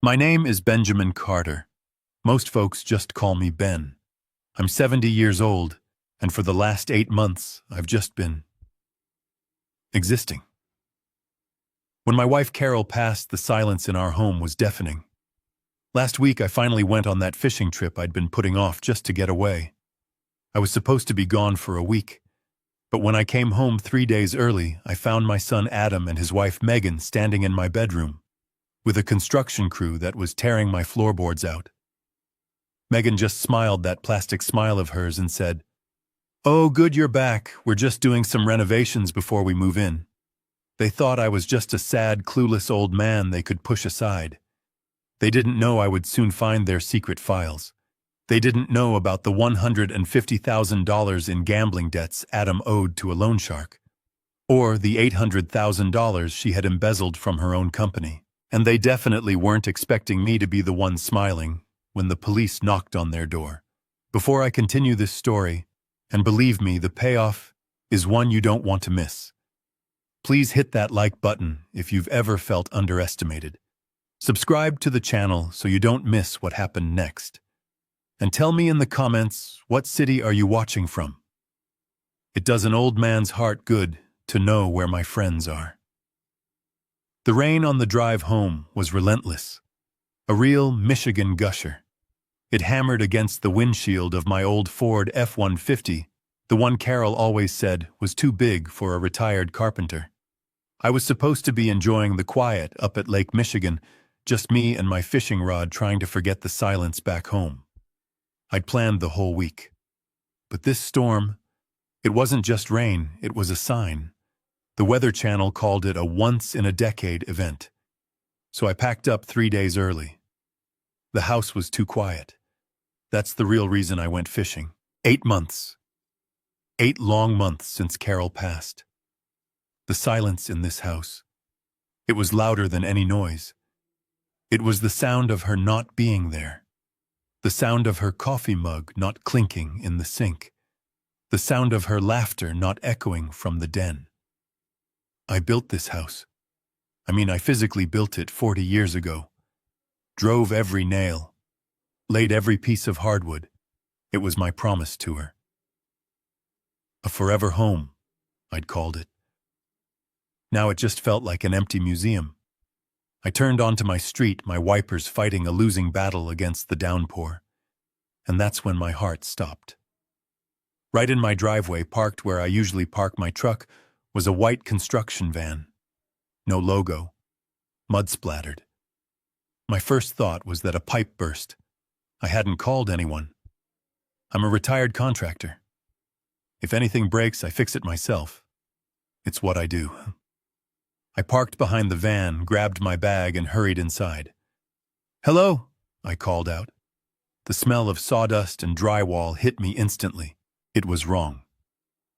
My name is Benjamin Carter. Most folks just call me Ben. I'm 70 years old, and for the last 8 months, I've just been existing. When my wife Carol passed, the silence in our home was deafening. Last week, I finally went on that fishing trip I'd been putting off just to get away. I was supposed to be gone for a week, but when I came home 3 days early, I found my son Adam and his wife Megan standing in my bedroom, with a construction crew that was tearing my floorboards out. Megan just smiled that plastic smile of hers and said, "Oh, good you're back. We're just doing some renovations before we move in." They thought I was just a sad, clueless old man they could push aside. They didn't know I would soon find their secret files. They didn't know about the $150,000 in gambling debts Adam owed to a loan shark, or the $800,000 she had embezzled from her own company. And they definitely weren't expecting me to be the one smiling when the police knocked on their door. Before I continue this story, and believe me, the payoff is one you don't want to miss, please hit that like button if you've ever felt underestimated. Subscribe to the channel so you don't miss what happened next. And tell me in the comments, what city are you watching from? It does an old man's heart good to know where my friends are. The rain on the drive home was relentless, a real Michigan gusher. It hammered against the windshield of my old Ford F-150, the one Carol always said was too big for a retired carpenter. I was supposed to be enjoying the quiet up at Lake Michigan, just me and my fishing rod trying to forget the silence back home. I'd planned the whole week. But this storm, it wasn't just rain, it was a sign. The Weather Channel called it a once-in-a-decade event. So I packed up 3 days early. The house was too quiet. That's the real reason I went fishing. 8 months. 8 long months since Carol passed. The silence in this house. It was louder than any noise. It was the sound of her not being there. The sound of her coffee mug not clinking in the sink. The sound of her laughter not echoing from the den. I built this house. I physically built it 40 years ago. Drove every nail. Laid every piece of hardwood. It was my promise to her. A forever home, I'd called it. Now it just felt like an empty museum. I turned onto my street, my wipers fighting a losing battle against the downpour. And that's when my heart stopped. Right in my driveway, parked where I usually park my truck, was a white construction van. No logo. Mud splattered. My first thought was that a pipe burst. I hadn't called anyone. I'm a retired contractor. If anything breaks, I fix it myself. It's what I do. I parked behind the van, grabbed my bag, and hurried inside. "Hello," I called out. The smell of sawdust and drywall hit me instantly. It was wrong.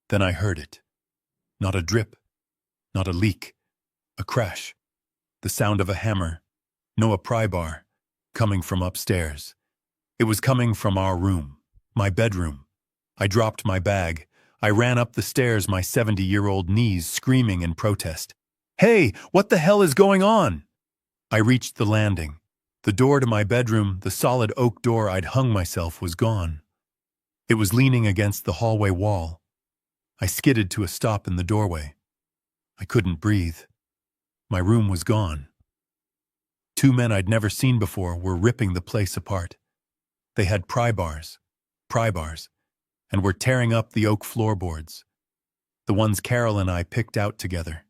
Then I heard it. Not a drip, not a leak, a crash, the sound of a hammer, no a pry bar, coming from upstairs. It was coming from our room, my bedroom. I dropped my bag. I ran up the stairs, my 70-year-old knees screaming in protest. "Hey, what the hell is going on?" I reached the landing. The door to my bedroom, the solid oak door I'd hung myself, was gone. It was leaning against the hallway wall. I skidded to a stop in the doorway. I couldn't breathe. My room was gone. 2 men I'd never seen before were ripping the place apart. They had pry bars, and were tearing up the oak floorboards. The ones Carol and I picked out together.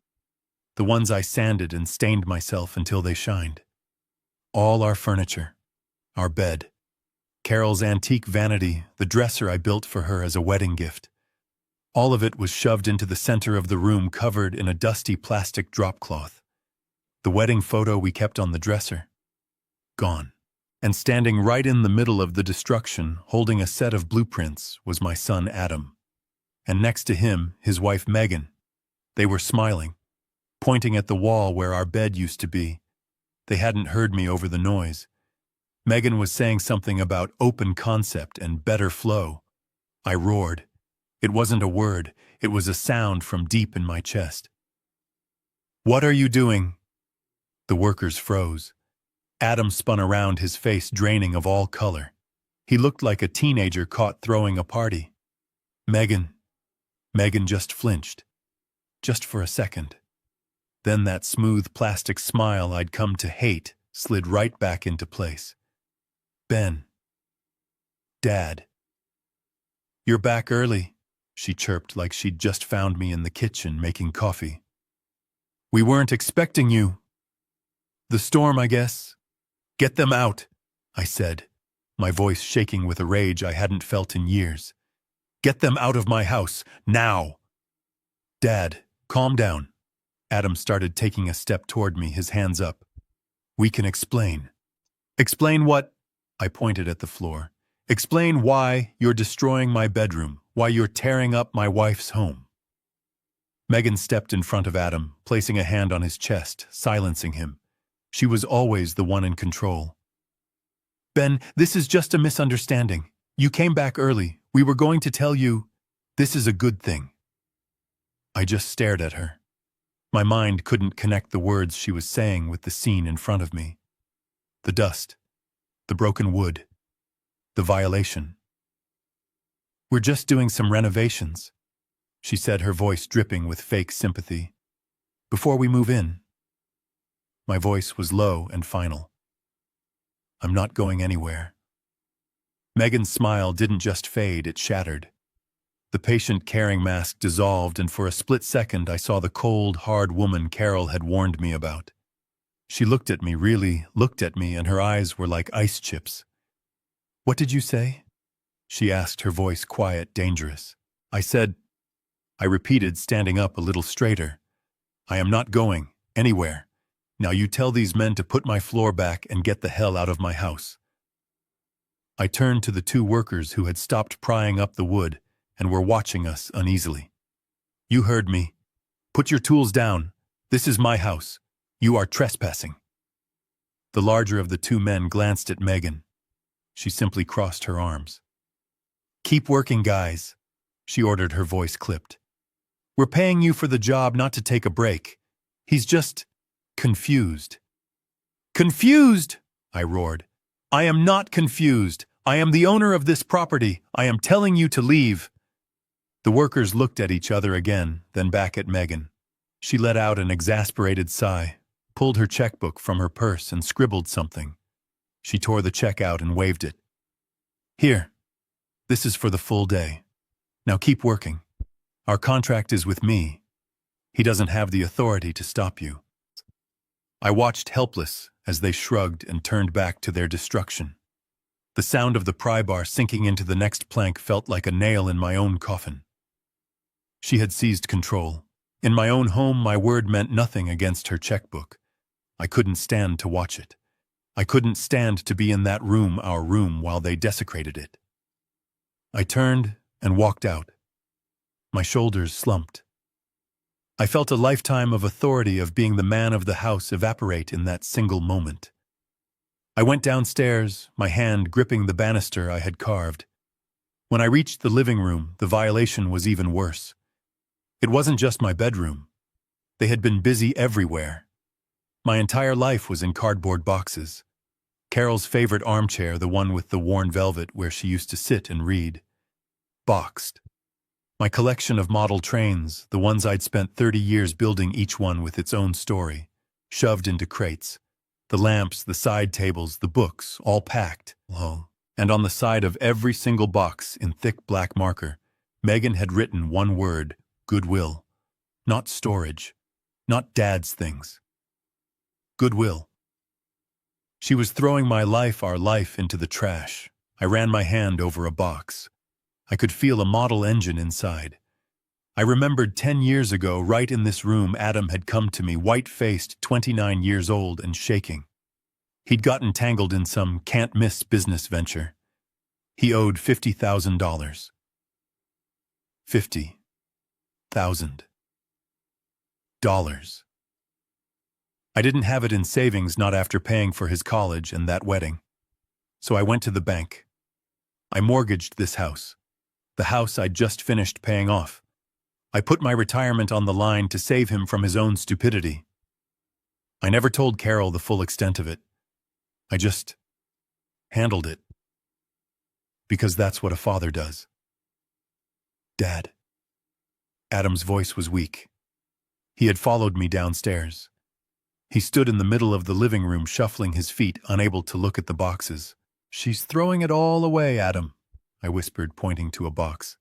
The ones I sanded and stained myself until they shined. All our furniture, our bed, Carol's antique vanity, the dresser I built for her as a wedding gift. All of it was shoved into the center of the room, covered in a dusty plastic drop cloth. The wedding photo we kept on the dresser, gone. And standing right in the middle of the destruction, holding a set of blueprints, was my son Adam. And next to him, his wife Megan. They were smiling, pointing at the wall where our bed used to be. They hadn't heard me over the noise. Megan was saying something about open concept and better flow. I roared. It wasn't a word, it was a sound from deep in my chest. "What are you doing?" The workers froze. Adam spun around, his face draining of all color. He looked like a teenager caught throwing a party. Megan. Megan just flinched. Just for a second. Then that smooth plastic smile I'd come to hate slid right back into place. Ben. Dad. You're back early, she chirped like she'd just found me in the kitchen making coffee. We weren't expecting you. The storm, I guess. Get them out, I said, my voice shaking with a rage I hadn't felt in years. Get them out of my house, now! Dad, calm down. Adam started taking a step toward me, his hands up. We can explain. Explain what? I pointed at the floor. Explain why you're destroying my bedroom, why you're tearing up my wife's home. Megan stepped in front of Adam, placing a hand on his chest, silencing him. She was always the one in control. Ben, this is just a misunderstanding. You came back early. We were going to tell you, this is a good thing. I just stared at her. My mind couldn't connect the words she was saying with the scene in front of me. The dust, the broken wood, the violation. We're just doing some renovations, she said, her voice dripping with fake sympathy. Before we move in. My voice was low and final. I'm not going anywhere. Megan's smile didn't just fade, it shattered. The patient caring mask dissolved, and for a split second I saw the cold, hard woman Carol had warned me about. She looked at me, really looked at me, and her eyes were like ice chips. What did you say? She asked, her voice quiet, dangerous. I repeated, standing up a little straighter. I am not going anywhere. Now you tell these men to put my floor back and get the hell out of my house. I turned to the two workers who had stopped prying up the wood and were watching us uneasily. You heard me. Put your tools down. This is my house. You are trespassing. The larger of the two men glanced at Megan. She simply crossed her arms. Keep working, guys, she ordered, her voice clipped. We're paying you for the job, not to take a break. He's just confused. Confused, I roared. I am not confused. I am the owner of this property. I am telling you to leave. The workers looked at each other again, then back at Megan. She let out an exasperated sigh, pulled her checkbook from her purse and scribbled something. She tore the check out and waved it. Here, this is for the full day. Now keep working. Our contract is with me. He doesn't have the authority to stop you. I watched helpless as they shrugged and turned back to their destruction. The sound of the pry bar sinking into the next plank felt like a nail in my own coffin. She had seized control. In my own home, my word meant nothing against her checkbook. I couldn't stand to watch it. I couldn't stand to be in that room, our room, while they desecrated it. I turned and walked out. My shoulders slumped. I felt a lifetime of authority, of being the man of the house, evaporate in that single moment. I went downstairs, my hand gripping the banister I had carved. When I reached the living room, the violation was even worse. It wasn't just my bedroom. They had been busy everywhere. My entire life was in cardboard boxes. Carol's favorite armchair, the one with the worn velvet where she used to sit and read. Boxed. My collection of model trains, the ones I'd spent 30 years building, each one with its own story, shoved into crates. The lamps, the side tables, the books, all packed. And on the side of every single box, in thick black marker, Megan had written one word: Goodwill. Not storage. Not Dad's things. Goodwill. She was throwing my life, our life, into the trash. I ran my hand over a box. I could feel a model engine inside. I remembered 10 years ago, right in this room, Adam had come to me, white-faced, 29 years old and shaking. He'd gotten tangled in some can't-miss business venture. He owed $50,000. $50,000. I didn't have it in savings, not after paying for his college and that wedding. So I went to the bank. I mortgaged this house. The house I'd just finished paying off. I put my retirement on the line to save him from his own stupidity. I never told Carol the full extent of it. I just handled it, because that's what a father does. Dad. Adam's voice was weak. He had followed me downstairs. He stood in the middle of the living room, shuffling his feet, unable to look at the boxes. "She's throwing it all away, Adam," I whispered, pointing to a box.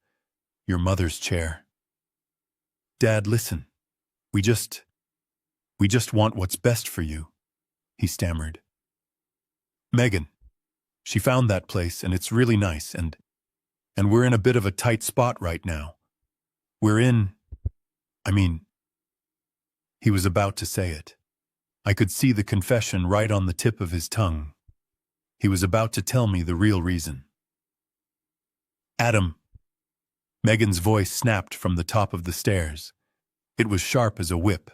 "Your mother's chair." "Dad, listen. We just want what's best for you," he stammered. "Megan, she found that place, and it's really nice, and we're in a bit of a tight spot right now. We're in, I mean—" He was about to say it. I could see the confession right on the tip of his tongue. He was about to tell me the real reason. "Adam." Megan's voice snapped from the top of the stairs. It was sharp as a whip.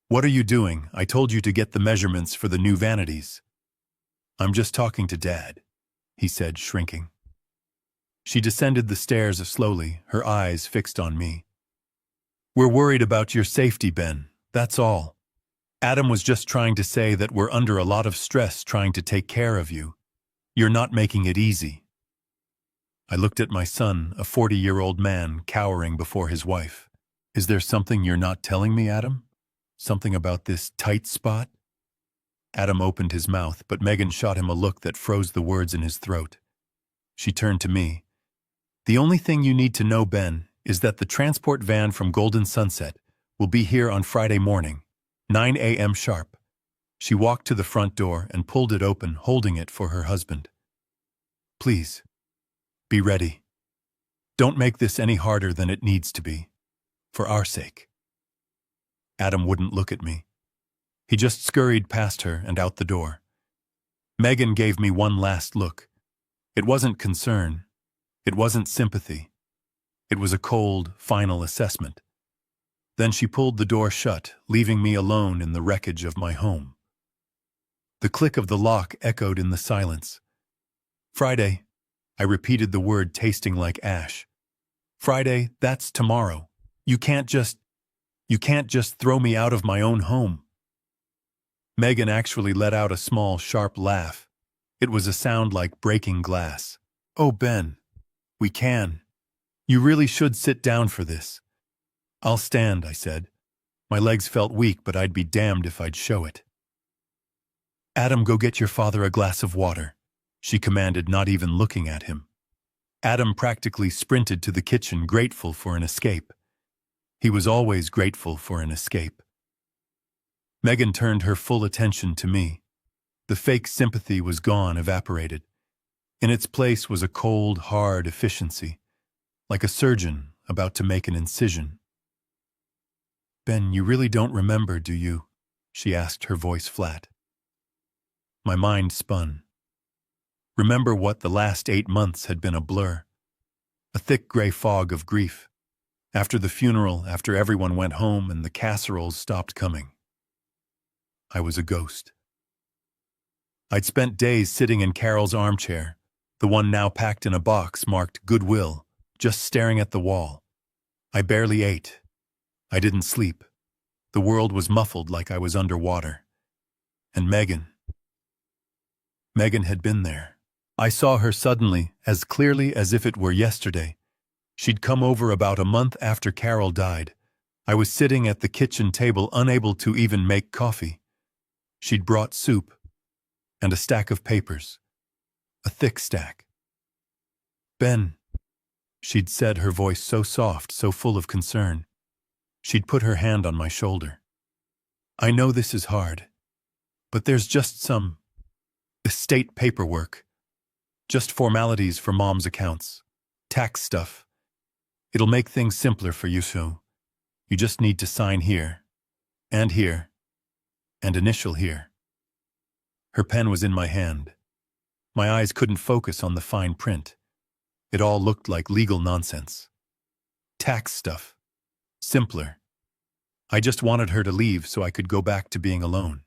"What are you doing? I told you to get the measurements for the new vanities." "I'm just talking to Dad," he said, shrinking. She descended the stairs slowly, her eyes fixed on me. "We're worried about your safety, Ben. That's all. Adam was just trying to say that we're under a lot of stress trying to take care of you. You're not making it easy." I looked at my son, a 40-year-old man, cowering before his wife. "Is there something you're not telling me, Adam? Something about this tight spot?" Adam opened his mouth, but Megan shot him a look that froze the words in his throat. She turned to me. "The only thing you need to know, Ben, is that the transport van from Golden Sunset will be here on Friday morning, 9 a.m. sharp." She walked to the front door and pulled it open, holding it for her husband. "Please, be ready. Don't make this any harder than it needs to be. For our sake." Adam wouldn't look at me. He just scurried past her and out the door. Megan gave me one last look. It wasn't concern. It wasn't sympathy. It was a cold, final assessment. Then she pulled the door shut, leaving me alone in the wreckage of my home. The click of the lock echoed in the silence. "Friday," I repeated the word, tasting like ash. "Friday, that's tomorrow. You can't just throw me out of my own home." Megan actually let out a small, sharp laugh. It was a sound like breaking glass. "Oh, Ben, we can. You really should sit down for this." "I'll stand," I said. My legs felt weak, but I'd be damned if I'd show it. "Adam, go get your father a glass of water," she commanded, not even looking at him. Adam practically sprinted to the kitchen, grateful for an escape. He was always grateful for an escape. Megan turned her full attention to me. The fake sympathy was gone, evaporated. In its place was a cold, hard efficiency, like a surgeon about to make an incision. "Ben, you really don't remember, do you?" she asked, her voice flat. My mind spun. Remember what the last 8 months had been a blur. A thick gray fog of grief. After the funeral, after everyone went home and the casseroles stopped coming. I was a ghost. I'd spent days sitting in Carol's armchair, the one now packed in a box marked Goodwill, just staring at the wall. I barely ate. I didn't sleep. The world was muffled like I was underwater. And Megan had been there. I saw her suddenly, as clearly as if it were yesterday. She'd come over about a month after Carol died. I was sitting at the kitchen table, unable to even make coffee. She'd brought soup and a stack of papers, a thick stack. "Ben," she'd said, her voice so soft, so full of concern. She'd put her hand on my shoulder. "I know this is hard, but there's just some estate paperwork. Just formalities for Mom's accounts. Tax stuff. It'll make things simpler for you, so you just need to sign here, and initial here." Her pen was in my hand. My eyes couldn't focus on the fine print. It all looked like legal nonsense. Tax stuff. Simpler. I just wanted her to leave so I could go back to being alone.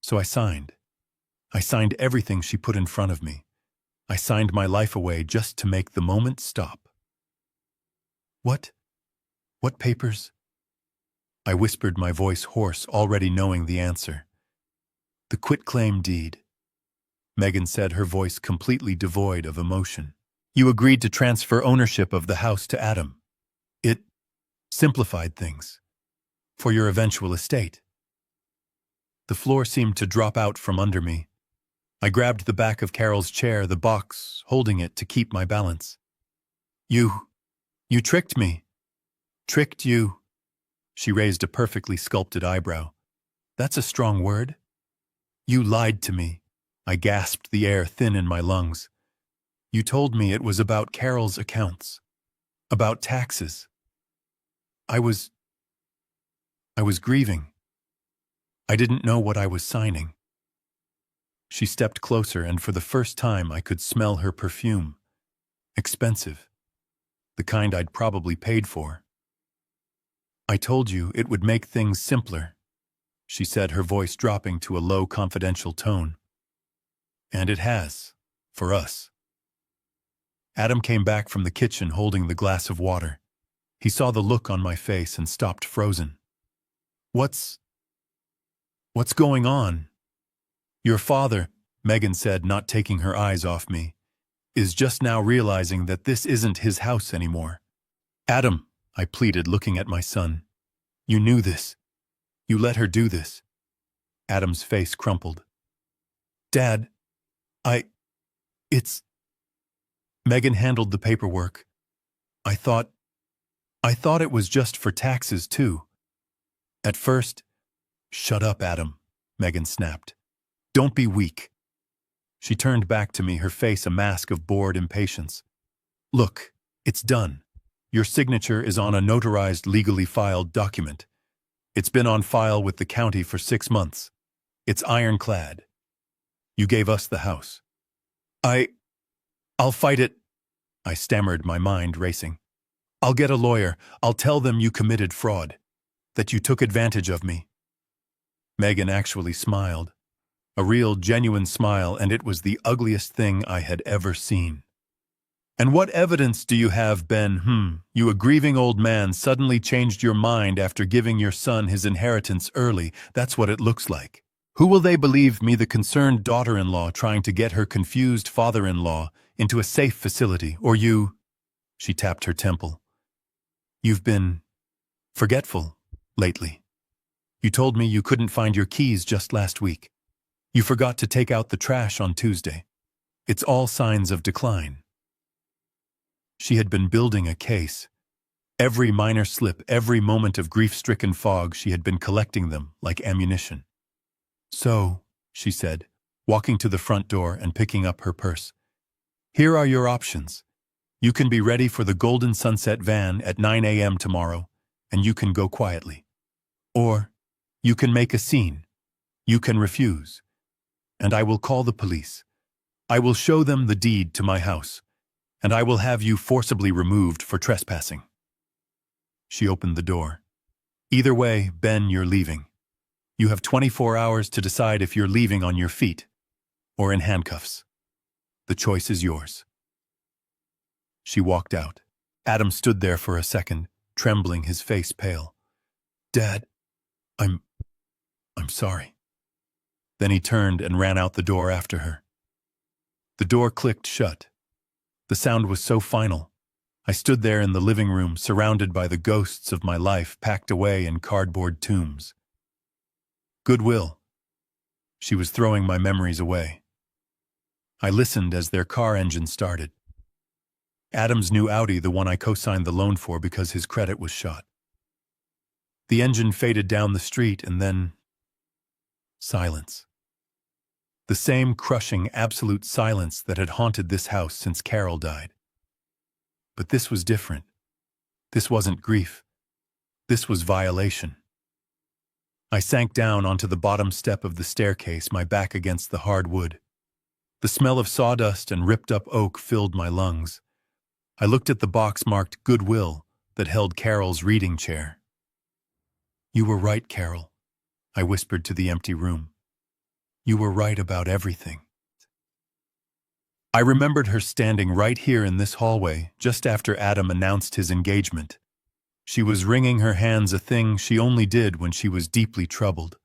So I signed. I signed everything she put in front of me. I signed my life away just to make the moment stop. What papers?" I whispered, my voice hoarse, already knowing the answer. The quitclaim deed, Megan said, her voice completely devoid of emotion. You agreed to transfer ownership of the house to Adam. It simplified things for your eventual estate. The floor seemed to drop out from under me. I grabbed the back of Carol's chair, the box, holding it to keep my balance. You tricked me. Tricked you. She raised a perfectly sculpted eyebrow. That's a strong word. You lied to me. I gasped, the air thin in my lungs. You told me it was about Carol's accounts. About taxes. I was grieving. I didn't know what I was signing. She stepped closer, and for the first time I could smell her perfume. Expensive. The kind I'd probably paid for. I told you it would make things simpler, she said, her voice dropping to a low, confidential tone. And it has, for us. Adam came back from the kitchen holding the glass of water. He saw the look on my face and stopped frozen. What's going on? Your father, Megan said, not taking her eyes off me, is just now realizing that this isn't his house anymore. Adam, I pleaded, looking at my son. You knew this. You let her do this. Adam's face crumpled. Dad, Megan handled the paperwork. I thought it was just for taxes too. At first, shut up, Adam, Megan snapped. Don't be weak. She turned back to me, her face a mask of bored impatience. Look, it's done. Your signature is on a notarized, legally filed document. It's been on file with the county for 6 months. It's ironclad. You gave us the house. I'll fight it, I stammered, my mind racing. I'll get a lawyer. I'll tell them you committed fraud, that you took advantage of me. Megan actually smiled. A real, genuine smile, and it was the ugliest thing I had ever seen. And what evidence do you have, Ben? You, a grieving old man, suddenly changed your mind after giving your son his inheritance early. That's what it looks like. Who will they believe, me, the concerned daughter-in-law trying to get her confused father-in-law into a safe facility, or you? She tapped her temple. You've been forgetful lately. You told me you couldn't find your keys just last week. You forgot to take out the trash on Tuesday. It's all signs of decline. She had been building a case. Every minor slip, every moment of grief-stricken fog, she had been collecting them like ammunition. So, she said, walking to the front door and picking up her purse. Here are your options. You can be ready for the Golden Sunset van at 9 a.m. tomorrow, and you can go quietly. Or, you can make a scene. You can refuse. And I will call the police. I will show them the deed to my house, and I will have you forcibly removed for trespassing. She opened the door. Either way, Ben, you're leaving. You have 24 hours to decide if you're leaving on your feet or in handcuffs. The choice is yours. She walked out. Adam stood there for a second, trembling, his face pale. Dad, I'm sorry. Then he turned and ran out the door after her. The door clicked shut. The sound was so final. I stood there in the living room, surrounded by the ghosts of my life packed away in cardboard tombs. Goodwill. She was throwing my memories away. I listened as their car engine started. Adam's new Audi, the one I co-signed the loan for because his credit was shot. The engine faded down the street, and then silence. The same crushing, absolute silence that had haunted this house since Carol died. But this was different. This wasn't grief. This was violation. I sank down onto the bottom step of the staircase, my back against the hard wood. The smell of sawdust and ripped-up oak filled my lungs. I looked at the box marked Goodwill that held Carol's reading chair. You were right, Carol, I whispered to the empty room. You were right about everything. I remembered her standing right here in this hallway just after Adam announced his engagement. She was wringing her hands, a thing she only did when she was deeply troubled.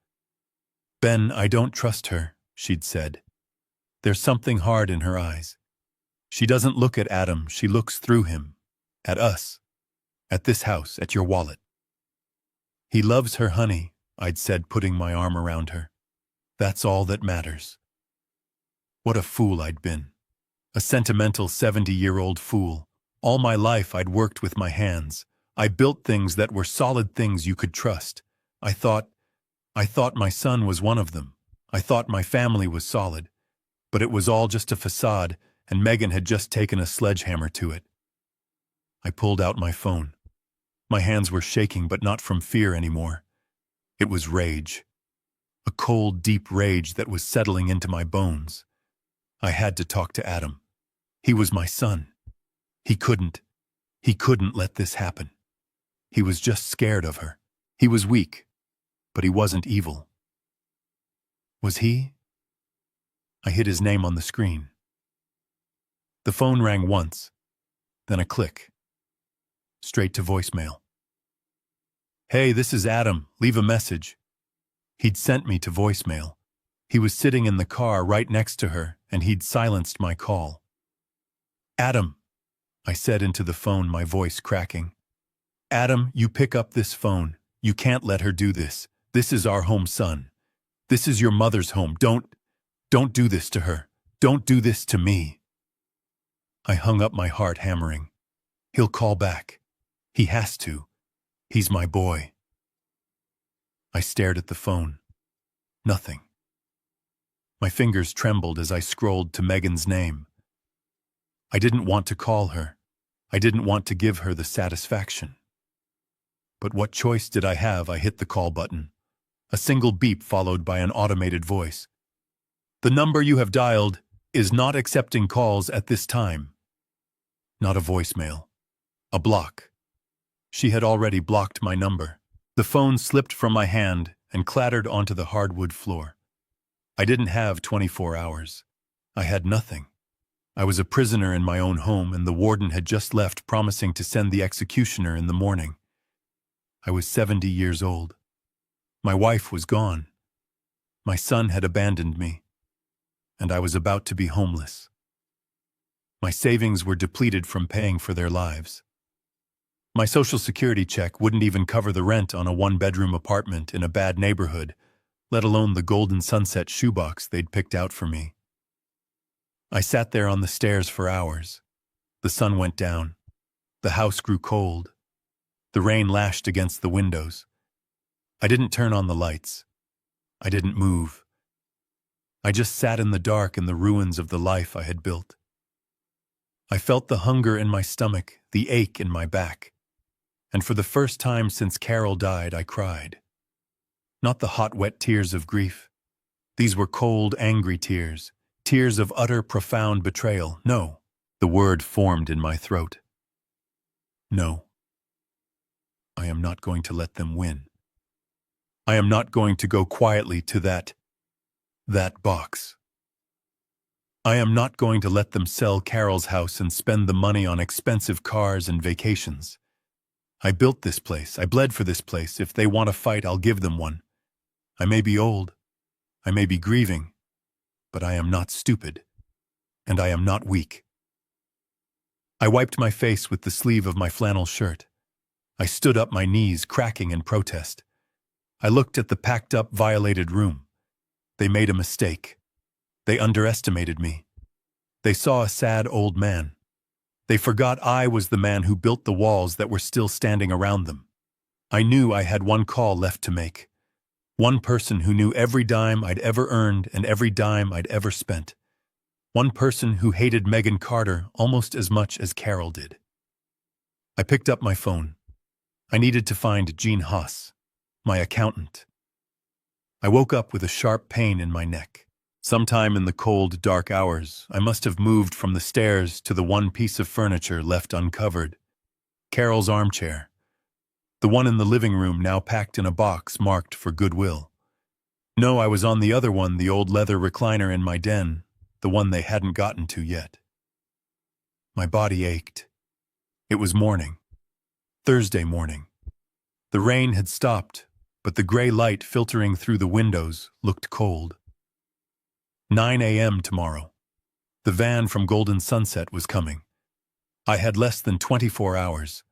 Ben, I don't trust her, she'd said. There's something hard in her eyes. She doesn't look at Adam, she looks through him. At us. At this house, at your wallet. He loves her, honey, I'd said, putting my arm around her. That's all that matters. What a fool I'd been. A sentimental 70-year-old fool. All my life I'd worked with my hands. I built things that were solid things you could trust. I thought my son was one of them. I thought my family was solid. But it was all just a facade, and Megan had just taken a sledgehammer to it. I pulled out my phone. My hands were shaking, but not from fear anymore. It was rage. A cold, deep rage that was settling into my bones. I had to talk to Adam. He was my son. He couldn't let this happen. He was just scared of her. He was weak, but he wasn't evil. Was he? I hit his name on the screen. The phone rang once, then a click. Straight to voicemail. Hey, this is Adam. Leave a message. He'd sent me to voicemail. He was sitting in the car right next to her, and he'd silenced my call. Adam, I said into the phone, my voice cracking. Adam, you pick up this phone. You can't let her do this. This is our home, son. This is your mother's home. Don't do this to her. Don't do this to me. I hung up, my heart hammering. He'll call back. He has to. He's my boy. I stared at the phone. Nothing. My fingers trembled as I scrolled to Megan's name. I didn't want to call her. I didn't want to give her the satisfaction. But what choice did I have? I hit the call button. A single beep followed by an automated voice. The number you have dialed is not accepting calls at this time. Not a voicemail. A block. She had already blocked my number. The phone slipped from my hand and clattered onto the hardwood floor. I didn't have 24 hours. I had nothing. I was a prisoner in my own home, and the warden had just left, promising to send the executioner in the morning. I was 70 years old. My wife was gone. My son had abandoned me, and I was about to be homeless. My savings were depleted from paying for their lives. My Social Security check wouldn't even cover the rent on a one-bedroom apartment in a bad neighborhood, let alone the Golden Sunset shoebox they'd picked out for me. I sat there on the stairs for hours. The sun went down. The house grew cold. The rain lashed against the windows. I didn't turn on the lights. I didn't move. I just sat in the dark in the ruins of the life I had built. I felt the hunger in my stomach, the ache in my back. And for the first time since Carol died, I cried. Not the hot, wet tears of grief. These were cold, angry tears, tears of utter, profound betrayal. No, the word formed in my throat. No. I am not going to let them win. I am not going to go quietly to that box. I am not going to let them sell Carol's house and spend the money on expensive cars and vacations. I built this place. I bled for this place. If they want a fight, I'll give them one. I may be old. I may be grieving. But I am not stupid. And I am not weak. I wiped my face with the sleeve of my flannel shirt. I stood up, my knees cracking in protest. I looked at the packed-up, violated room. They made a mistake. They underestimated me. They saw a sad old man. They forgot I was the man who built the walls that were still standing around them. I knew I had one call left to make. One person who knew every dime I'd ever earned and every dime I'd ever spent. One person who hated Megan Carter almost as much as Carol did. I picked up my phone. I needed to find Jean Haas, my accountant. I woke up with a sharp pain in my neck. Sometime in the cold, dark hours, I must have moved from the stairs to the one piece of furniture left uncovered. Carol's armchair. The one in the living room now packed in a box marked for Goodwill. No, I was on the other one, the old leather recliner in my den, the one they hadn't gotten to yet. My body ached. It was morning. Thursday morning. The rain had stopped, but the gray light filtering through the windows looked cold. 9 a.m. tomorrow. The van from Golden Sunset was coming. I had less than 24 hours.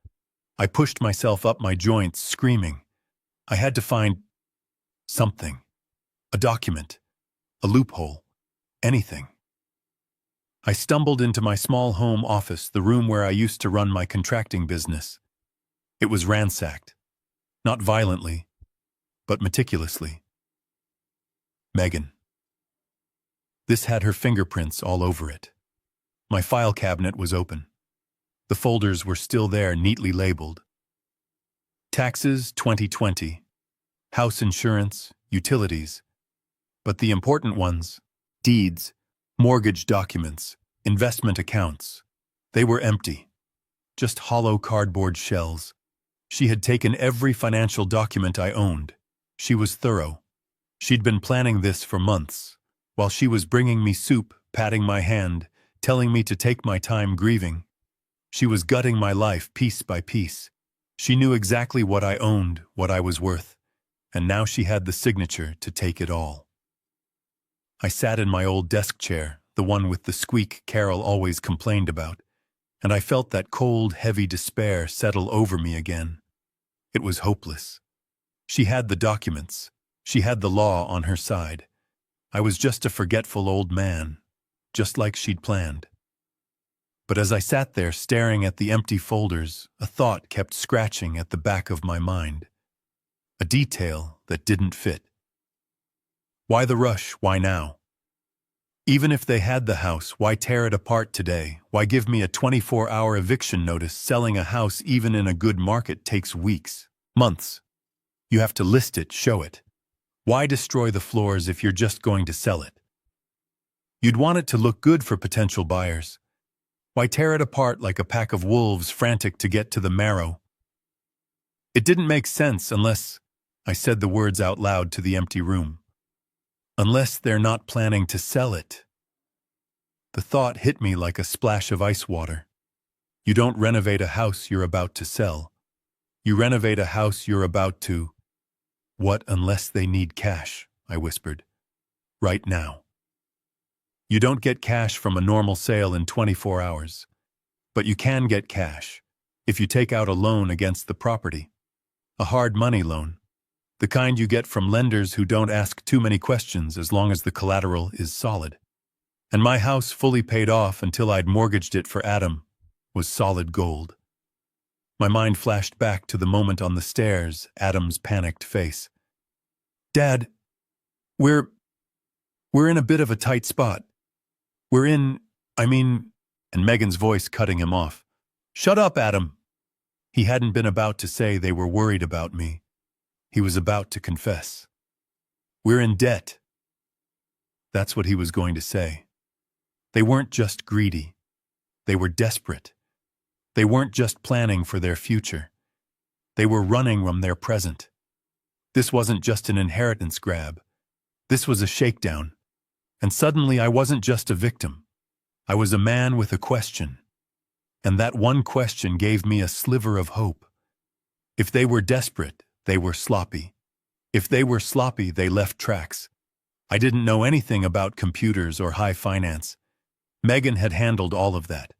I pushed myself up my joints, screaming. I had to find something. A document. A loophole. Anything. I stumbled into my small home office, the room where I used to run my contracting business. It was ransacked. Not violently, but meticulously. Megan. This had her fingerprints all over it. My file cabinet was open. The folders were still there, neatly labeled. Taxes 2020. House insurance, utilities. But the important ones, deeds, mortgage documents, investment accounts, they were empty. Just hollow cardboard shells. She had taken every financial document I owned. She was thorough. She'd been planning this for months, while she was bringing me soup, patting my hand, telling me to take my time grieving. She was gutting my life piece by piece. She knew exactly what I owned, what I was worth, and now she had the signature to take it all. I sat in my old desk chair, the one with the squeak Carol always complained about, and I felt that cold, heavy despair settle over me again. It was hopeless. She had the documents. She had the law on her side. I was just a forgetful old man, just like she'd planned. But as I sat there staring at the empty folders, a thought kept scratching at the back of my mind. A detail that didn't fit. Why the rush? Why now? Even if they had the house, why tear it apart today? Why give me a 24-hour eviction notice? Selling a house, even in a good market, takes weeks, months. You have to list it, show it. Why destroy the floors if you're just going to sell it? You'd want it to look good for potential buyers. Why tear it apart like a pack of wolves frantic to get to the marrow? It didn't make sense unless I said the words out loud to the empty room. Unless they're not planning to sell it. The thought hit me like a splash of ice water. You don't renovate a house you're about to sell. You renovate a house you're about to... What unless they need cash? I whispered. Right now. You don't get cash from a normal sale in 24 hours. But you can get cash if you take out a loan against the property. A hard money loan. The kind you get from lenders who don't ask too many questions as long as the collateral is solid. And my house, fully paid off until I'd mortgaged it for Adam, was solid gold. My mind flashed back to the moment on the stairs, Adam's panicked face. Dad, we're in a bit of a tight spot. And Megan's voice cutting him off. Shut up, Adam. He hadn't been about to say they were worried about me. He was about to confess. We're in debt. That's what he was going to say. They weren't just greedy. They were desperate. They weren't just planning for their future. They were running from their present. This wasn't just an inheritance grab. This was a shakedown. And suddenly I wasn't just a victim. I was a man with a question. And that one question gave me a sliver of hope. If they were desperate, they were sloppy. If they were sloppy, they left tracks. I didn't know anything about computers or high finance. Megan had handled all of that.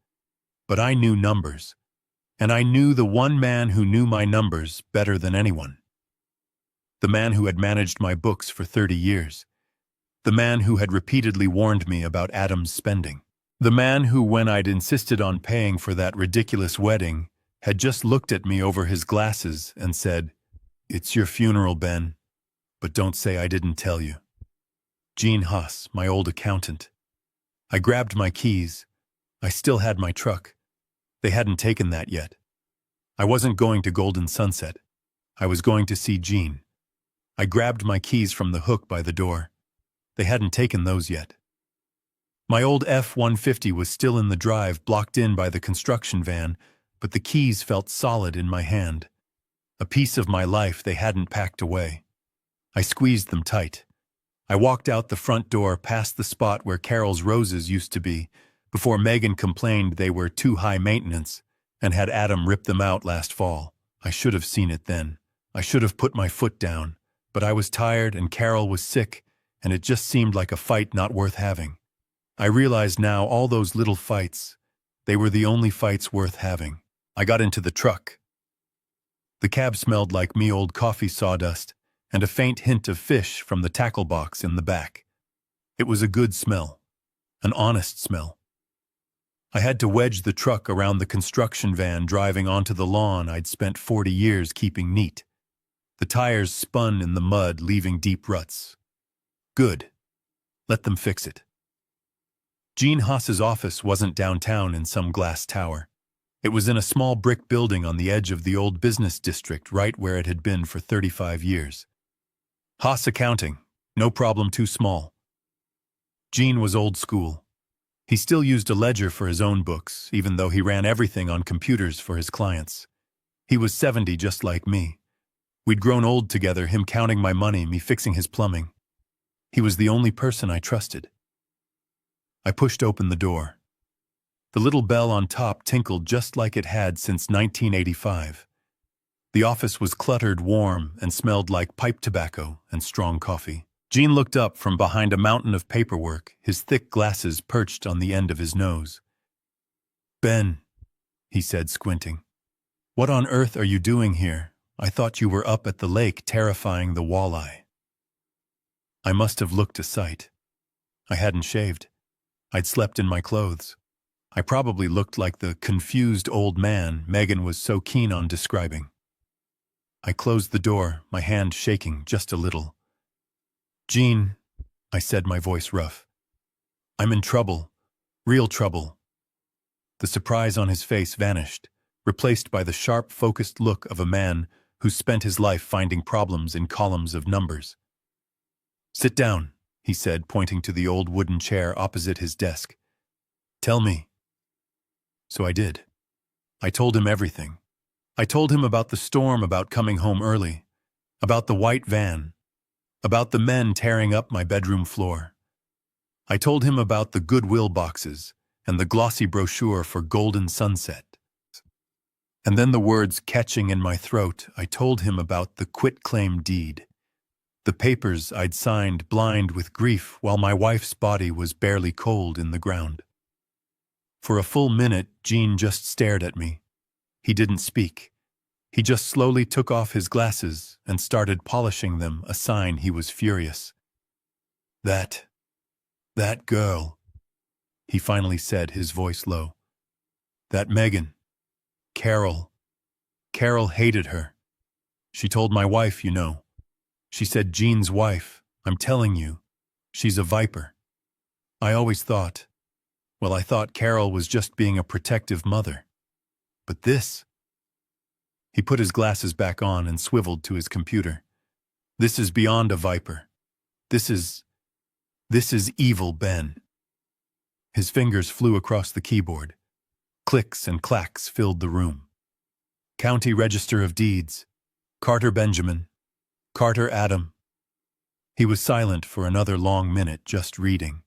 But I knew numbers. And I knew the one man who knew my numbers better than anyone. The man who had managed my books for 30 years. The man who had repeatedly warned me about Adam's spending. The man who, when I'd insisted on paying for that ridiculous wedding, had just looked at me over his glasses and said, "It's your funeral, Ben, but don't say I didn't tell you." Gene Haas, my old accountant. I grabbed my keys. I still had my truck. They hadn't taken that yet. I wasn't going to Golden Sunset. I was going to see Gene. I grabbed my keys from the hook by the door. They hadn't taken those yet. My old F-150 was still in the drive, blocked in by the construction van, but the keys felt solid in my hand. A piece of my life they hadn't packed away. I squeezed them tight. I walked out the front door past the spot where Carol's roses used to be, before Megan complained they were too high maintenance and had Adam rip them out last fall. I should have seen it then. I should have put my foot down. But I was tired and Carol was sick, and it just seemed like a fight not worth having. I realized now all those little fights, they were the only fights worth having. I got into the truck. The cab smelled like me old coffee sawdust and a faint hint of fish from the tackle box in the back. It was a good smell, an honest smell. I had to wedge the truck around the construction van driving onto the lawn I'd spent 40 years keeping neat. The tires spun in the mud, leaving deep ruts. Good. Let them fix it. Gene Haas's office wasn't downtown in some glass tower. It was in a small brick building on the edge of the old business district, right where it had been for 35 years. Haas Accounting, no problem too small. Gene was old school. He still used a ledger for his own books, even though he ran everything on computers for his clients. He was 70 just like me. We'd grown old together, him counting my money, me fixing his plumbing. He was the only person I trusted. I pushed open the door. The little bell on top tinkled just like it had since 1985. The office was cluttered, warm, and smelled like pipe tobacco and strong coffee. Gene looked up from behind a mountain of paperwork, his thick glasses perched on the end of his nose. "Ben," he said, squinting. "What on earth are you doing here? I thought you were up at the lake terrifying the walleye." I must have looked a sight. I hadn't shaved. I'd slept in my clothes. I probably looked like the confused old man Megan was so keen on describing. I closed the door, my hand shaking just a little. "Gene," I said, my voice rough. "I'm in trouble. Real trouble." The surprise on his face vanished, replaced by the sharp, focused look of a man who spent his life finding problems in columns of numbers. "Sit down," he said, pointing to the old wooden chair opposite his desk. "Tell me." So I did. I told him everything. I told him about the storm, about coming home early, about the white van, about the men tearing up my bedroom floor. I told him about the Goodwill boxes and the glossy brochure for Golden Sunset. And then, the words catching in my throat, I told him about the quitclaim deed, the papers I'd signed blind with grief while my wife's body was barely cold in the ground. For a full minute, Gene just stared at me. He didn't speak. He just slowly took off his glasses and started polishing them, a sign he was furious. That girl," he finally said, his voice low. "That Megan. Carol hated her. She told my wife, you know. She said, Gene's wife, I'm telling you, she's a viper. I always thought, well, I thought Carol was just being a protective mother. But this..." He put his glasses back on and swiveled to his computer. "This is beyond a viper. This is evil, Ben." His fingers flew across the keyboard. Clicks and clacks filled the room. County Register of Deeds. Carter Benjamin. Carter Adam. He was silent for another long minute, just reading.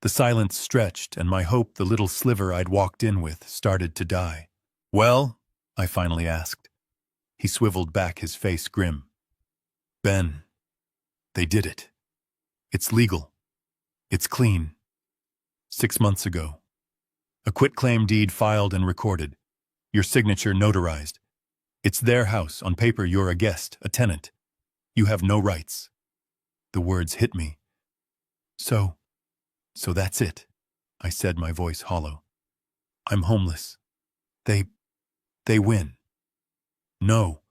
The silence stretched, and my hope, the little sliver I'd walked in with, started to die. "Well?" I finally asked. He swiveled back, his face grim. "Ben, they did it. It's legal. It's clean. 6 months ago. A quitclaim deed filed and recorded. Your signature notarized. It's their house. On paper, you're a guest, a tenant. You have no rights." The words hit me. So that's it," I said, my voice hollow. "I'm homeless. They win." "No,"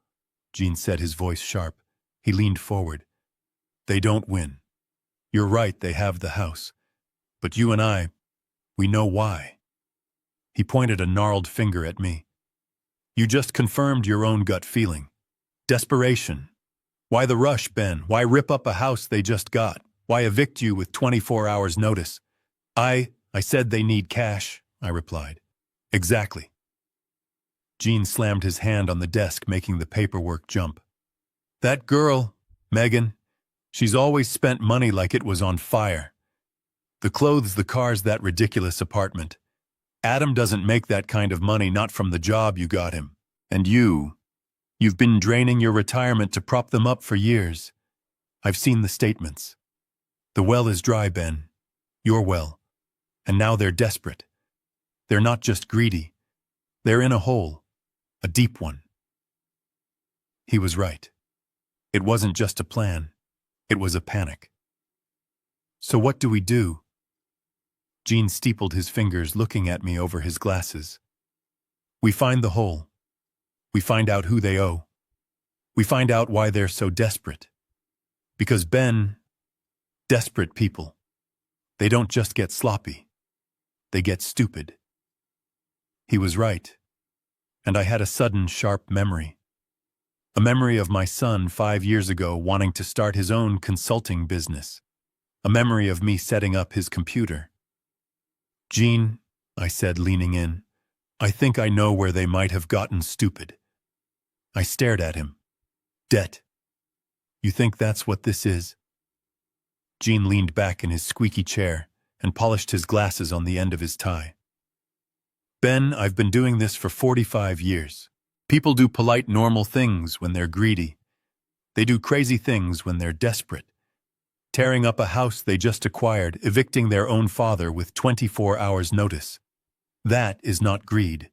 Gene said, his voice sharp. He leaned forward. "They don't win. You're right, they have the house. But you and I, we know why." He pointed a gnarled finger at me. "You just confirmed your own gut feeling. Desperation. Why the rush, Ben? Why rip up a house they just got? Why evict you with 24 hours notice?" I said they need cash," I replied. "Exactly." Gene slammed his hand on the desk, making the paperwork jump. "That girl, Megan, she's always spent money like it was on fire. The clothes, the cars, that ridiculous apartment. Adam doesn't make that kind of money, not from the job you got him. And you've been draining your retirement to prop them up for years. I've seen the statements. The well is dry, Ben. Your well. And now they're desperate. They're not just greedy. They're in a hole. A deep one. He was right. It wasn't just a plan. It was a panic. So what do we do? Gene steepled his fingers, looking at me over his glasses. We find the hole. We find out who they owe. We find out why they're so desperate. Because Ben, desperate people, they don't just get sloppy. They get stupid. He was right. And I had a sudden, sharp memory. A memory of my son 5 years ago wanting to start his own consulting business. A memory of me setting up his computer. Gene, I said, leaning in, I think I know where they might have gotten stupid. I stared at him. Debt. You think that's what this is? Gene leaned back in his squeaky chair and polished his glasses on the end of his tie. Ben, I've been doing this for 45 years. People do polite, normal things when they're greedy. They do crazy things when they're desperate. Tearing up a house they just acquired, evicting their own father with 24 hours' notice. That is not greed.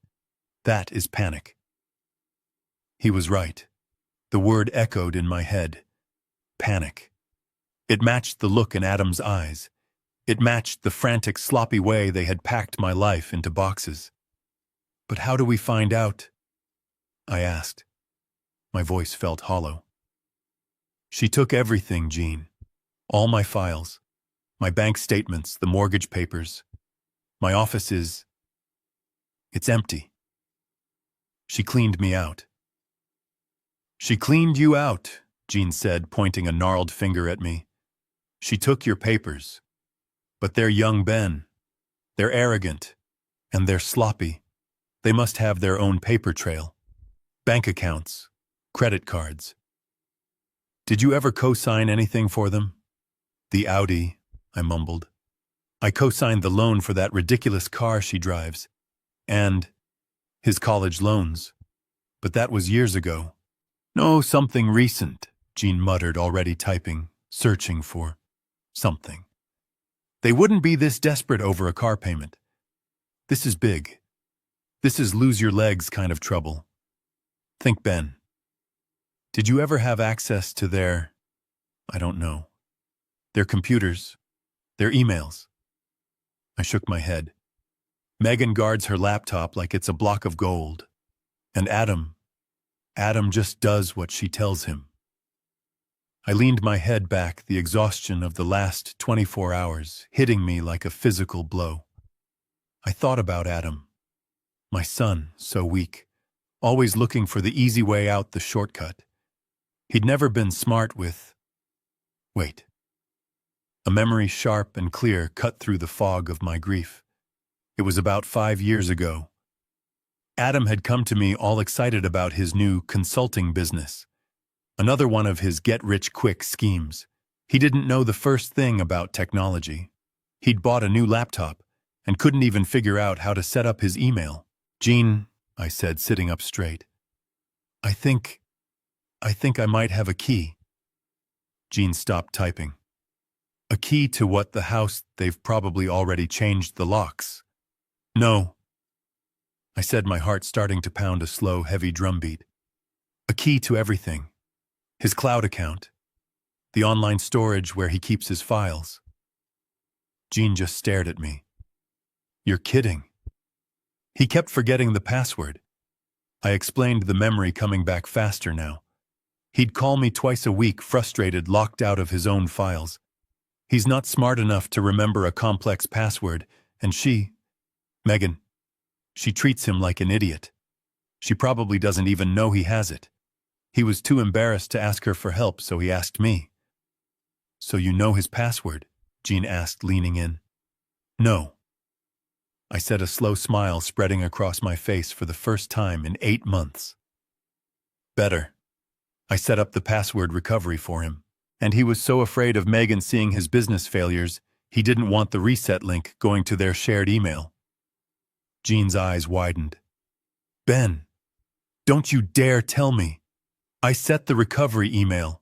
That is panic. He was right. The word echoed in my head. Panic. It matched the look in Adam's eyes. It matched the frantic, sloppy way they had packed my life into boxes. But how do we find out? I asked. My voice felt hollow. She took everything, Gene. All my files. My bank statements, the mortgage papers. My office is... it's empty. She cleaned me out. She cleaned you out, Gene said, pointing a gnarled finger at me. She took your papers. But they're young Ben. They're arrogant. And they're sloppy. They must have their own paper trail. Bank accounts. Credit cards. Did you ever co-sign anything for them? The Audi, I mumbled. I co-signed the loan for that ridiculous car she drives. And his college loans. But that was years ago. No, something recent, Gene muttered, already typing, searching for something. They wouldn't be this desperate over a car payment. This is big. This is lose-your-legs kind of trouble. Think, Ben. Did you ever have access to their, I don't know, their computers, their emails? I shook my head. Megan guards her laptop like it's a block of gold. And Adam just does what she tells him. I leaned my head back, the exhaustion of the last 24 hours hitting me like a physical blow. I thought about Adam, my son, so weak, always looking for the easy way out, the shortcut. He'd never been smart with... Wait. A memory sharp and clear cut through the fog of my grief. It was about 5 years ago. Adam had come to me all excited about his new consulting business. Another one of his get-rich-quick schemes. He didn't know the first thing about technology. He'd bought a new laptop and couldn't even figure out how to set up his email. Gene, I said, sitting up straight. I think I might have a key. Gene stopped typing. A key to what? The house? They've probably already changed the locks. No, I said, my heart starting to pound a slow, heavy drumbeat. A key to everything. His cloud account. The online storage where he keeps his files. Gene just stared at me. You're kidding. He kept forgetting the password. I explained, the memory coming back faster now. He'd call me twice a week, frustrated, locked out of his own files. He's not smart enough to remember a complex password, and Megan, she treats him like an idiot. She probably doesn't even know he has it. He was too embarrassed to ask her for help, so he asked me. So you know his password? Gene asked, leaning in. No. I said, a slow smile spreading across my face for the first time in 8 months. Better. I set up the password recovery for him, and he was so afraid of Megan seeing his business failures, he didn't want the reset link going to their shared email. Gene's eyes widened. Ben, don't you dare tell me. I set the recovery email.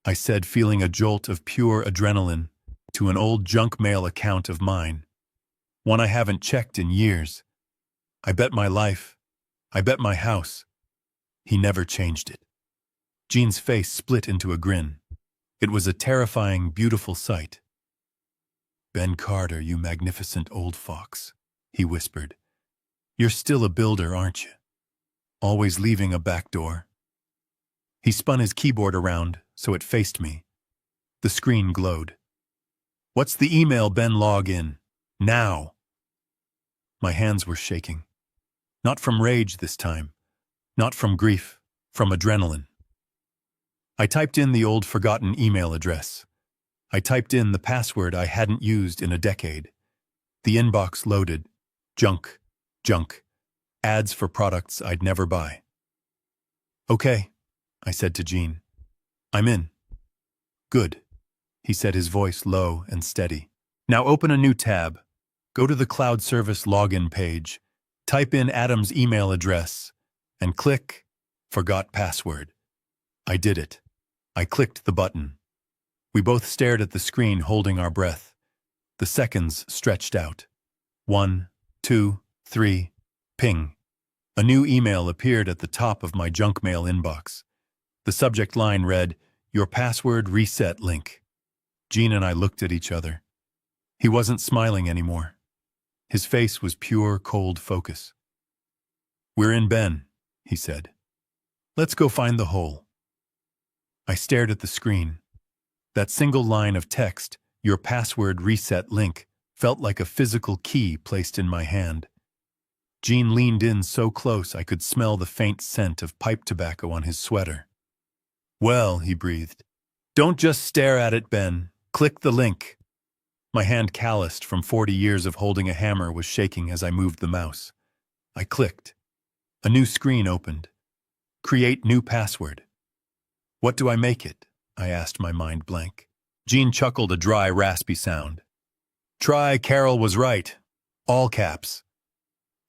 I said, feeling a jolt of pure adrenaline, to an old junk mail account of mine. One I haven't checked in years. I bet my life. I bet my house. He never changed it. Gene's face split into a grin. It was a terrifying, beautiful sight. "Ben Carter, you magnificent old fox," he whispered. "You're still a builder, aren't you? Always leaving a back door." He spun his keyboard around so it faced me. The screen glowed. "What's the email, Ben? Log in. Now." My hands were shaking. Not from rage this time. Not from grief. From adrenaline. I typed in the old forgotten email address. I typed in the password I hadn't used in a decade. The inbox loaded. Junk. Junk. Ads for products I'd never buy. "Okay," I said to Gene. "I'm in." "Good," he said, his voice low and steady. "Now open a new tab. Go to the cloud service login page. Type in Adam's email address and click Forgot Password." I did it. I clicked the button. We both stared at the screen, holding our breath. The seconds stretched out. 1, 2, 3, ping. A new email appeared at the top of my junk mail inbox. The subject line read, "Your password reset link." Gene and I looked at each other. He wasn't smiling anymore. His face was pure, cold focus. "We're in, Ben," he said. "Let's go find the hole." I stared at the screen. That single line of text, "Your password reset link," felt like a physical key placed in my hand. Gene leaned in so close I could smell the faint scent of pipe tobacco on his sweater. "Well," he breathed, "don't just stare at it, Ben. Click the link." My hand, calloused from 40 years of holding a hammer, was shaking as I moved the mouse. I clicked. A new screen opened. "Create new password." "What do I make it?" I asked, my mind blank. Gene chuckled a dry, raspy sound. "Try Carol was right. All caps."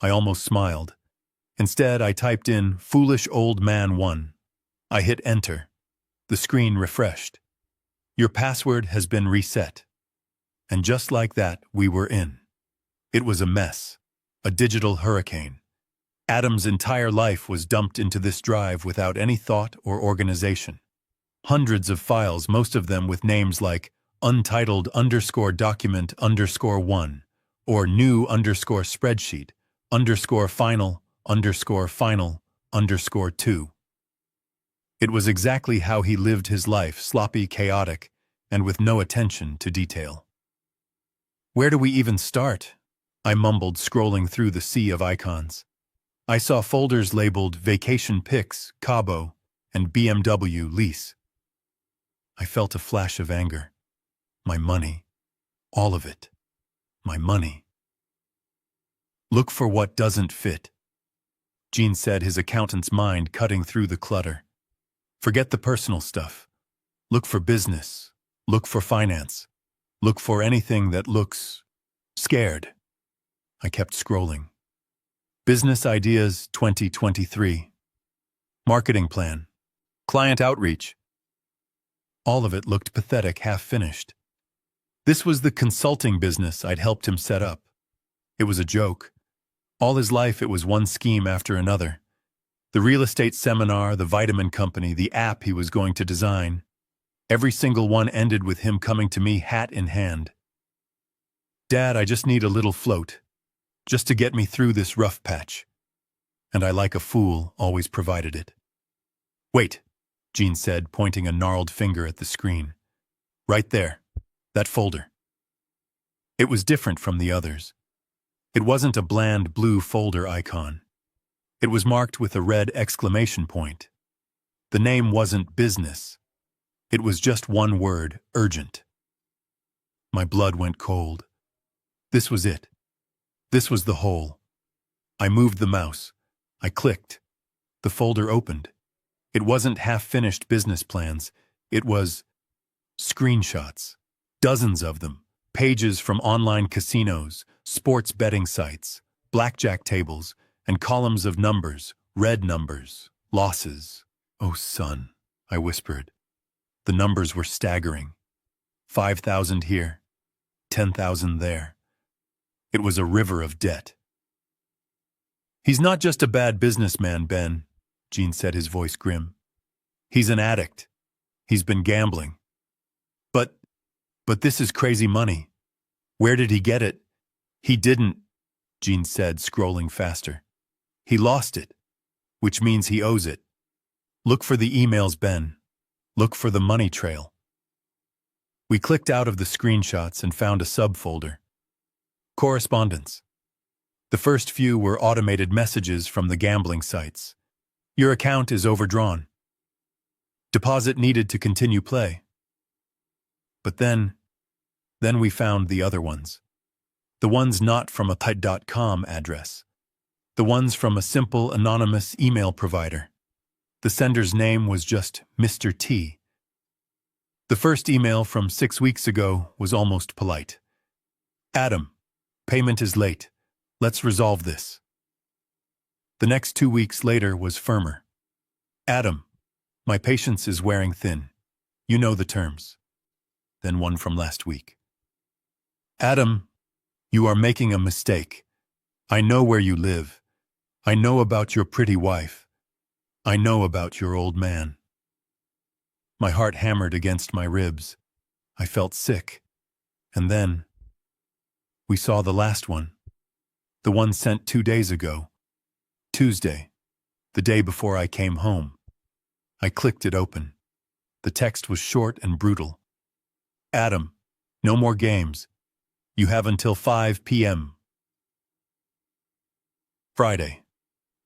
I almost smiled. Instead, I typed in "Foolish Old Man 1." I hit enter. The screen refreshed. "Your password has been reset." And just like that, we were in. It was a mess. A digital hurricane. Adam's entire life was dumped into this drive without any thought or organization. Hundreds of files, most of them with names like untitled_document_1 or new_spreadsheet_final_final_2. It was exactly how he lived his life, sloppy, chaotic, and with no attention to detail. "Where do we even start?" I mumbled, scrolling through the sea of icons. I saw folders labeled Vacation Pics, Cabo, and BMW Lease. I felt a flash of anger. My money. All of it. My money. "Look for what doesn't fit," Gene said, his accountant's mind cutting through the clutter. "Forget the personal stuff. Look for business. Look for finance. Look for anything that looks scared." I kept scrolling. Business ideas 2023. Marketing plan. Client outreach. All of it looked pathetic, half-finished. This was the consulting business I'd helped him set up. It was a joke. All his life it was one scheme after another. The real estate seminar, the vitamin company, the app he was going to design. Every single one ended with him coming to me, hat in hand. "Dad, I just need a little float. Just to get me through this rough patch." And I, like a fool, always provided it. "Wait," Gene said, pointing a gnarled finger at the screen. "Right there. That folder." It was different from the others. It wasn't a bland blue folder icon. It was marked with a red exclamation point. The name wasn't business. It was just one word, urgent. My blood went cold. This was it. This was the hole. I moved the mouse. I clicked. The folder opened. It wasn't half-finished business plans. It was screenshots. Dozens of them. Pages from online casinos, sports betting sites, blackjack tables, and columns of numbers, red numbers, losses. "Oh, son," I whispered. The numbers were staggering. 5,000 here, 10,000 there. It was a river of debt. "He's not just a bad businessman, Ben," Gene said, his voice grim. "He's an addict. He's been gambling. But this is crazy money. Where did he get it?" "He didn't," Gene said, scrolling faster. "He lost it, which means he owes it. Look for the emails, Ben. Look for the money trail." We clicked out of the screenshots and found a subfolder. Correspondence. The first few were automated messages from the gambling sites. "Your account is overdrawn. Deposit needed to continue play." But then we found the other ones. The ones not from a pet.com address. The ones from a simple anonymous email provider. The sender's name was just Mr. T. The first email from 6 weeks ago was almost polite. "Adam, payment is late. Let's resolve this." The next 2 weeks later was firmer. "Adam, my patience is wearing thin. You know the terms." Then one from last week. "Adam, you are making a mistake. I know where you live. I know about your pretty wife. I know about your old man." My heart hammered against my ribs. I felt sick. And then we saw the last one. The one sent 2 days ago. Tuesday, the day before I came home. I clicked it open. The text was short and brutal. "Adam, no more games. You have until 5 p.m. Friday,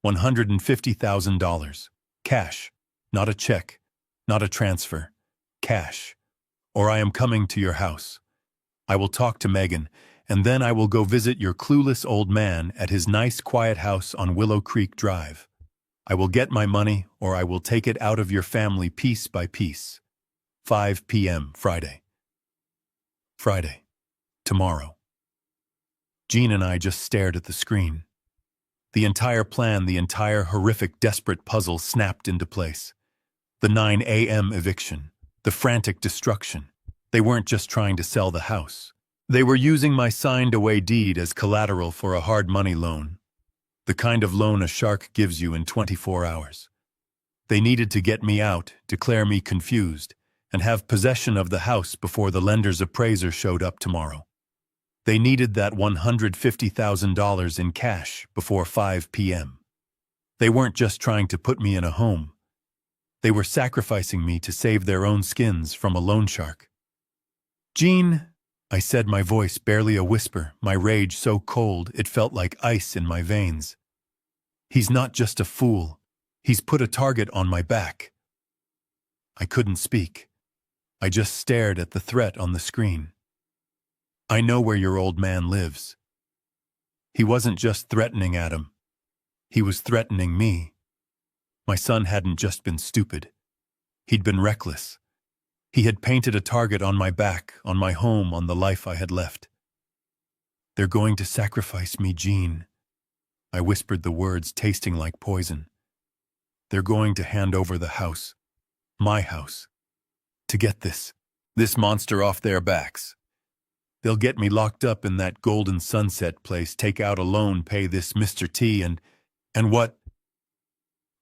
$150,000. Cash, not a check, not a transfer. Cash. Or I am coming to your house. I will talk to Megan, and then I will go visit your clueless old man at his nice quiet house on Willow Creek Drive. I will get my money, or I will take it out of your family piece by piece. 5 p.m. Friday. Friday. Tomorrow. Gene and I just stared at the screen. The entire plan, the entire horrific, desperate puzzle snapped into place. The 9 a.m. eviction, the frantic destruction. They weren't just trying to sell the house. They were using my signed-away deed as collateral for a hard money loan. The kind of loan a shark gives you in 24 hours. They needed to get me out, declare me confused, and have possession of the house before the lender's appraiser showed up tomorrow. They needed that $150,000 in cash before 5 p.m. They weren't just trying to put me in a home. They were sacrificing me to save their own skins from a loan shark. "Gene," I said, my voice barely a whisper, my rage so cold it felt like ice in my veins. "He's not just a fool. He's put a target on my back." I couldn't speak. I just stared at the threat on the screen. "I know where your old man lives." He wasn't just threatening Adam. He was threatening me. My son hadn't just been stupid. He'd been reckless. He had painted a target on my back, on my home, on the life I had left. "They're going to sacrifice me, Gene." I whispered the words, tasting like poison. "They're going to hand over the house, my house, to get this monster off their backs. They'll get me locked up in that Golden Sunset place, take out a loan, pay this Mr. T, and what?"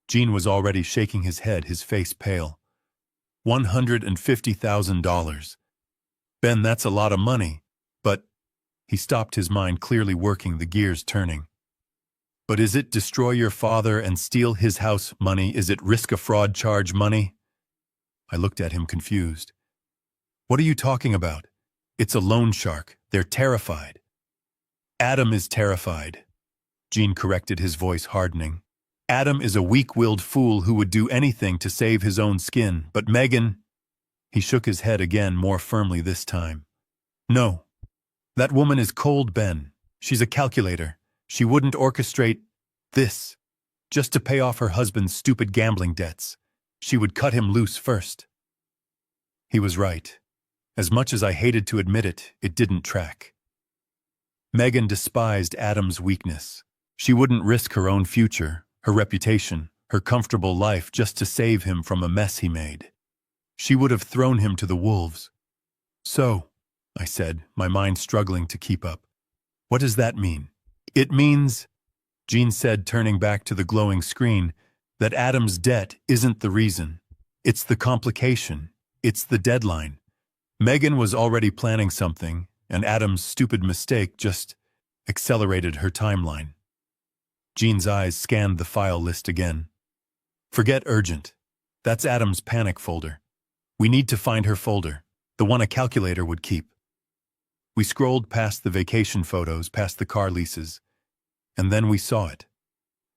Gene was already shaking his head, his face pale. $150,000. "Ben, that's a lot of money. But," he stopped, his mind clearly working, the gears turning. "But is it destroy your father and steal his house money? Is it risk a fraud charge money?" I looked at him confused. "What are you talking about? It's a loan shark. They're terrified." "Adam is terrified," Gene corrected, his voice hardening. "Adam is a weak-willed fool who would do anything to save his own skin. But Megan—" He shook his head again, more firmly this time. "No. That woman is cold, Ben. She's a calculator. She wouldn't orchestrate this just to pay off her husband's stupid gambling debts. She would cut him loose first." He was right. As much as I hated to admit it, it didn't track. Megan despised Adam's weakness. She wouldn't risk her own future, her reputation, her comfortable life just to save him from a mess he made. She would have thrown him to the wolves. So, I said, my mind struggling to keep up. What does that mean? It means, Jean said, turning back to the glowing screen, that Adam's debt isn't the reason. It's the complication. It's the deadline. Megan was already planning something, and Adam's stupid mistake just accelerated her timeline. Jean's eyes scanned the file list again. Forget urgent. That's Adam's panic folder. We need to find her folder, the one a calculator would keep. We scrolled past the vacation photos, past the car leases, and then we saw it.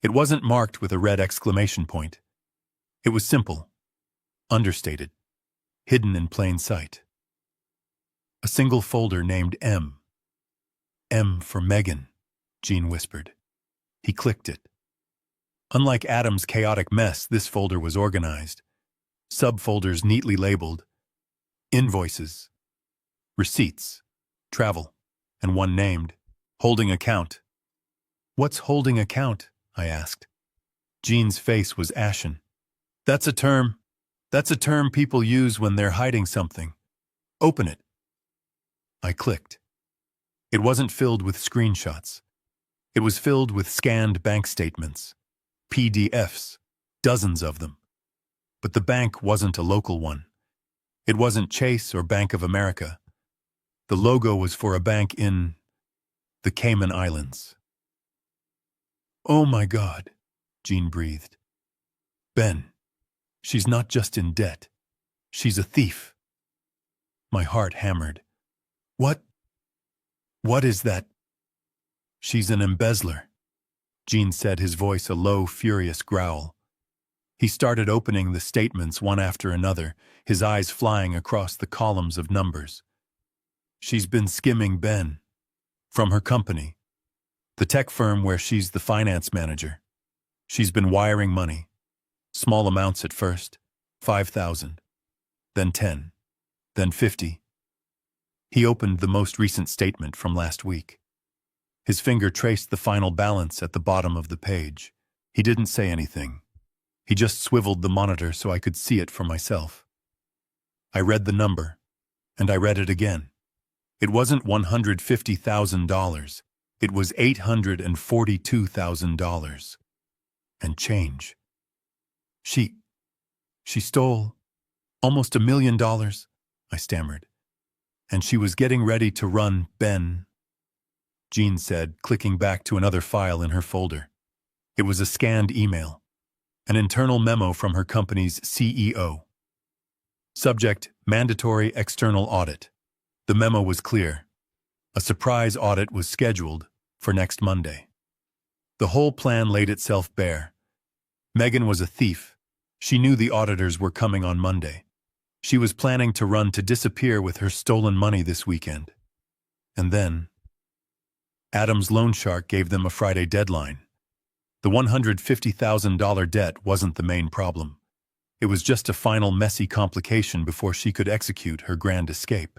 It wasn't marked with a red exclamation point. It was simple, understated, hidden in plain sight. A single folder named M. M for Megan, Jean whispered. He clicked it. Unlike Adam's chaotic mess, this folder was organized. Subfolders neatly labeled. Invoices, receipts, travel, and one named holding account. What's holding account? I asked. Jean's face was ashen. That's a term people use when they're hiding something. Open it. I clicked. It wasn't filled with screenshots. It was filled with scanned bank statements, PDFs, dozens of them. But the bank wasn't a local one. It wasn't Chase or Bank of America. The logo was for a bank in the Cayman Islands. Oh my God, Jean breathed. Ben, she's not just in debt. She's a thief. My heart hammered. What is that? She's an embezzler, Jean said, his voice a low, furious growl. He started opening the statements one after another, his eyes flying across the columns of numbers. She's been skimming Ben from her company, the tech firm where she's the finance manager. She's been wiring money, small amounts at first, 5,000, then 10, then 50. He opened the most recent statement from last week. His finger traced the final balance at the bottom of the page. He didn't say anything. He just swiveled the monitor so I could see it for myself. I read the number, and I read it again. It wasn't $150,000. It was $842,000. And change. She stole almost $1 million, I stammered. And she was getting ready to run Ben, Jean said, clicking back to another file in her folder. It was a scanned email, an internal memo from her company's CEO. Subject, mandatory external audit. The memo was clear. A surprise audit was scheduled for next Monday. The whole plan laid itself bare. Megan was a thief. She knew the auditors were coming on Monday. She was planning to run to disappear with her stolen money this weekend. And then, Adam's loan shark gave them a Friday deadline. The $150,000 debt wasn't the main problem. It was just a final messy complication before she could execute her grand escape.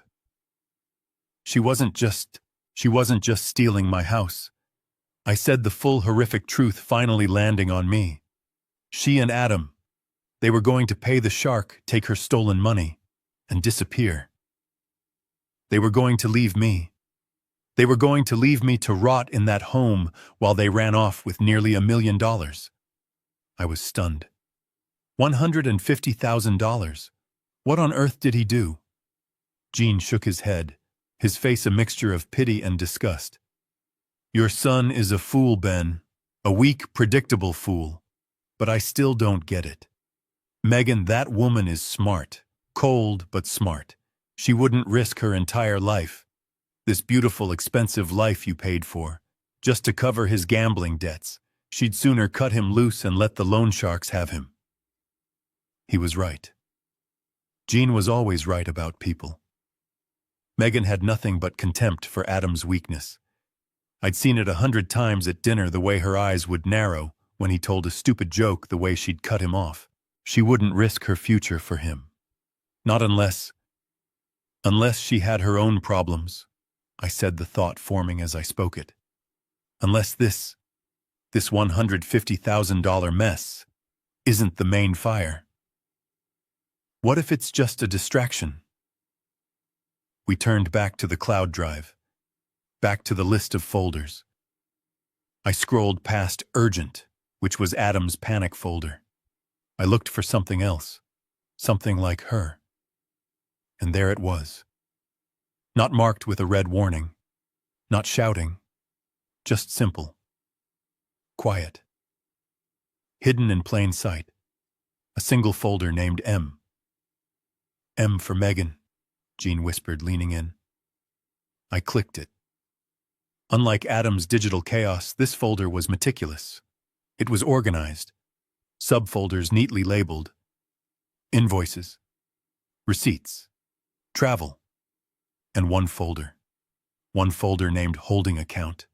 She wasn't just stealing my house. I said the full horrific truth, finally landing on me. She and Adam, they were going to pay the shark, take her stolen money, and disappear. They were going to leave me. They were going to leave me to rot in that home while they ran off with nearly $1 million. I was stunned. $150,000. What on earth did he do? Jean shook his head, his face a mixture of pity and disgust. Your son is a fool, Ben. A weak, predictable fool. But I still don't get it. Megan, that woman is smart. Cold, but smart. She wouldn't risk her entire life, this beautiful, expensive life you paid for, just to cover his gambling debts. She'd sooner cut him loose and let the loan sharks have him. He was right. Jean was always right about people. Megan had nothing but contempt for Adam's weakness. I'd seen it 100 times at dinner, the way her eyes would narrow when he told a stupid joke, the way she'd cut him off. She wouldn't risk her future for him. Not unless she had her own problems, I said, the thought forming as I spoke it. Unless this $150,000 mess isn't the main fire. What if it's just a distraction? We turned back to the cloud drive, back to the list of folders. I scrolled past urgent, which was Adam's panic folder. I looked for something else, something like her. And there it was. Not marked with a red warning, not shouting, just simple, quiet. Hidden in plain sight, a single folder named M. M for Megan, Jean whispered, leaning in. I clicked it. Unlike Adam's digital chaos, this folder was meticulous. It was organized, subfolders neatly labeled, invoices, receipts, travel, and one folder named holding account.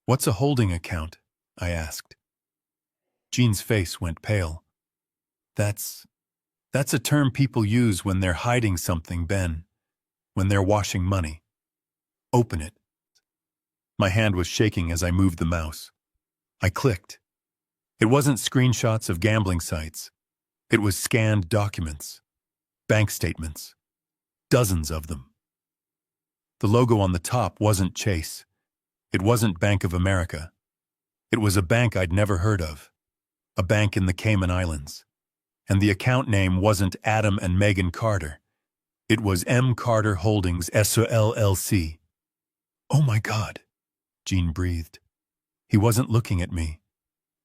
What's a holding account? I asked. Jean's face went pale. That's a term people use when they're hiding something, Ben. When they're washing money. Open it. My hand was shaking as I moved the mouse. I clicked. It wasn't screenshots of gambling sites. It was scanned documents. Bank statements. Dozens of them. The logo on the top wasn't Chase. It wasn't Bank of America. It was a bank I'd never heard of. A bank in the Cayman Islands. And the account name wasn't Adam and Megan Carter. It was M. Carter Holdings SO LLC. Oh my God, Jean breathed. He wasn't looking at me.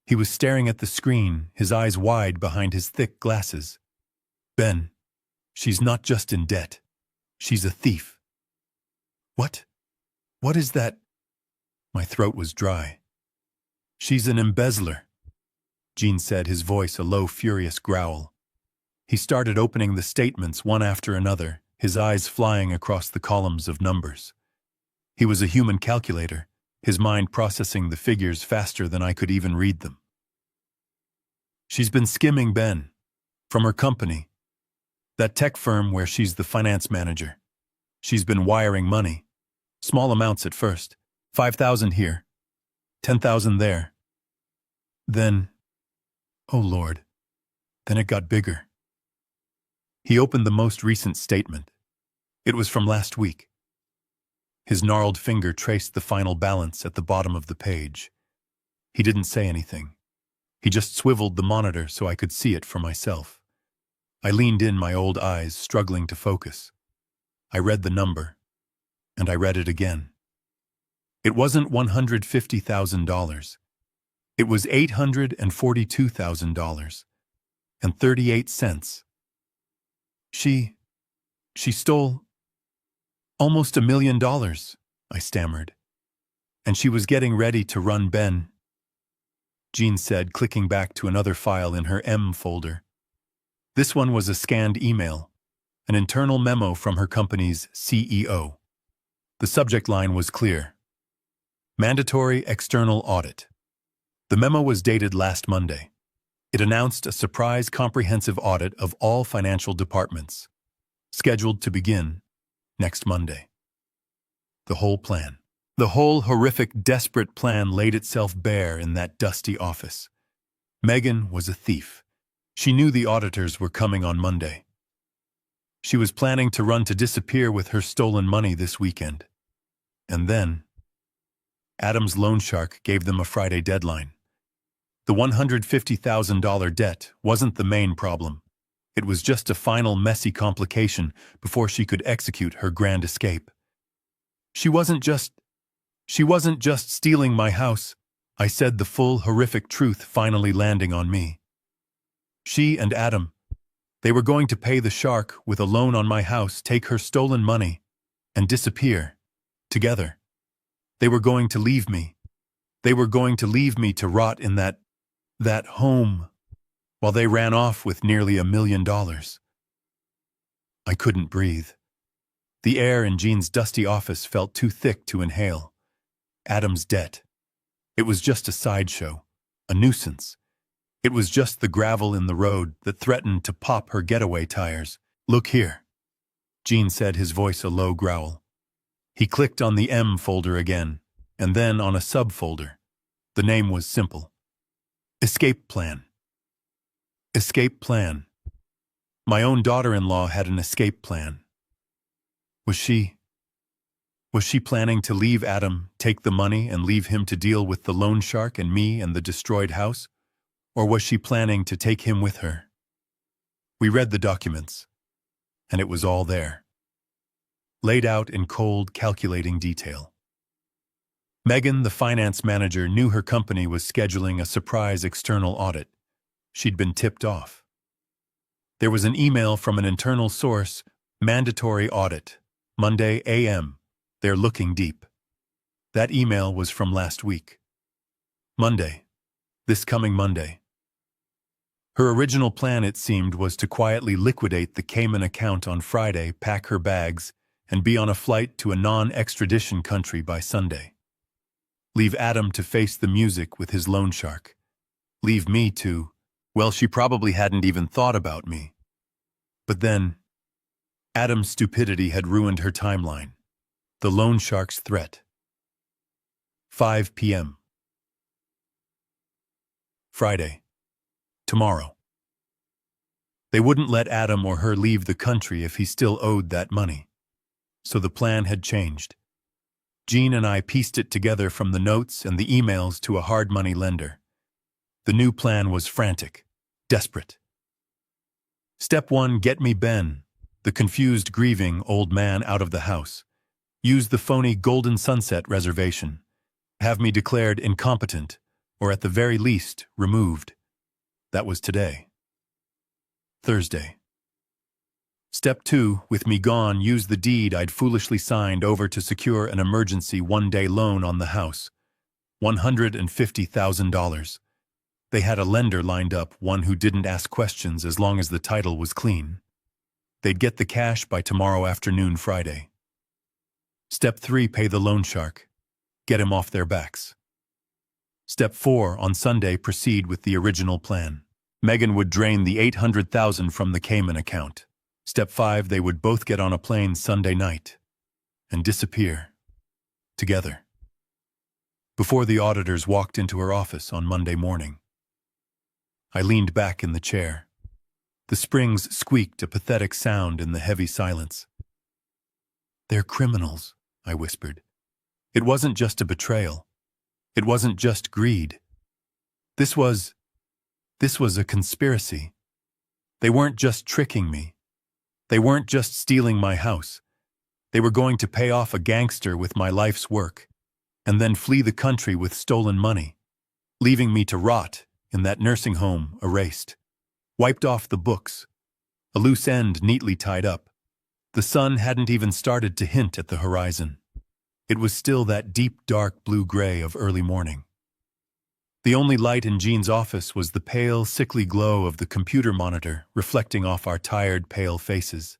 He was staring at the screen, his eyes wide behind his thick glasses. Ben, she's not just in debt. She's a thief. What? What is that? My throat was dry. She's an embezzler, Jean said, his voice a low, furious growl. He started opening the statements one after another, his eyes flying across the columns of numbers. He was a human calculator, his mind processing the figures faster than I could even read them. She's been skimming Ben, from her company, that tech firm where she's the finance manager. She's been wiring money, small amounts at first, 5,000 here, 10,000 there. Then, oh Lord, then it got bigger. He opened the most recent statement. It was from last week. His gnarled finger traced the final balance at the bottom of the page. He didn't say anything. He just swiveled the monitor so I could see it for myself. I leaned in, my old eyes struggling to focus. I read the number, and I read it again. It wasn't $150,000. It was $842,000 and 38 cents. She stole almost $1 million, I stammered. And she was getting ready to run Ben, Jean said, clicking back to another file in her M folder. This one was a scanned email, an internal memo from her company's CEO. The subject line was clear. Mandatory external audit. The memo was dated last Monday. It announced a surprise comprehensive audit of all financial departments, scheduled to begin next Monday. The whole plan. The whole horrific, desperate plan laid itself bare in that dusty office. Megan was a thief. She knew the auditors were coming on Monday. She was planning to run to disappear with her stolen money this weekend. And then, Adam's loan shark gave them a Friday deadline. The $150,000 debt wasn't the main problem. It was just a final messy complication before she could execute her grand escape. She wasn't just stealing my house, I said, the full horrific truth finally landing on me. She and Adam, they were going to pay the shark with a loan on my house, take her stolen money, and disappear, together. They were going to leave me. They were going to leave me to rot in that home, while they ran off with nearly $1 million. I couldn't breathe. The air in Jean's dusty office felt too thick to inhale. Adam's debt. It was just a sideshow, a nuisance. It was just the gravel in the road that threatened to pop her getaway tires. Look here, Jean said, his voice a low growl. He clicked on the M folder again, and then on a subfolder. The name was simple. Escape plan. Escape plan. My own daughter-in-law had an escape plan. Was she planning to leave Adam, take the money, and leave him to deal with the loan shark and me and the destroyed house? Or was she planning to take him with her? We read the documents, and it was all there, laid out in cold, calculating detail. Megan, the finance manager, knew her company was scheduling a surprise external audit. She'd been tipped off. There was an email from an internal source, mandatory audit, Monday a.m. They're looking deep. That email was from last week. Monday. This coming Monday. Her original plan, it seemed, was to quietly liquidate the Cayman account on Friday, pack her bags, and be on a flight to a non-extradition country by Sunday. Leave Adam to face the music with his loan shark. Leave me to, well, she probably hadn't even thought about me. But then, Adam's stupidity had ruined her timeline. The loan shark's threat. 5 p.m. Friday. Tomorrow. They wouldn't let Adam or her leave the country if he still owed that money. So the plan had changed. Jean and I pieced it together from the notes and the emails to a hard money lender. The new plan was frantic, desperate. Step 1, get me Ben, the confused, grieving old man, out of the house. Use the phony Golden Sunset reservation. Have me declared incompetent, or at the very least, removed. That was today. Thursday. Step 2, with me gone, use the deed I'd foolishly signed over to secure an emergency one-day loan on the house. $150,000. They had a lender lined up, one who didn't ask questions as long as the title was clean. They'd get the cash by tomorrow afternoon, Friday. Step 3, pay the loan shark. Get him off their backs. Step 4, on Sunday, proceed with the original plan. Megan would drain the $800,000 from the Cayman account. Step 5, they would both get on a plane Sunday night and disappear together. Before the auditors walked into her office on Monday morning, I leaned back in the chair. The springs squeaked a pathetic sound in the heavy silence. "They're criminals," I whispered. It wasn't just a betrayal. It wasn't just greed. This was a conspiracy. They weren't just tricking me. They weren't just stealing my house. They were going to pay off a gangster with my life's work, and then flee the country with stolen money, leaving me to rot in that nursing home, erased, wiped off the books, a loose end neatly tied up. The sun hadn't even started to hint at the horizon. It was still that deep, dark blue-gray of early morning. The only light in Jean's office was the pale, sickly glow of the computer monitor reflecting off our tired, pale faces.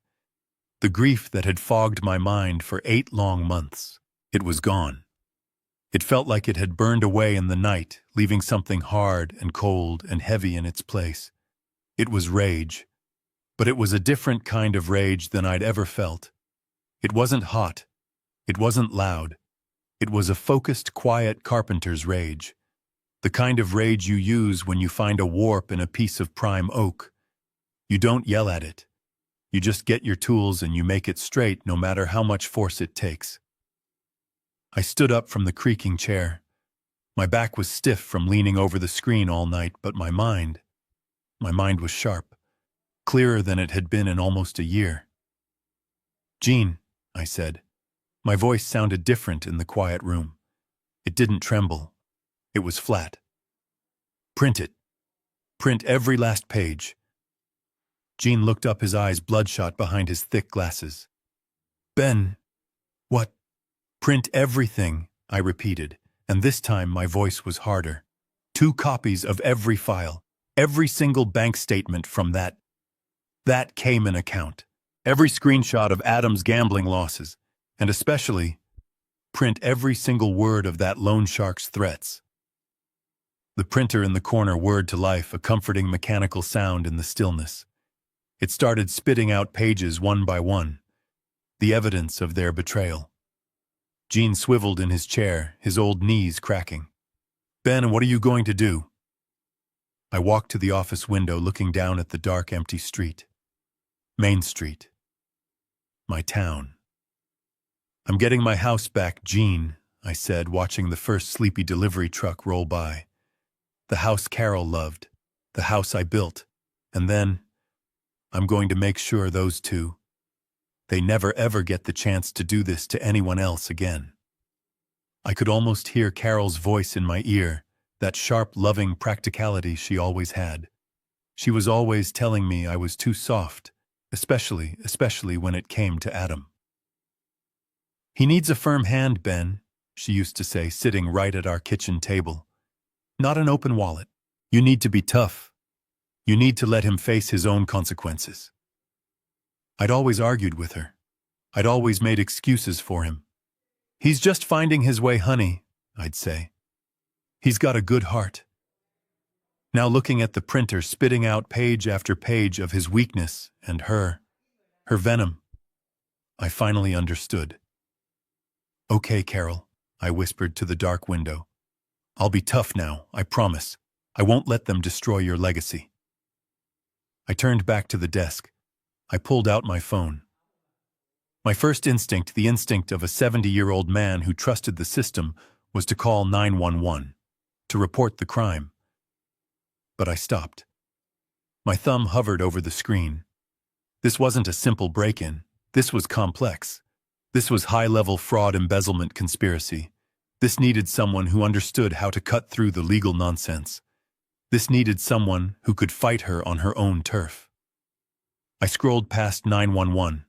The grief that had fogged my mind for 8 long months. It was gone. It felt like it had burned away in the night, leaving something hard and cold and heavy in its place. It was rage, but it was a different kind of rage than I'd ever felt. It wasn't hot. It wasn't loud. It was a focused, quiet carpenter's rage. The kind of rage you use when you find a warp in a piece of prime oak. You don't yell at it. You just get your tools and you make it straight no matter how much force it takes. I stood up from the creaking chair. My back was stiff from leaning over the screen all night, but my mind was sharp, clearer than it had been in almost a year. "Jean," I said. My voice sounded different in the quiet room. It didn't tremble. It was flat. "Print it. Print every last page." Jean looked up, his eyes bloodshot behind his thick glasses. "Ben, what?" "Print everything," I repeated, and this time my voice was harder. 2 copies of every file, every single bank statement from that Cayman account, every screenshot of Adam's gambling losses, and especially, print every single word of that loan shark's threats. The printer in the corner whirred to life, a comforting mechanical sound in the stillness. It started spitting out pages one by one, the evidence of their betrayal. Jean swiveled in his chair, his old knees cracking. "Ben, what are you going to do?" I walked to the office window, looking down at the dark, empty street. Main Street. My town. I'm getting my house back, Jean, I said, watching the first sleepy delivery truck roll by. The house Carol loved, the house I built, and then I'm going to make sure those two, they never ever get the chance to do this to anyone else again. I could almost hear Carol's voice in my ear, that sharp, loving practicality she always had. She was always telling me I was too soft, especially when it came to Adam. He needs a firm hand, Ben, she used to say, sitting right at our kitchen table. Not an open wallet. You need to be tough. You need to let him face his own consequences. I'd always argued with her. I'd always made excuses for him. He's just finding his way, honey, I'd say. He's got a good heart. Now looking at the printer spitting out page after page of his weakness and her venom, I finally understood. Okay, Carol, I whispered to the dark window. I'll be tough now, I promise. I won't let them destroy your legacy. I turned back to the desk. I pulled out my phone. My first instinct, the instinct of a 70-year-old man who trusted the system, was to call 911, to report the crime. But I stopped. My thumb hovered over the screen. This wasn't a simple break-in. This was complex. This was high-level fraud, embezzlement, conspiracy. This needed someone who understood how to cut through the legal nonsense. This needed someone who could fight her on her own turf. I scrolled past 911.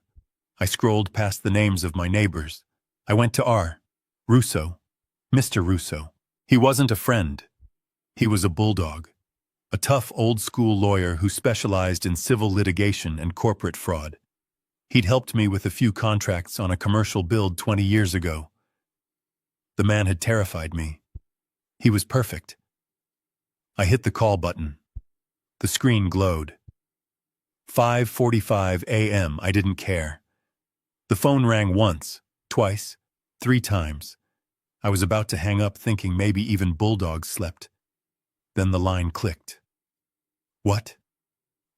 I scrolled past the names of my neighbors. I went to Russo. Mr. Russo. He wasn't a friend. He was a bulldog. A tough old-school lawyer who specialized in civil litigation and corporate fraud. He'd helped me with a few contracts on a commercial build 20 years ago. The man had terrified me. He was perfect. I hit the call button. The screen glowed. 5:45 a.m. I didn't care. The phone rang once, twice, 3 times. I was about to hang up thinking maybe even bulldogs slept. Then the line clicked. What?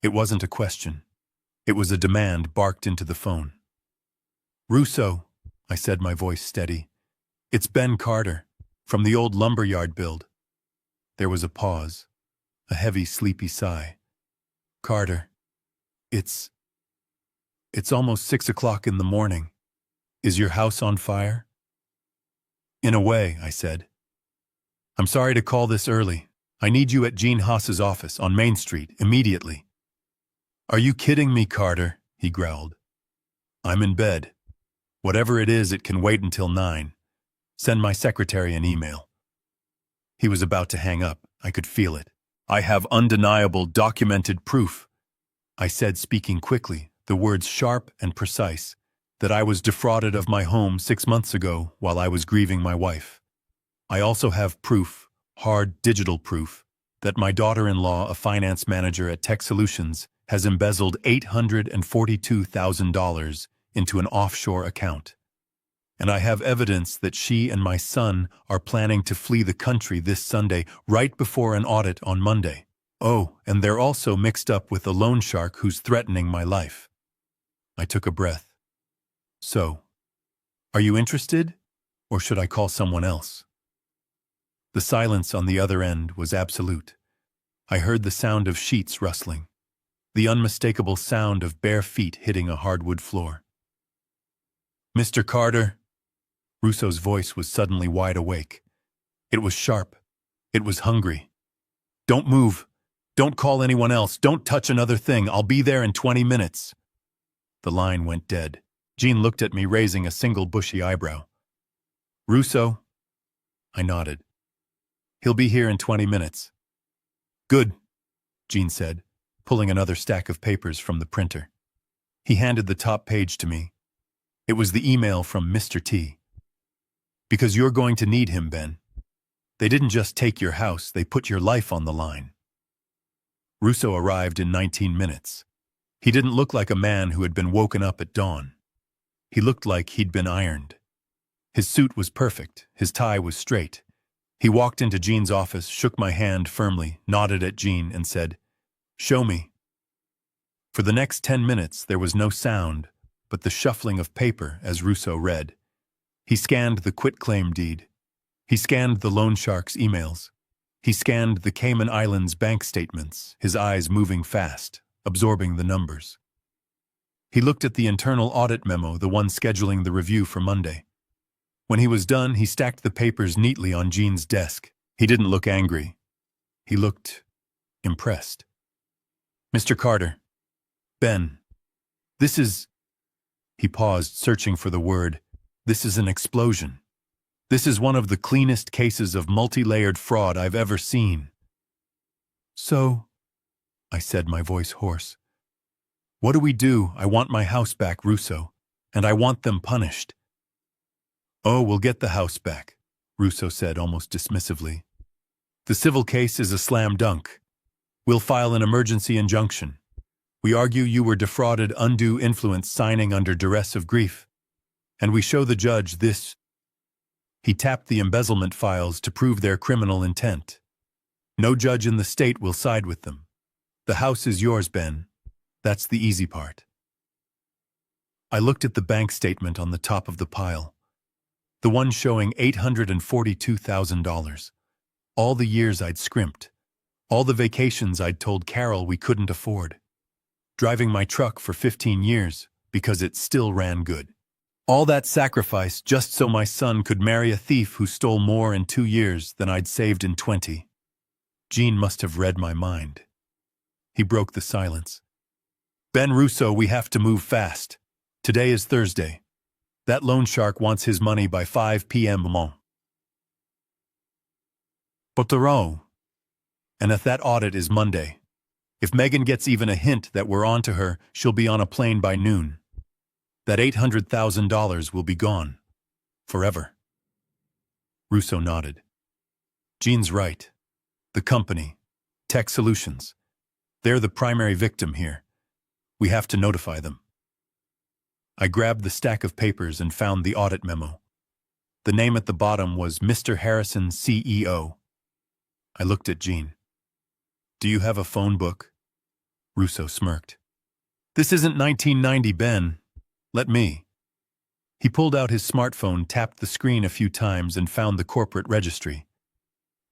It wasn't a question. It was a demand barked into the phone. Russo, I said, my voice steady. It's Ben Carter, from the old lumberyard build. There was a pause, a heavy, sleepy sigh. Carter, it's almost 6 o'clock in the morning. Is your house on fire? In a way, I said. I'm sorry to call this early. I need you at Gene Haas's office on Main Street, immediately. Are you kidding me, Carter? He growled. I'm in bed. Whatever it is, it can wait until 9. Send my secretary an email. He was about to hang up. I could feel it. I have undeniable, documented proof, I said, speaking quickly, the words sharp and precise, that I was defrauded of my home 6 months ago while I was grieving my wife. I also have proof, hard digital proof, that my daughter-in-law, a finance manager at Tech Solutions, has embezzled $842,000 into an offshore account. And I have evidence that she and my son are planning to flee the country this Sunday, right before an audit on Monday. Oh, and they're also mixed up with a loan shark who's threatening my life. I took a breath. So, are you interested, or should I call someone else? The silence on the other end was absolute. I heard the sound of sheets rustling, the unmistakable sound of bare feet hitting a hardwood floor. Mr. Carter? Russo's voice was suddenly wide awake. It was sharp. It was hungry. Don't move. Don't call anyone else. Don't touch another thing. I'll be there in 20 minutes. The line went dead. Jean looked at me, raising a single bushy eyebrow. Russo? I nodded. He'll be here in 20 minutes. Good, Jean said, pulling another stack of papers from the printer. He handed the top page to me. It was the email from Mr. T. Because you're going to need him, Ben. They didn't just take your house, they put your life on the line. Russo arrived in 19 minutes. He didn't look like a man who had been woken up at dawn. He looked like he'd been ironed. His suit was perfect, his tie was straight. He walked into Jean's office, shook my hand firmly, nodded at Jean, and said, "Show me." For the next 10 minutes there was no sound, but the shuffling of paper as Russo read. He scanned the quitclaim deed. He scanned the loan shark's emails. He scanned the Cayman Islands bank statements, his eyes moving fast, absorbing the numbers. He looked at the internal audit memo, the one scheduling the review for Monday. When he was done, he stacked the papers neatly on Jean's desk. He didn't look angry. He looked impressed. "Mr. Carter, Ben, this is..." He paused, searching for the word. "This is an explosion. This is one of the cleanest cases of multi-layered fraud I've ever seen." "So," I said, my voice hoarse. "What do we do? I want my house back, Russo, and I want them punished." "Oh, we'll get the house back," Russo said almost dismissively. "The civil case is a slam dunk. We'll file an emergency injunction. We argue you were defrauded, undue influence, signing under duress of grief. And we show the judge this." He tapped the embezzlement files to prove their criminal intent. "No judge in the state will side with them. The house is yours, Ben. That's the easy part." I looked at the bank statement on the top of the pile. The one showing $842,000. All the years I'd scrimped. All the vacations I'd told Carol we couldn't afford. Driving my truck for 15 years because it still ran good. All that sacrifice just so my son could marry a thief who stole more in 2 years than I'd saved in 20. Jean must have read my mind. He broke the silence. "Ben Russo, we have to move fast. Today is Thursday. That loan shark wants his money by 5 p.m. Potero. And if that audit is Monday, if Megan gets even a hint that we're on to her, she'll be on a plane by noon. That $800,000 will be gone. Forever." Russo nodded. "Jean's right. The company, Tech Solutions, they're the primary victim here. We have to notify them." I grabbed the stack of papers and found the audit memo. The name at the bottom was Mr. Harrison, CEO. I looked at Jean. "Do you have a phone book?" Russo smirked. "This isn't 1990, Ben. Let me." He pulled out his smartphone, tapped the screen a few times, and found the corporate registry.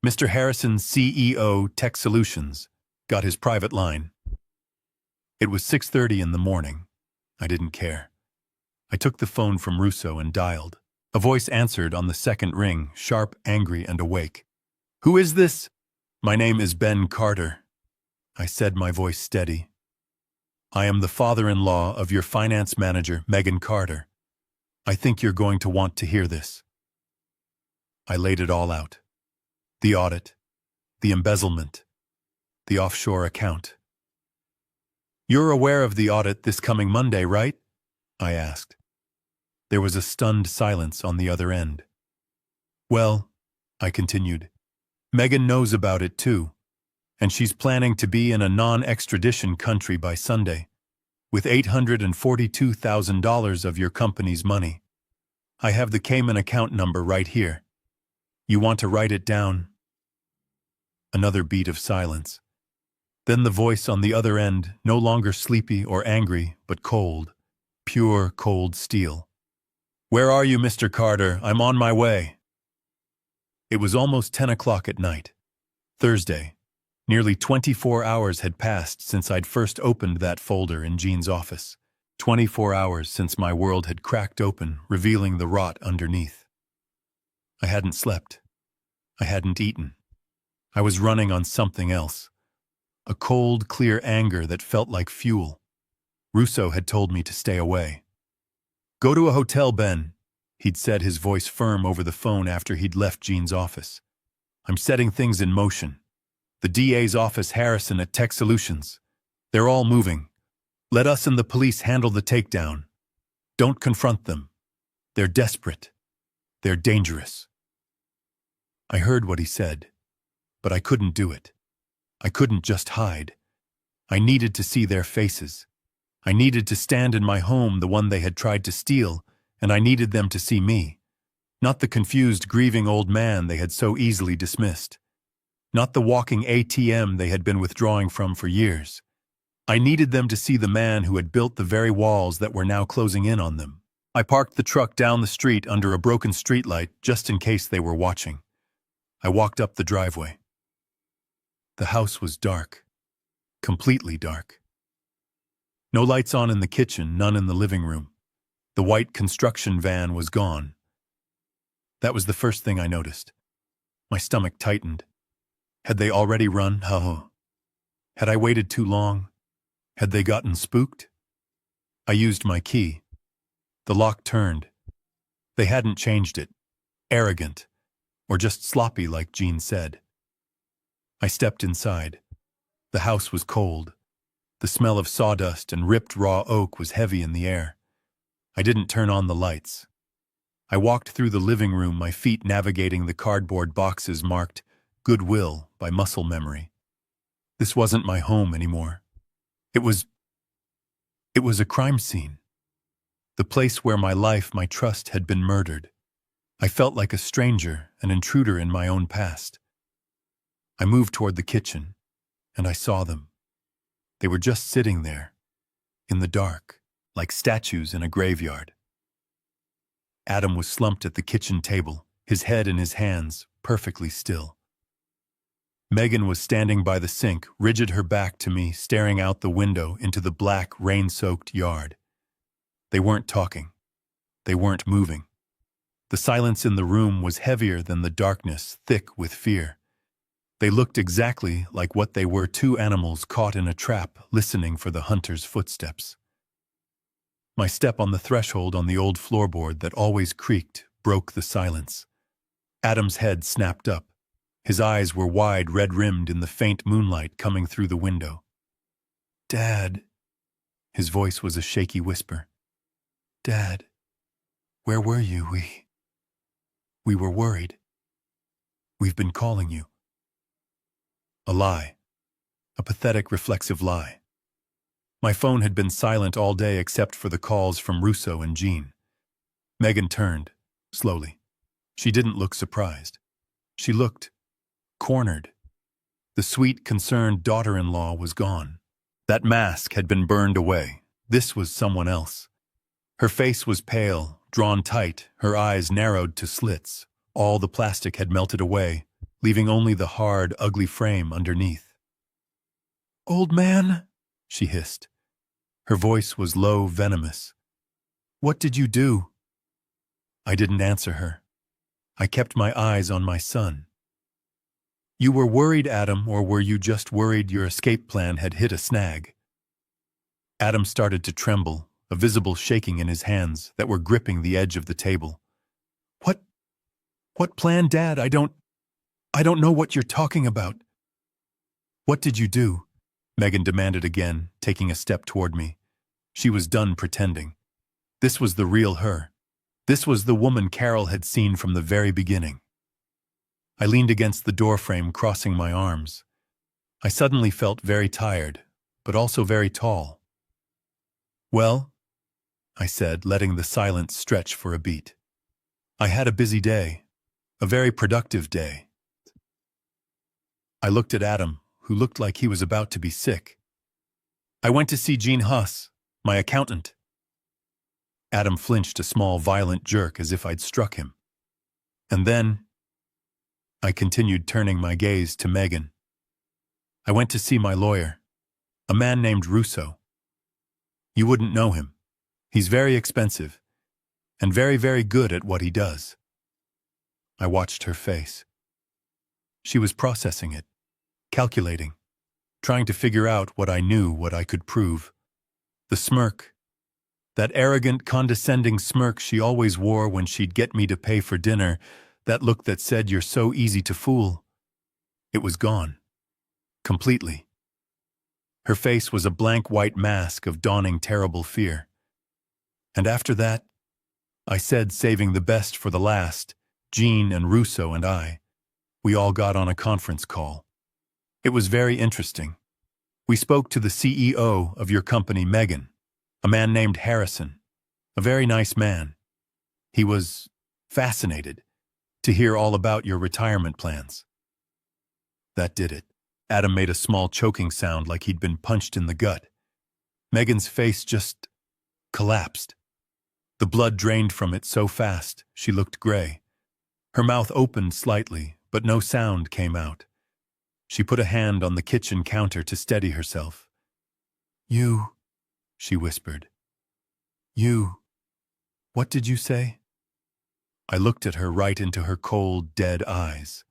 "Mr. Harrison, CEO, Tech Solutions," got his private line. It was 6:30 in the morning. I didn't care. I took the phone from Russo and dialed. A voice answered on the second ring, sharp, angry, and awake. "Who is this?" "My name is Ben Carter," I said, my voice steady. "I am the father-in-law of your finance manager, Megan Carter. I think you're going to want to hear this." I laid it all out. The audit, the embezzlement, the offshore account. "You're aware of the audit this coming Monday, right?" I asked. There was a stunned silence on the other end. "Well," I continued, "Megan knows about it too, and she's planning to be in a non-extradition country by Sunday, with $842,000 of your company's money. I have the Cayman account number right here. You want to write it down?" Another beat of silence. Then the voice on the other end, no longer sleepy or angry, but cold, pure cold steel. "Where are you, Mr. Carter? I'm on my way." It was almost 10 o'clock at night. Thursday. Nearly 24 hours had passed since I'd first opened that folder in Jean's office. 24 hours since my world had cracked open, revealing the rot underneath. I hadn't slept. I hadn't eaten. I was running on something else. A cold, clear anger that felt like fuel. Russo had told me to stay away. "Go to a hotel, Ben," he'd said, his voice firm over the phone after he'd left Jean's office. "I'm setting things in motion. The DA's office, Harrison at Tech Solutions. They're all moving. Let us and the police handle the takedown. Don't confront them. They're desperate. They're dangerous." I heard what he said, but I couldn't do it. I couldn't just hide. I needed to see their faces. I needed to stand in my home, the one they had tried to steal, and I needed them to see me. Not the confused, grieving old man they had so easily dismissed. Not the walking ATM they had been withdrawing from for years. I needed them to see the man who had built the very walls that were now closing in on them. I parked the truck down the street under a broken streetlight just in case they were watching. I walked up the driveway. The house was dark. Completely dark. No lights on in the kitchen, none in the living room. The white construction van was gone. That was the first thing I noticed. My stomach tightened. Had they already run? Had I waited too long? Had they gotten spooked? I used my key. The lock turned. They hadn't changed it. Arrogant. Or just sloppy, like Jean said. I stepped inside. The house was cold. The smell of sawdust and ripped raw oak was heavy in the air. I didn't turn on the lights. I walked through the living room, my feet navigating the cardboard boxes marked Goodwill by muscle memory. This wasn't my home anymore. It was a crime scene. The place where my life, my trust had been murdered. I felt like a stranger, an intruder in my own past. I moved toward the kitchen, and I saw them. They were just sitting there, in the dark, like statues in a graveyard. Adam was slumped at the kitchen table, his head in his hands, perfectly still. Megan was standing by the sink, rigid, her back to me, staring out the window into the black, rain-soaked yard. They weren't talking. They weren't moving. The silence in the room was heavier than the darkness, thick with fear. They looked exactly like what they were, two animals caught in a trap, listening for the hunter's footsteps. My step on the threshold on the old floorboard that always creaked broke the silence. Adam's head snapped up. His eyes were wide, red-rimmed in the faint moonlight coming through the window. "Dad." His voice was a shaky whisper. "Dad, where were you? We were worried. We've been calling you." A lie. A pathetic, reflexive lie. My phone had been silent all day except for the calls from Russo and Jean. Megan turned, slowly. She didn't look surprised. She looked cornered. The sweet, concerned daughter-in-law was gone. That mask had been burned away. This was someone else. Her face was pale, drawn tight, her eyes narrowed to slits. All the plastic had melted away, leaving only the hard, ugly frame underneath. "Old man," she hissed. Her voice was low, venomous. "What did you do?" I didn't answer her. I kept my eyes on my son. "You were worried, Adam, or were you just worried your escape plan had hit a snag?" Adam started to tremble, a visible shaking in his hands that were gripping the edge of the table. What plan, Dad? I don't know what you're talking about." "What did you do?" Megan demanded again, taking a step toward me. She was done pretending. This was the real her. This was the woman Carol had seen from the very beginning. I leaned against the doorframe, crossing my arms. I suddenly felt very tired, but also very tall. "Well," I said, letting the silence stretch for a beat. "I had a busy day. A very productive day." I looked at Adam, who looked like he was about to be sick. "I went to see Jean Huss, my accountant." Adam flinched a small, violent jerk as if I'd struck him. "And then," I continued, turning my gaze to Megan, "I went to see my lawyer, a man named Russo. You wouldn't know him. He's very expensive, and very, very good at what he does." I watched her face. She was processing it, calculating, trying to figure out what I knew, what I could prove. The smirk, that arrogant, condescending smirk she always wore when she'd get me to pay for dinner, that look that said, "You're so easy to fool." It was gone. Completely. Her face was a blank white mask of dawning terrible fear. And after that, I said, saving the best for the last, Jean and Russo and we all got on a conference call. It was very interesting. We spoke to the CEO of your company, Megan, a man named Harrison, a very nice man. He was fascinated to hear all about your retirement plans. That did it. Adam made a small choking sound like he'd been punched in the gut. Megan's face just collapsed. The blood drained from it so fast, she looked gray. Her mouth opened slightly, but no sound came out. She put a hand on the kitchen counter to steady herself. "You," she whispered. "You. What did you say?" I looked at her right into her cold, dead eyes.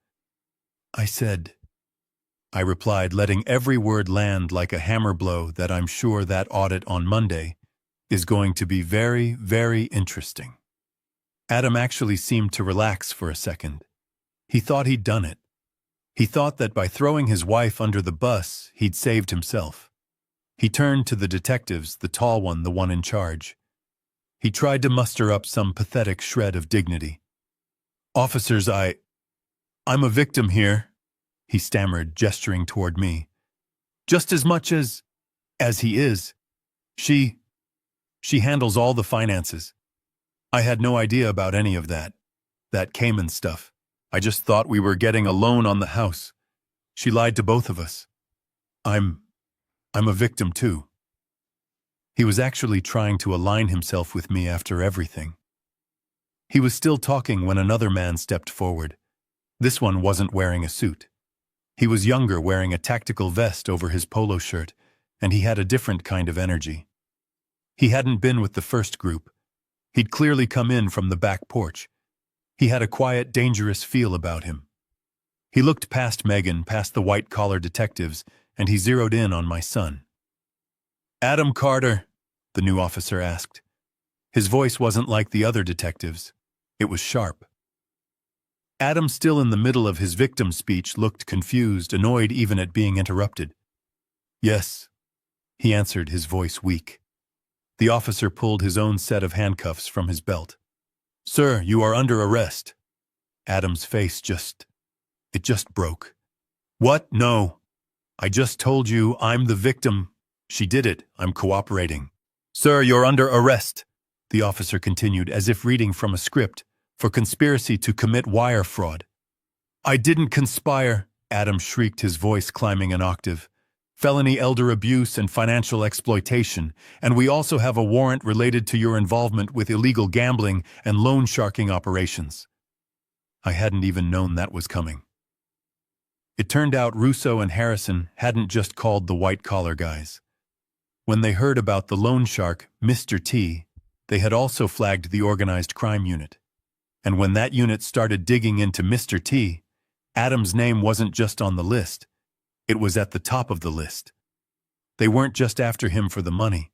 "I said," I replied, letting every word land like a hammer blow that I'm sure that audit on Monday is going to be very, very interesting. Adam actually seemed to relax for a second. He thought he'd done it. He thought that by throwing his wife under the bus, he'd saved himself. He turned to the detectives, the tall one, the one in charge. He tried to muster up some pathetic shred of dignity. "Officers, I'm a victim here," he stammered, gesturing toward me. "Just as much as he is. She handles all the finances. I had no idea about any of that Cayman stuff. I just thought we were getting a loan on the house. She lied to both of us. I'm a victim too." He was actually trying to align himself with me after everything. He was still talking when another man stepped forward. This one wasn't wearing a suit. He was younger, wearing a tactical vest over his polo shirt, and he had a different kind of energy. He hadn't been with the first group. He'd clearly come in from the back porch. He had a quiet, dangerous feel about him. He looked past Megan, past the white-collar detectives, and he zeroed in on my son. "Adam Carter?" the new officer asked. His voice wasn't like the other detectives. It was sharp. Adam, still in the middle of his victim speech, looked confused, annoyed even at being interrupted. "Yes," he answered, his voice weak. The officer pulled his own set of handcuffs from his belt. "Sir, you are under arrest." Adam's face just broke. "What? No. I just told you I'm the victim. She did it. I'm cooperating." "Sir, you're under arrest," the officer continued, as if reading from a script, "for conspiracy to commit wire fraud." "I didn't conspire," Adam shrieked, his voice climbing an octave. "Felony elder abuse and financial exploitation, and we also have a warrant related to your involvement with illegal gambling and loan sharking operations." I hadn't even known that was coming. It turned out Russo and Harrison hadn't just called the white-collar guys. When they heard about the loan shark, Mr. T, they had also flagged the organized crime unit. And when that unit started digging into Mr. T, Adam's name wasn't just on the list. It was at the top of the list. They weren't just after him for the money.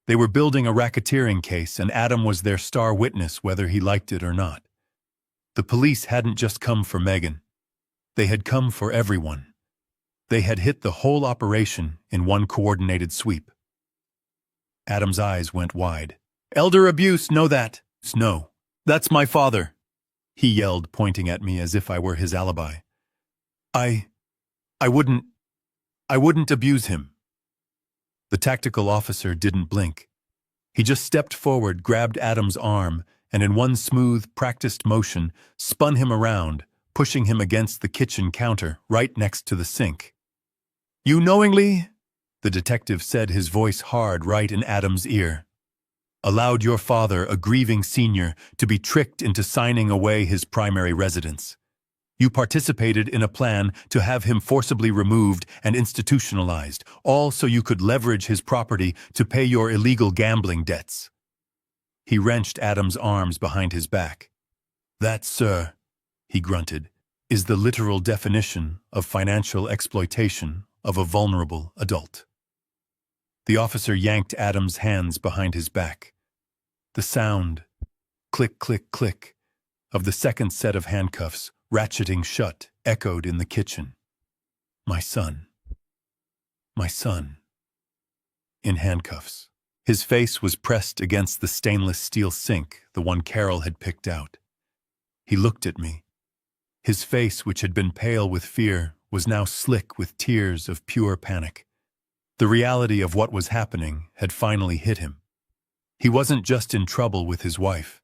They were building a racketeering case, and Adam was their star witness, whether he liked it or not. The police hadn't just come for Megan. They had come for everyone. They had hit the whole operation in one coordinated sweep. Adam's eyes went wide. "Elder abuse, know that." "No, that's my father," he yelled, pointing at me as if I were his alibi. I wouldn't abuse him." The tactical officer didn't blink. He just stepped forward, grabbed Adam's arm, and in one smooth, practiced motion, spun him around, pushing him against the kitchen counter right next to the sink. "You knowingly," the detective said, his voice hard, right in Adam's ear, "allowed your father, a grieving senior, to be tricked into signing away his primary residence. You participated in a plan to have him forcibly removed and institutionalized, all so you could leverage his property to pay your illegal gambling debts." He wrenched Adam's arms behind his back. "That, sir," he grunted, "is the literal definition of financial exploitation of a vulnerable adult." The officer yanked Adam's hands behind his back. The sound, click, click, click, of the second set of handcuffs ratcheting shut echoed in the kitchen. My son. My son. In handcuffs. His face was pressed against the stainless steel sink, the one Carol had picked out. He looked at me. His face, which had been pale with fear, was now slick with tears of pure panic. The reality of what was happening had finally hit him. He wasn't just in trouble with his wife.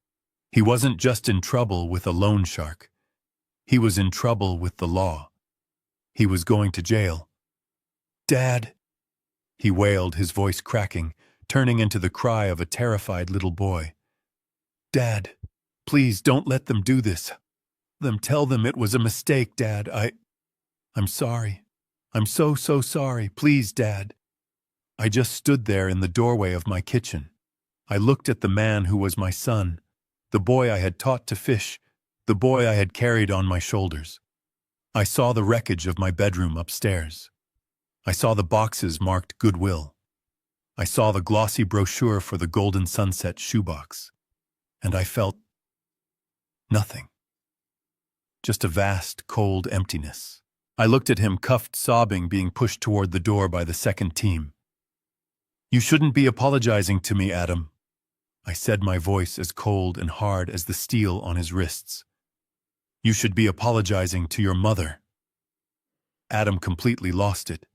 He wasn't just in trouble with a loan shark. He was in trouble with the law. He was going to jail. "Dad," he wailed, his voice cracking, turning into the cry of a terrified little boy. Dad, please don't let them do this. Tell them it was a mistake, Dad. I'm sorry. I'm so sorry. Please, Dad. I just stood there in the doorway of my kitchen. I looked at the man who was my son, the boy I had taught to fish, the boy I had carried on my shoulders. I saw the wreckage of my bedroom upstairs. I saw the boxes marked Goodwill. I saw the glossy brochure for the Golden Sunset shoebox. And I felt nothing. Just a vast, cold emptiness. I looked at him, cuffed, sobbing, being pushed toward the door by the second team. You shouldn't be apologizing to me, Adam, I said, my voice as cold and hard as the steel on his wrists. You should be apologizing to your mother. Adam completely lost it.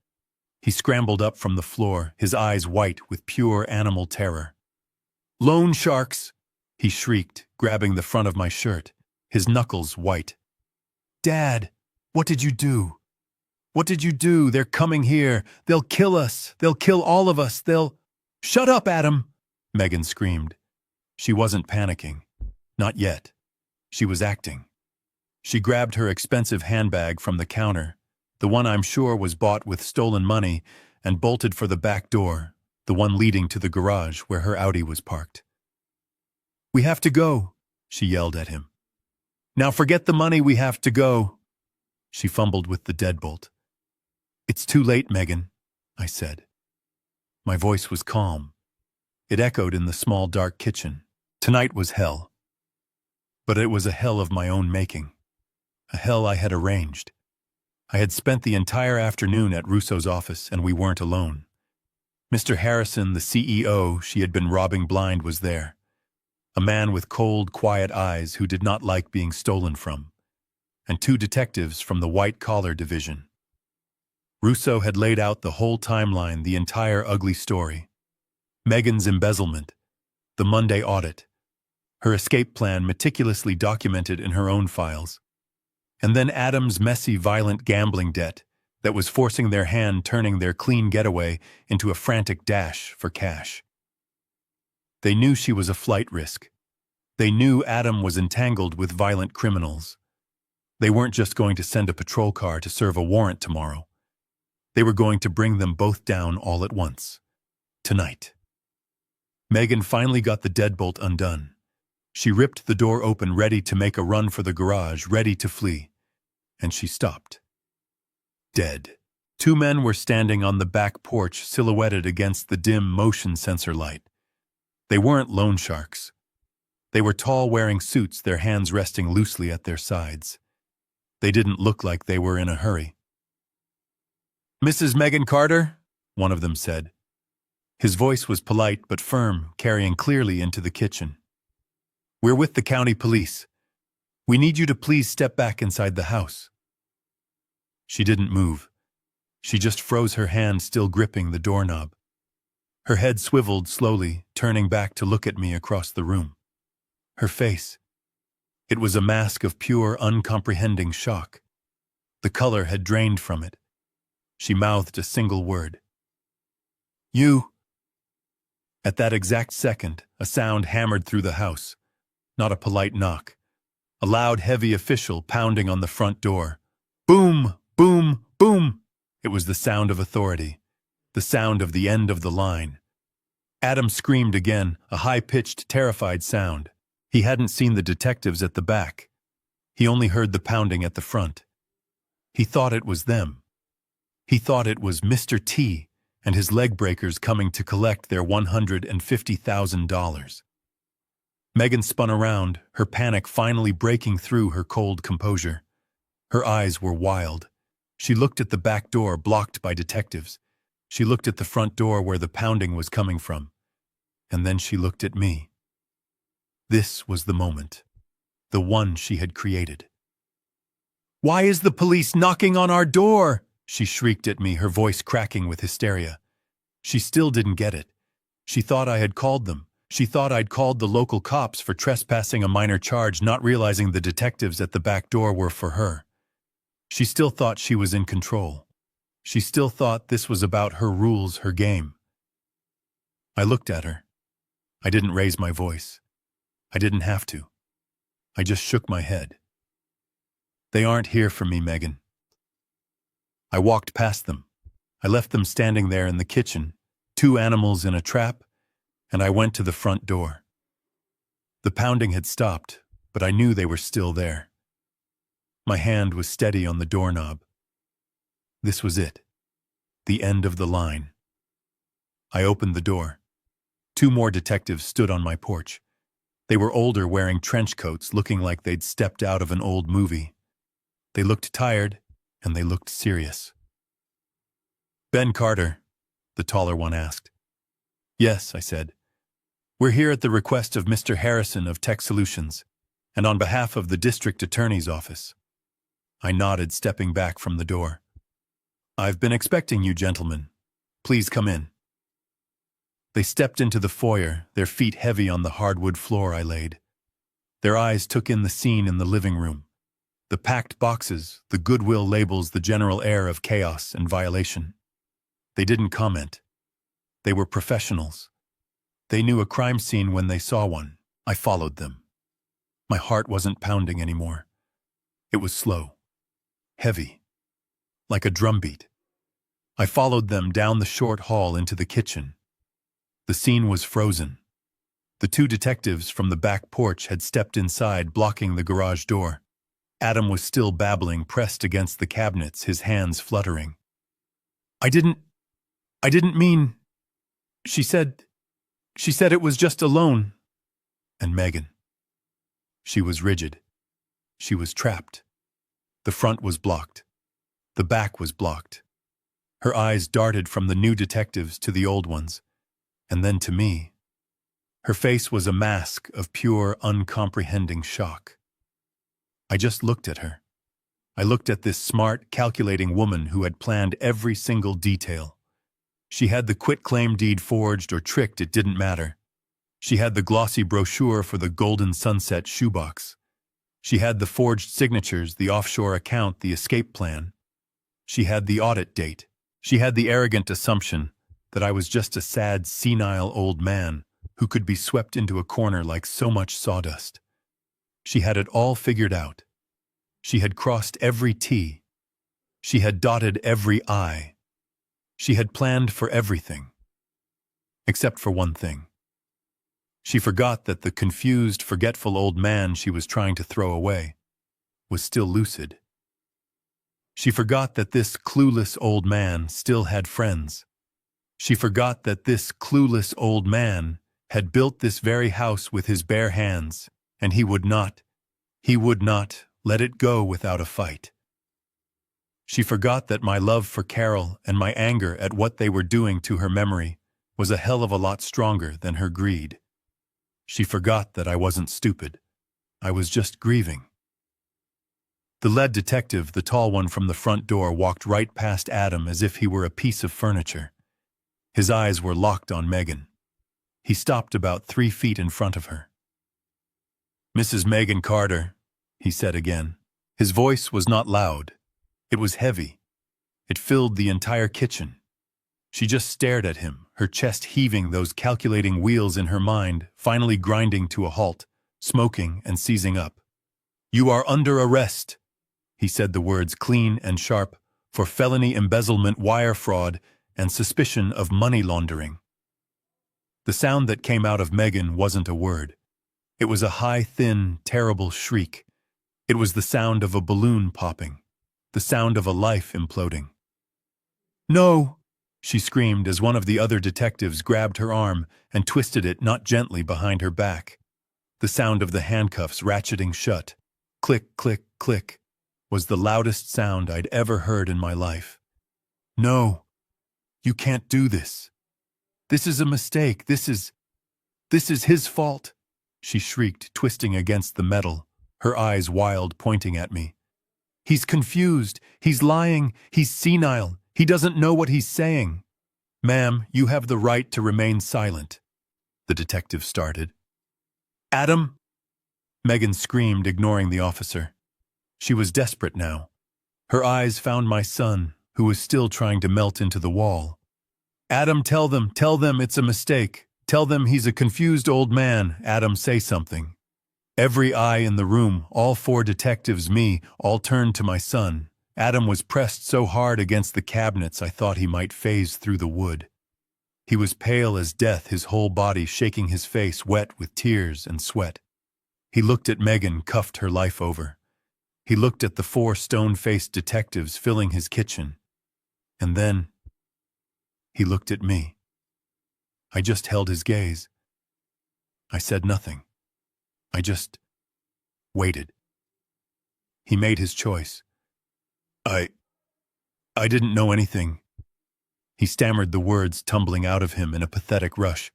He scrambled up from the floor, his eyes white with pure animal terror. Loan sharks, he shrieked, grabbing the front of my shirt, his knuckles white. Dad, what did you do? What did you do? They're coming here. They'll kill us. They'll kill all of us. Shut up, Adam, Megan screamed. She wasn't panicking. Not yet. She was acting. She grabbed her expensive handbag from the counter, the one I'm sure was bought with stolen money, and bolted for the back door, the one leading to the garage where her Audi was parked. We have to go, she yelled at him. Now forget the money, we have to go. She fumbled with the deadbolt. It's too late, Megan, I said. My voice was calm. It echoed in the small, dark kitchen. Tonight was hell. But it was a hell of my own making. A hell I had arranged. I had spent the entire afternoon at Russo's office, and we weren't alone. Mr. Harrison, the CEO she had been robbing blind, was there. A man with cold, quiet eyes who did not like being stolen from. And 2 detectives from the white-collar division. Russo had laid out the whole timeline, the entire ugly story. Megan's embezzlement, the Monday audit, her escape plan meticulously documented in her own files, and then Adam's messy, violent gambling debt that was forcing their hand, turning their clean getaway into a frantic dash for cash. They knew she was a flight risk. They knew Adam was entangled with violent criminals. They weren't just going to send a patrol car to serve a warrant tomorrow. They were going to bring them both down all at once. Tonight. Megan finally got the deadbolt undone. She ripped the door open, ready to make a run for the garage, ready to flee. And she stopped. Dead. 2 men were standing on the back porch, silhouetted against the dim motion sensor light. They weren't loan sharks. They were tall, wearing suits, their hands resting loosely at their sides. They didn't look like they were in a hurry. Mrs. Megan Carter, one of them said. His voice was polite but firm, carrying clearly into the kitchen. We're with the county police. We need you to please step back inside the house. She didn't move. She just froze, her hand still gripping the doorknob. Her head swiveled slowly, turning back to look at me across the room. Her face. It was a mask of pure, uncomprehending shock. The color had drained from it. She mouthed a single word. You. At that exact second, a sound hammered through the house. Not a polite knock. A loud, heavy official pounding on the front door. Boom! Boom! Boom! It was the sound of authority. The sound of the end of the line. Adam screamed again, a high-pitched, terrified sound. He hadn't seen the detectives at the back. He only heard the pounding at the front. He thought it was them. He thought it was Mr. T and his leg breakers coming to collect their $150,000. Megan spun around, her panic finally breaking through her cold composure. Her eyes were wild. She looked at the back door, blocked by detectives. She looked at the front door where the pounding was coming from. And then she looked at me. This was the moment. The one she had created. "Why is the police knocking on our door?" she shrieked at me, her voice cracking with hysteria. She still didn't get it. She thought I had called them. She thought I'd called the local cops for trespassing, a minor charge, not realizing the detectives at the back door were for her. She still thought she was in control. She still thought this was about her rules, her game. I looked at her. I didn't raise my voice. I didn't have to. I just shook my head. They aren't here for me, Megan. I walked past them. I left them standing there in the kitchen, 2 animals in a trap, and I went to the front door. The pounding had stopped, but I knew they were still there. My hand was steady on the doorknob. This was it. The end of the line. I opened the door. 2 more detectives stood on my porch. They were older, wearing trench coats, looking like they'd stepped out of an old movie. They looked tired, and they looked serious. "Ben Carter," the taller one asked. "Yes," I said. "We're here at the request of Mr. Harrison of Tech Solutions, and on behalf of the district attorney's office." I nodded, stepping back from the door. "I've been expecting you, gentlemen. Please come in." They stepped into the foyer, their feet heavy on the hardwood floor I laid. Their eyes took in the scene in the living room. The packed boxes, the Goodwill labels, the general air of chaos and violation. They didn't comment. They were professionals. They knew a crime scene when they saw one. I followed them. My heart wasn't pounding anymore. It was slow, heavy, like a drumbeat. I followed them down the short hall into the kitchen. The scene was frozen. The 2 detectives from the back porch had stepped inside, blocking the garage door. Adam was still babbling, pressed against the cabinets, his hands fluttering. I didn't mean, she said it was just a loan." And Megan. She was rigid. She was trapped. The front was blocked. The back was blocked. Her eyes darted from the new detectives to the old ones, and then to me. Her face was a mask of pure, uncomprehending shock. I just looked at her. I looked at this smart, calculating woman who had planned every single detail. She had the quitclaim deed forged or tricked, it didn't matter. She had the glossy brochure for the Golden Sunset shoebox. She had the forged signatures, the offshore account, the escape plan. She had the audit date. She had the arrogant assumption that I was just a sad, senile old man who could be swept into a corner like so much sawdust. She had it all figured out. She had crossed every T. She had dotted every I. She had planned for everything. Except for one thing. She forgot that the confused, forgetful old man she was trying to throw away was still lucid. She forgot that this clueless old man still had friends. She forgot that this clueless old man had built this very house with his bare hands, and he would not let it go without a fight. She forgot that my love for Carol and my anger at what they were doing to her memory was a hell of a lot stronger than her greed. She forgot that I wasn't stupid. I was just grieving. The lead detective, the tall one from the front door, walked right past Adam as if he were a piece of furniture. His eyes were locked on Megan. He stopped about 3 feet in front of her. "Mrs. Megan Carter," he said again. His voice was not loud. It was heavy. It filled the entire kitchen. She just stared at him, her chest heaving, those calculating wheels in her mind finally grinding to a halt, smoking and seizing up. "You are under arrest," he said the words clean and sharp, "for felony embezzlement, wire fraud, and suspicion of money laundering." The sound that came out of Megan wasn't a word. It was a high, thin, terrible shriek. It was the sound of a balloon popping, the sound of a life imploding. "No!" she screamed as one of the other detectives grabbed her arm and twisted it not gently behind her back. The sound of the handcuffs ratcheting shut, click, click, click, was the loudest sound I'd ever heard in my life. "No! You can't do this. This is a mistake. This is his fault," she shrieked, twisting against the metal, her eyes wild, pointing at me. "He's confused. He's lying. He's senile. He doesn't know what he's saying." "Ma'am, you have the right to remain silent," the detective started. "Adam!" Megan screamed, ignoring the officer. She was desperate now. Her eyes found my son, who was still trying to melt into the wall. Adam, tell them it's a mistake. Tell them he's a confused old man. Adam, say something. Every eye in the room, all 4 detectives, me, all turned to my son. Adam was pressed so hard against the cabinets I thought he might phase through the wood. He was pale as death, his whole body shaking, his face wet with tears and sweat. He looked at Megan, cuffed her life over. He looked at the 4 stone-faced detectives filling his kitchen. And then he looked at me. I just held his gaze. I said nothing. I just waited. He made his choice. I didn't know anything. He stammered the words tumbling out of him in a pathetic rush.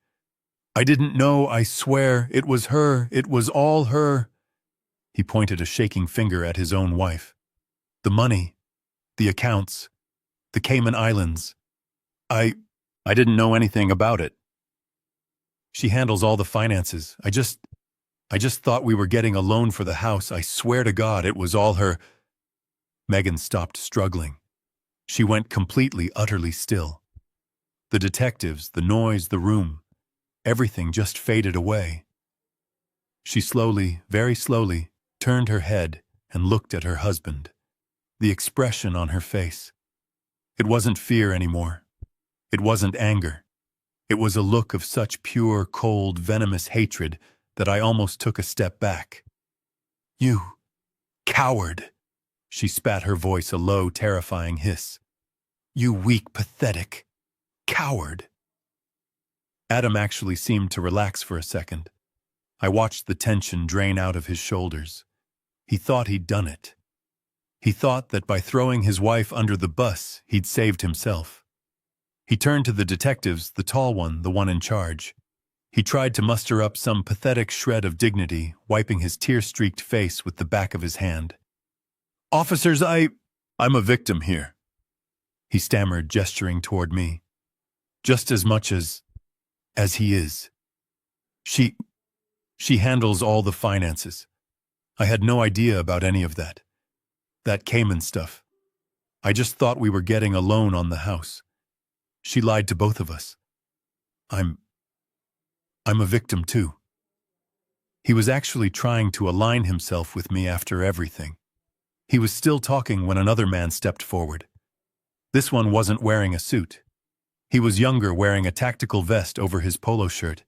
I didn't know, I swear, it was her, it was all her. He pointed a shaking finger at his own wife. The money, the accounts, the Cayman Islands. I didn't know anything about it. She handles all the finances. I just thought we were getting a loan for the house. I swear to God, it was all her. Megan stopped struggling. She went completely, utterly still. The detectives, the noise, the room, everything just faded away. She slowly, very slowly, turned her head and looked at her husband. The expression on her face. It wasn't fear anymore. It wasn't anger. It was a look of such pure, cold, venomous hatred that I almost took a step back. You coward! She spat, her voice a low, terrifying hiss. You weak, pathetic coward! Adam actually seemed to relax for a second. I watched the tension drain out of his shoulders. He thought he'd done it. He thought that by throwing his wife under the bus, he'd saved himself. He turned to the detectives, the tall one, the one in charge. He tried to muster up some pathetic shred of dignity, wiping his tear-streaked face with the back of his hand. Officers, I'm a victim here, he stammered, gesturing toward me. Just as much as he is. She handles all the finances. I had no idea about any of that. That Cayman stuff. I just thought we were getting a loan on the house. She lied to both of us. I'm a victim too. He was actually trying to align himself with me after everything. He was still talking when another man stepped forward. This one wasn't wearing a suit. He was younger, wearing a tactical vest over his polo shirt,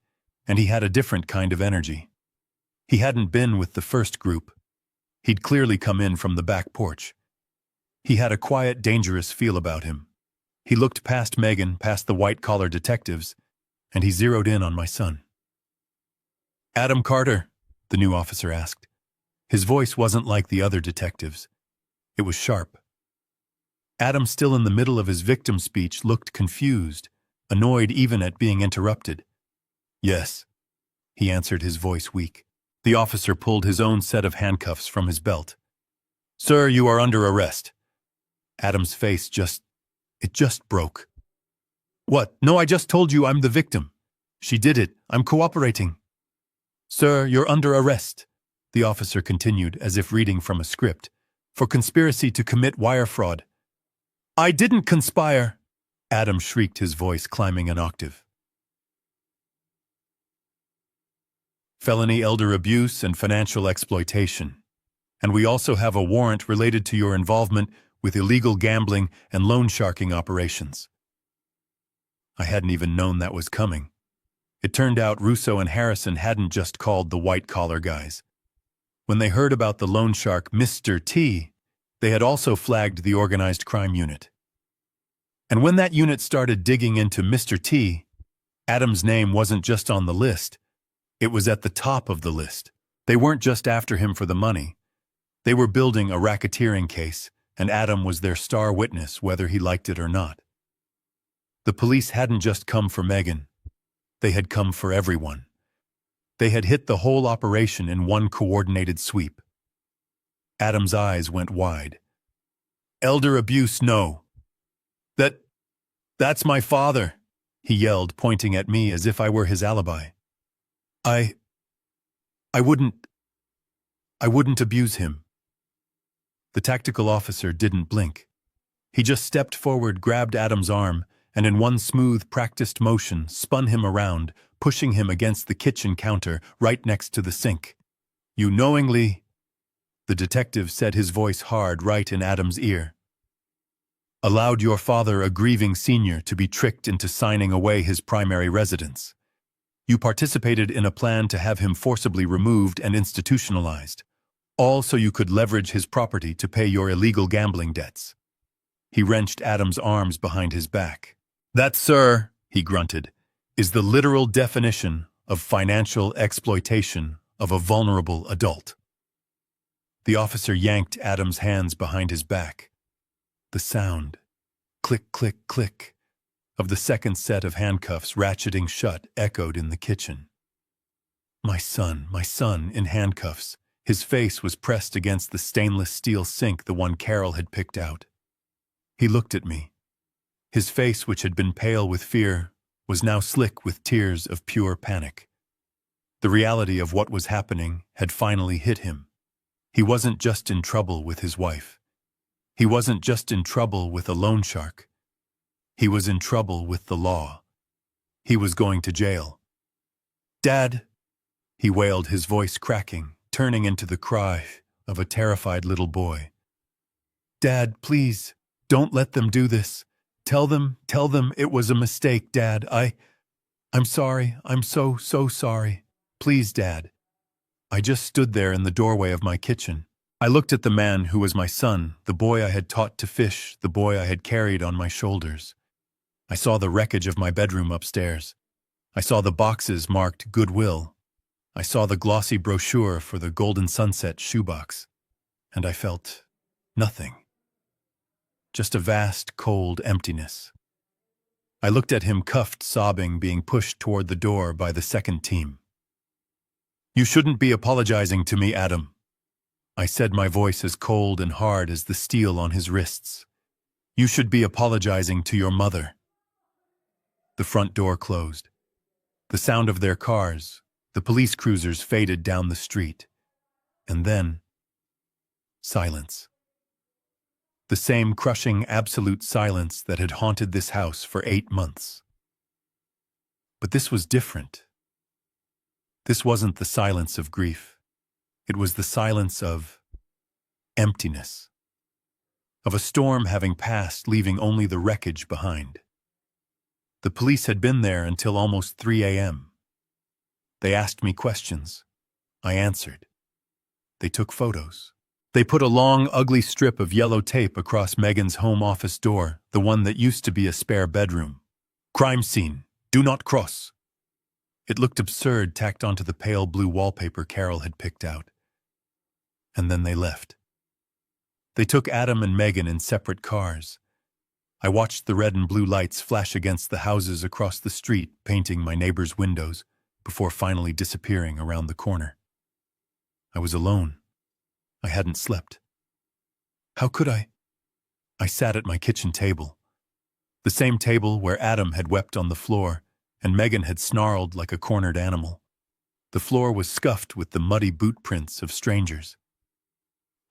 and he had a different kind of energy. He hadn't been with the first group. He'd clearly come in from the back porch. He had a quiet, dangerous feel about him. He looked past Megan, past the white-collar detectives, and he zeroed in on my son. Adam Carter, the new officer asked. His voice wasn't like the other detectives. It was sharp. Adam, still in the middle of his victim speech, looked confused, annoyed even at being interrupted. Yes, he answered, his voice weak. The officer pulled his own set of handcuffs from his belt. Sir, you are under arrest. Adam's face just broke. What? No, I just told you I'm the victim. She did it. I'm cooperating. Sir, you're under arrest, the officer continued, as if reading from a script, for conspiracy to commit wire fraud. I didn't conspire, Adam shrieked, his voice climbing an octave. Felony elder abuse and financial exploitation. And we also have a warrant related to your involvement with illegal gambling and loan sharking operations. I hadn't even known that was coming. It turned out Russo and Harrison hadn't just called the white-collar guys. When they heard about the loan shark, Mr. T, they had also flagged the organized crime unit. And when that unit started digging into Mr. T, Adam's name wasn't just on the list. It was at the top of the list. They weren't just after him for the money. They were building a racketeering case, and Adam was their star witness, whether he liked it or not. The police hadn't just come for Megan. They had come for everyone. They had hit the whole operation in one coordinated sweep. Adam's eyes went wide. Elder abuse, no. That's my father, he yelled, pointing at me as if I were his alibi. I wouldn't abuse him. The tactical officer didn't blink. He just stepped forward, grabbed Adam's arm, and in one smooth, practiced motion, spun him around, pushing him against the kitchen counter right next to the sink. "You knowingly—" The detective said, his voice hard, right in Adam's ear. "Allowed your father, a grieving senior, to be tricked into signing away his primary residence. You participated in a plan to have him forcibly removed and institutionalized, all so you could leverage his property to pay your illegal gambling debts." He wrenched Adam's arms behind his back. "That, sir," he grunted, "is the literal definition of financial exploitation of a vulnerable adult." The officer yanked Adam's hands behind his back. The sound, click, click, click, of the second set of handcuffs ratcheting shut echoed in the kitchen. My son, in handcuffs. His face was pressed against the stainless steel sink, the one Carol had picked out. He looked at me. His face, which had been pale with fear, was now slick with tears of pure panic. The reality of what was happening had finally hit him. He wasn't just in trouble with his wife. He wasn't just in trouble with a loan shark. He was in trouble with the law. He was going to jail. "Dad," he wailed, his voice cracking, turning into the cry of a terrified little boy. "Dad, please, don't let them do this. Tell them it was a mistake, Dad. I'm sorry. I'm so sorry. Please, Dad." I just stood there in the doorway of my kitchen. I looked at the man who was my son, the boy I had taught to fish, the boy I had carried on my shoulders. I saw the wreckage of my bedroom upstairs. I saw the boxes marked Goodwill. I saw the glossy brochure for the Golden Sunset shoebox. And I felt nothing. Just a vast, cold emptiness. I looked at him, cuffed, sobbing, being pushed toward the door by the second team. "You shouldn't be apologizing to me, Adam," I said, my voice as cold and hard as the steel on his wrists. "You should be apologizing to your mother." The front door closed. The sound of their cars, the police cruisers, faded down the street. And then, silence. The same crushing, absolute silence that had haunted this house for 8 months. But this was different. This wasn't the silence of grief. It was the silence of emptiness. Of a storm having passed, leaving only the wreckage behind. The police had been there until almost 3 a.m. They asked me questions. I answered. They took photos. They put a long, ugly strip of yellow tape across Megan's home office door, the one that used to be a spare bedroom. "Crime scene. Do not cross." It looked absurd, tacked onto the pale blue wallpaper Carol had picked out. And then they left. They took Adam and Megan in separate cars. I watched the red and blue lights flash against the houses across the street, painting my neighbor's windows, before finally disappearing around the corner. I was alone. I hadn't slept. How could I? I sat at my kitchen table. The same table where Adam had wept on the floor, and Megan had snarled like a cornered animal. The floor was scuffed with the muddy boot prints of strangers.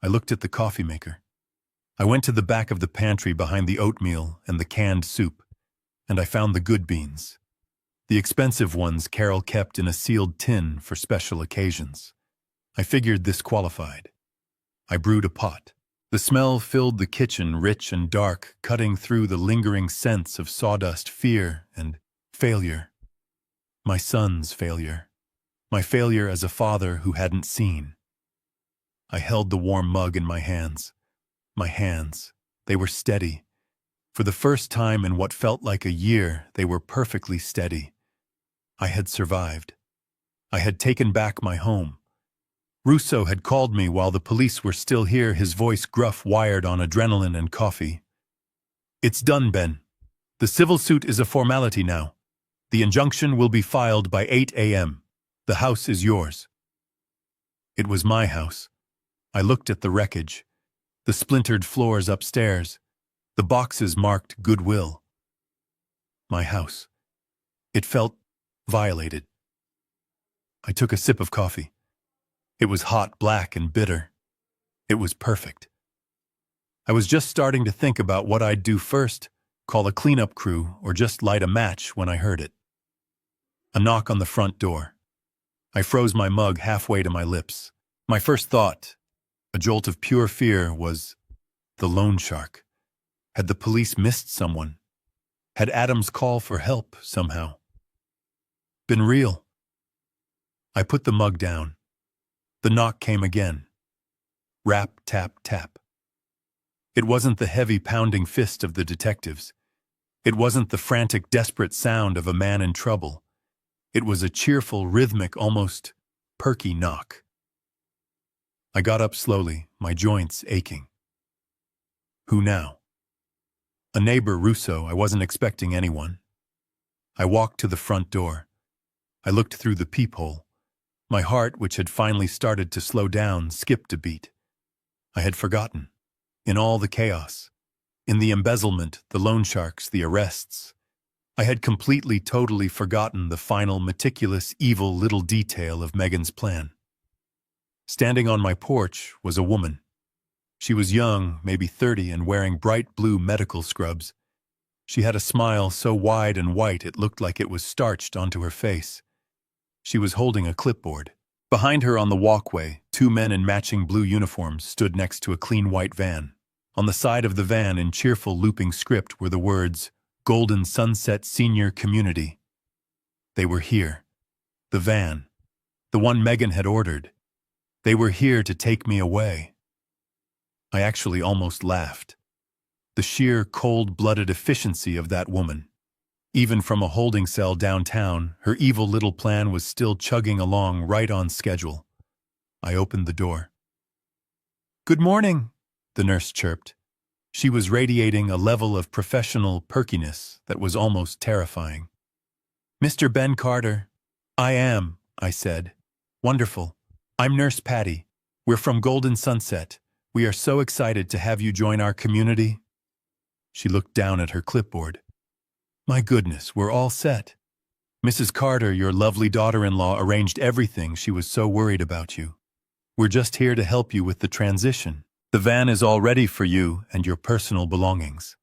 I looked at the coffee maker. I went to the back of the pantry behind the oatmeal and the canned soup, and I found the good beans. The expensive ones Carol kept in a sealed tin for special occasions. I figured this qualified. I brewed a pot. The smell filled the kitchen, rich and dark, cutting through the lingering sense of sawdust, fear, and failure. My son's failure. My failure as a father who hadn't seen. I held the warm mug in my hands. My hands. They were steady. For the first time in what felt like a year, they were perfectly steady. I had survived. I had taken back my home. Russo had called me while the police were still here, his voice gruff, wired on adrenaline and coffee. "It's done, Ben. The civil suit is a formality now. The injunction will be filed by 8 a.m. The house is yours." It was my house. I looked at the wreckage, the splintered floors upstairs, the boxes marked Goodwill. My house. It felt violated. I took a sip of coffee. It was hot, black, and bitter. It was perfect. I was just starting to think about what I'd do first, call a cleanup crew, or just light a match when I heard it. A knock on the front door. I froze my mug halfway to my lips. My first thought, a jolt of pure fear, was the loan shark. Had the police missed someone? Had Adam's call for help somehow been real? I put the mug down. The knock came again. Rap, tap, tap. It wasn't the heavy pounding fist of the detectives. It wasn't the frantic, desperate sound of a man in trouble. It was a cheerful, rhythmic, almost perky knock. I got up slowly, my joints aching. Who now? A neighbor, Russo. I wasn't expecting anyone. I walked to the front door. I looked through the peephole. My heart, which had finally started to slow down, skipped a beat. I had forgotten. In all the chaos, in the embezzlement, the loan sharks, the arrests, I had completely, totally forgotten the final, meticulous, evil little detail of Megan's plan. Standing on my porch was a woman. She was young, maybe 30, and wearing bright blue medical scrubs. She had a smile so wide and white it looked like it was starched onto her face. She was holding a clipboard. Behind her on the walkway, 2 men in matching blue uniforms stood next to a clean white van. On the side of the van, in cheerful looping script, were the words, Golden Sunset Senior Community. They were here. The van. The one Megan had ordered. They were here to take me away. I actually almost laughed. The sheer, cold-blooded efficiency of that woman. Even from a holding cell downtown, her evil little plan was still chugging along right on schedule. I opened the door. "Good morning," the nurse chirped. She was radiating a level of professional perkiness that was almost terrifying. "Mr. Ben Carter." "I am," I said. "Wonderful. I'm Nurse Patty. We're from Golden Sunset. We are so excited to have you join our community." She looked down at her clipboard. "My goodness, we're all set. Mrs. Carter, your lovely daughter-in-law, arranged everything. She was so worried about you. We're just here to help you with the transition. The van is all ready for you and your personal belongings."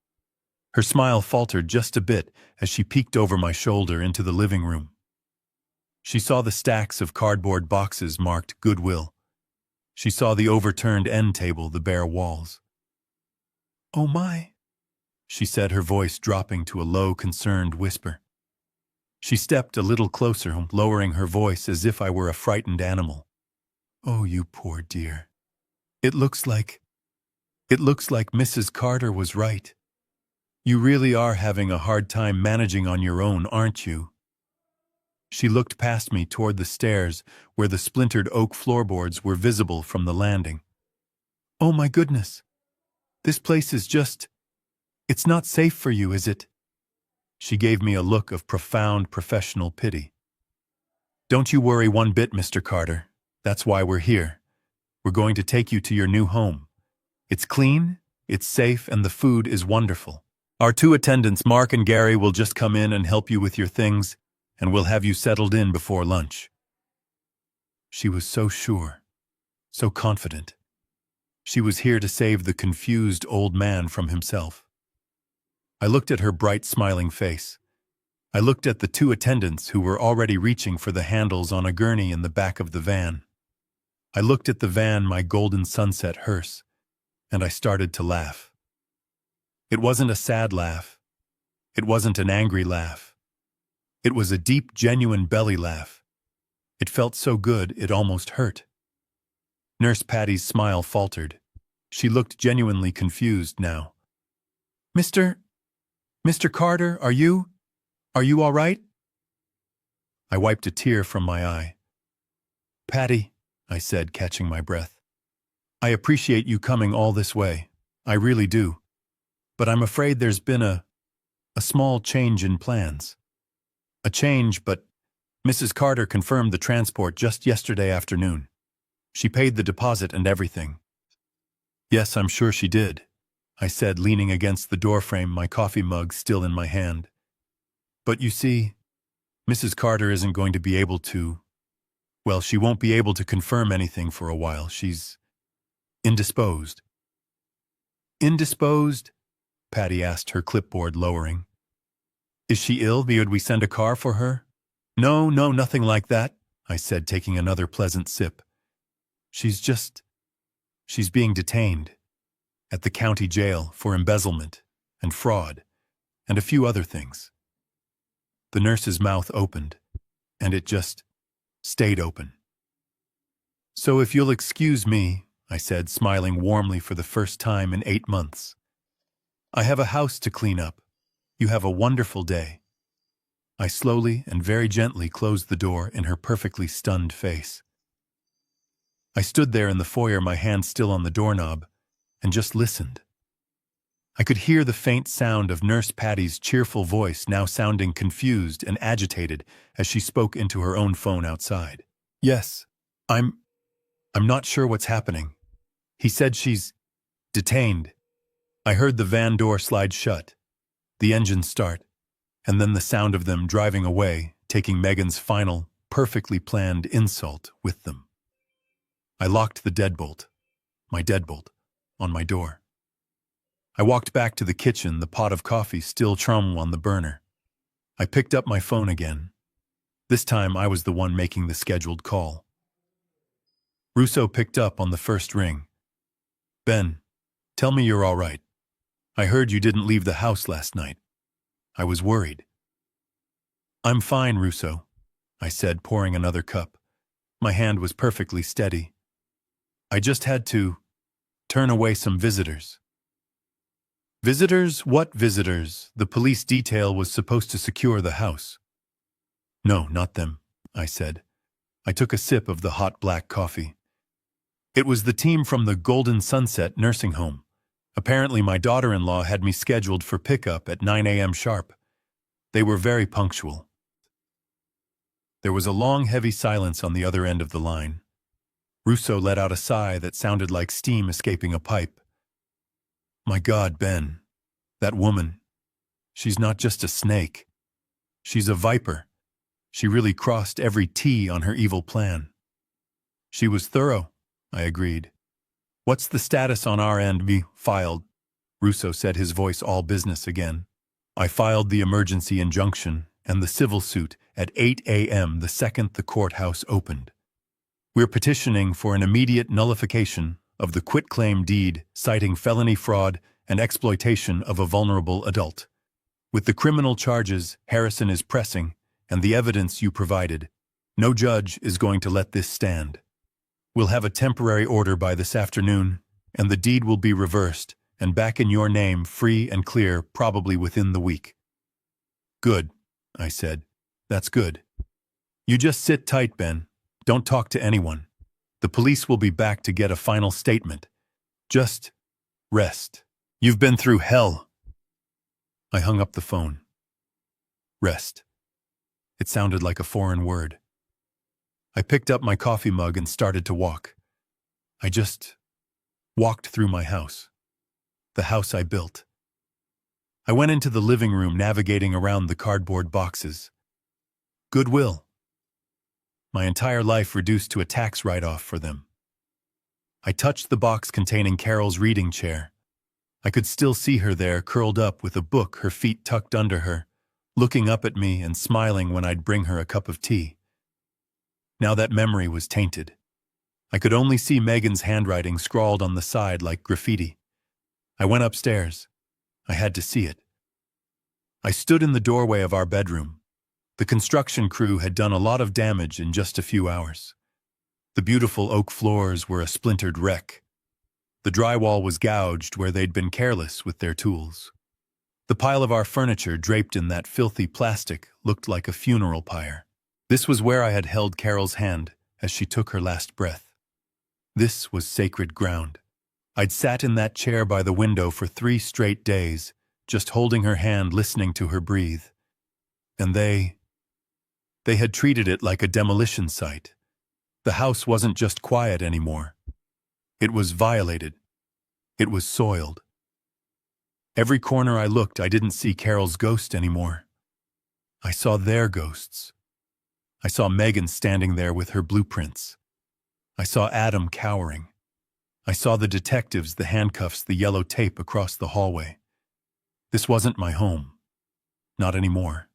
Her smile faltered just a bit as she peeked over my shoulder into the living room. She saw the stacks of cardboard boxes marked Goodwill. She saw the overturned end table, the bare walls. "Oh my," she said, her voice dropping to a low, concerned whisper. She stepped a little closer, lowering her voice as if I were a frightened animal. "Oh, you poor dear. It looks like Mrs. Carter was right. You really are having a hard time managing on your own, aren't you?" She looked past me toward the stairs where the splintered oak floorboards were visible from the landing. "Oh my goodness. This place is just... It's not safe for you, is it?" She gave me a look of profound professional pity. "Don't you worry one bit, Mr. Carter. That's why we're here. We're going to take you to your new home. It's clean, it's safe, and the food is wonderful. Our 2 attendants, Mark and Gary, will just come in and help you with your things, and we'll have you settled in before lunch." She was so sure, so confident. She was here to save the confused old man from himself. I looked at her bright, smiling face. I looked at the 2 attendants who were already reaching for the handles on a gurney in the back of the van. I looked at the van, my Golden Sunset hearse, and I started to laugh. It wasn't a sad laugh. It wasn't an angry laugh. It was a deep, genuine belly laugh. It felt so good it almost hurt. Nurse Patty's smile faltered. She looked genuinely confused now. Mr. Carter, are you all right?" I wiped a tear from my eye. "Patty," I said, catching my breath, "I appreciate you coming all this way. I really do. But I'm afraid there's been a small change in plans. A change, but Mrs. Carter confirmed the transport just yesterday afternoon. She paid the deposit and everything." "Yes, I'm sure she did," I said, leaning against the doorframe, my coffee mug still in my hand. "But you see, Mrs. Carter isn't going to be able to... Well, she won't be able to confirm anything for a while. She's indisposed." Indisposed? Patty asked, her clipboard lowering. Is she ill? Would we send a car for her? No, nothing like that, I said, taking another pleasant sip. She's being detained at the county jail for embezzlement and fraud and a few other things. The nurse's mouth opened, and it just stayed open. So if you'll excuse me, I said, smiling warmly for the first time in 8 months. I have a house to clean up. You have a wonderful day. I slowly and very gently closed the door in her perfectly stunned face. I stood there in the foyer, my hand still on the doorknob, and just listened. I could hear the faint sound of Nurse Patty's cheerful voice, now sounding confused and agitated as she spoke into her own phone outside. Yes, I'm not sure what's happening. He said she's detained. I heard the van door slide shut, the engine start, and then the sound of them driving away, taking Megan's final, perfectly planned insult with them. I locked the my deadbolt, on my door. I walked back to the kitchen, the pot of coffee still trum on the burner. I picked up my phone again. This time I was the one making the scheduled call. Russo picked up on the first ring. Ben, tell me you're all right. I heard you didn't leave the house last night. I was worried. I'm fine, Russo, I said, pouring another cup. My hand was perfectly steady. I just had to turn away some visitors. Visitors? What visitors? The police detail was supposed to secure the house. No, not them, I said. I took a sip of the hot black coffee. It was the team from the Golden Sunset nursing home. Apparently my daughter-in-law had me scheduled for pickup at 9 a.m. sharp. They were very punctual. There was a long, heavy silence on the other end of the line. Russo let out a sigh that sounded like steam escaping a pipe. My God, Ben, that woman, she's not just a snake. She's a viper. She really crossed every T on her evil plan. She was thorough, I agreed. What's the status on our end? We filed, Russo said, his voice all business again. I filed the emergency injunction and the civil suit at 8 a.m. the second the courthouse opened. We're petitioning for an immediate nullification of the quitclaim deed citing felony fraud and exploitation of a vulnerable adult. With the criminal charges Harrison is pressing and the evidence you provided, no judge is going to let this stand. We'll have a temporary order by this afternoon, and the deed will be reversed and back in your name free and clear probably within the week. Good, I said. That's good. You just sit tight, Ben. Don't talk to anyone. The police will be back to get a final statement. Just rest. You've been through hell. I hung up the phone. Rest. It sounded like a foreign word. I picked up my coffee mug and started to walk. I just walked through my house. The house I built. I went into the living room, navigating around the cardboard boxes. Goodwill. My entire life reduced to a tax write-off for them. I touched the box containing Carol's reading chair. I could still see her there, curled up with a book, her feet tucked under her, looking up at me and smiling when I'd bring her a cup of tea. Now that memory was tainted. I could only see Megan's handwriting scrawled on the side like graffiti. I went upstairs. I had to see it. I stood in the doorway of our bedroom. The construction crew had done a lot of damage in just a few hours. The beautiful oak floors were a splintered wreck. The drywall was gouged where they'd been careless with their tools. The pile of our furniture draped in that filthy plastic looked like a funeral pyre. This was where I had held Carol's hand as she took her last breath. This was sacred ground. I'd sat in that chair by the window for 3 straight days, just holding her hand, listening to her breathe. And they had treated it like a demolition site. The house wasn't just quiet anymore. It was violated. It was soiled. Every corner I looked, I didn't see Carol's ghost anymore. I saw their ghosts. I saw Megan standing there with her blueprints. I saw Adam cowering. I saw the detectives, the handcuffs, the yellow tape across the hallway. This wasn't my home. Not anymore.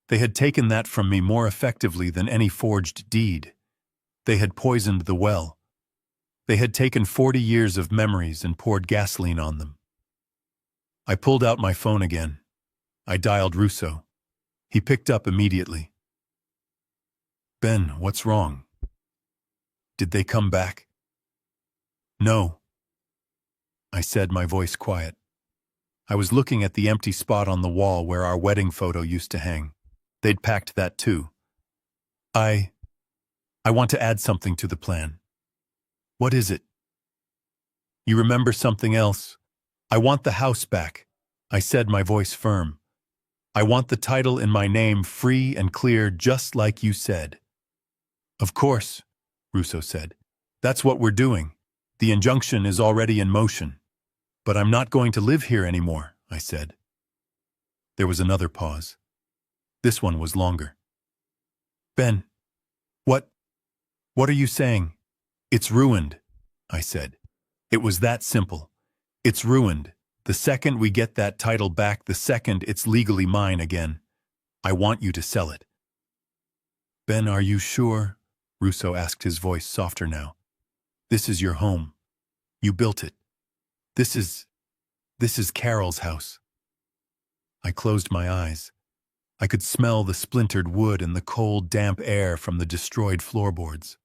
They had taken that from me more effectively than any forged deed. They had poisoned the well. They had taken 40 years of memories and poured gasoline on them. I pulled out my phone again. I dialed Russo. He picked up immediately. Ben, what's wrong? Did they come back? No, I said, my voice quiet. I was looking at the empty spot on the wall where our wedding photo used to hang. They'd packed that too. I want to add something to the plan. What is it? You remember something else? I want the house back, I said, my voice firm. I want the title in my name free and clear, just like you said. Of course, Russo said. That's what we're doing. The injunction is already in motion. But I'm not going to live here anymore, I said. There was another pause. This one was longer. Ben, what are you saying? It's ruined, I said. It was that simple. It's ruined. The second we get that title back, the second it's legally mine again. I want you to sell it. Ben, are you sure? Russo asked, his voice softer now. This is your home. You built it. This is Carol's house. I closed my eyes. I could smell the splintered wood and the cold, damp air from the destroyed floorboards.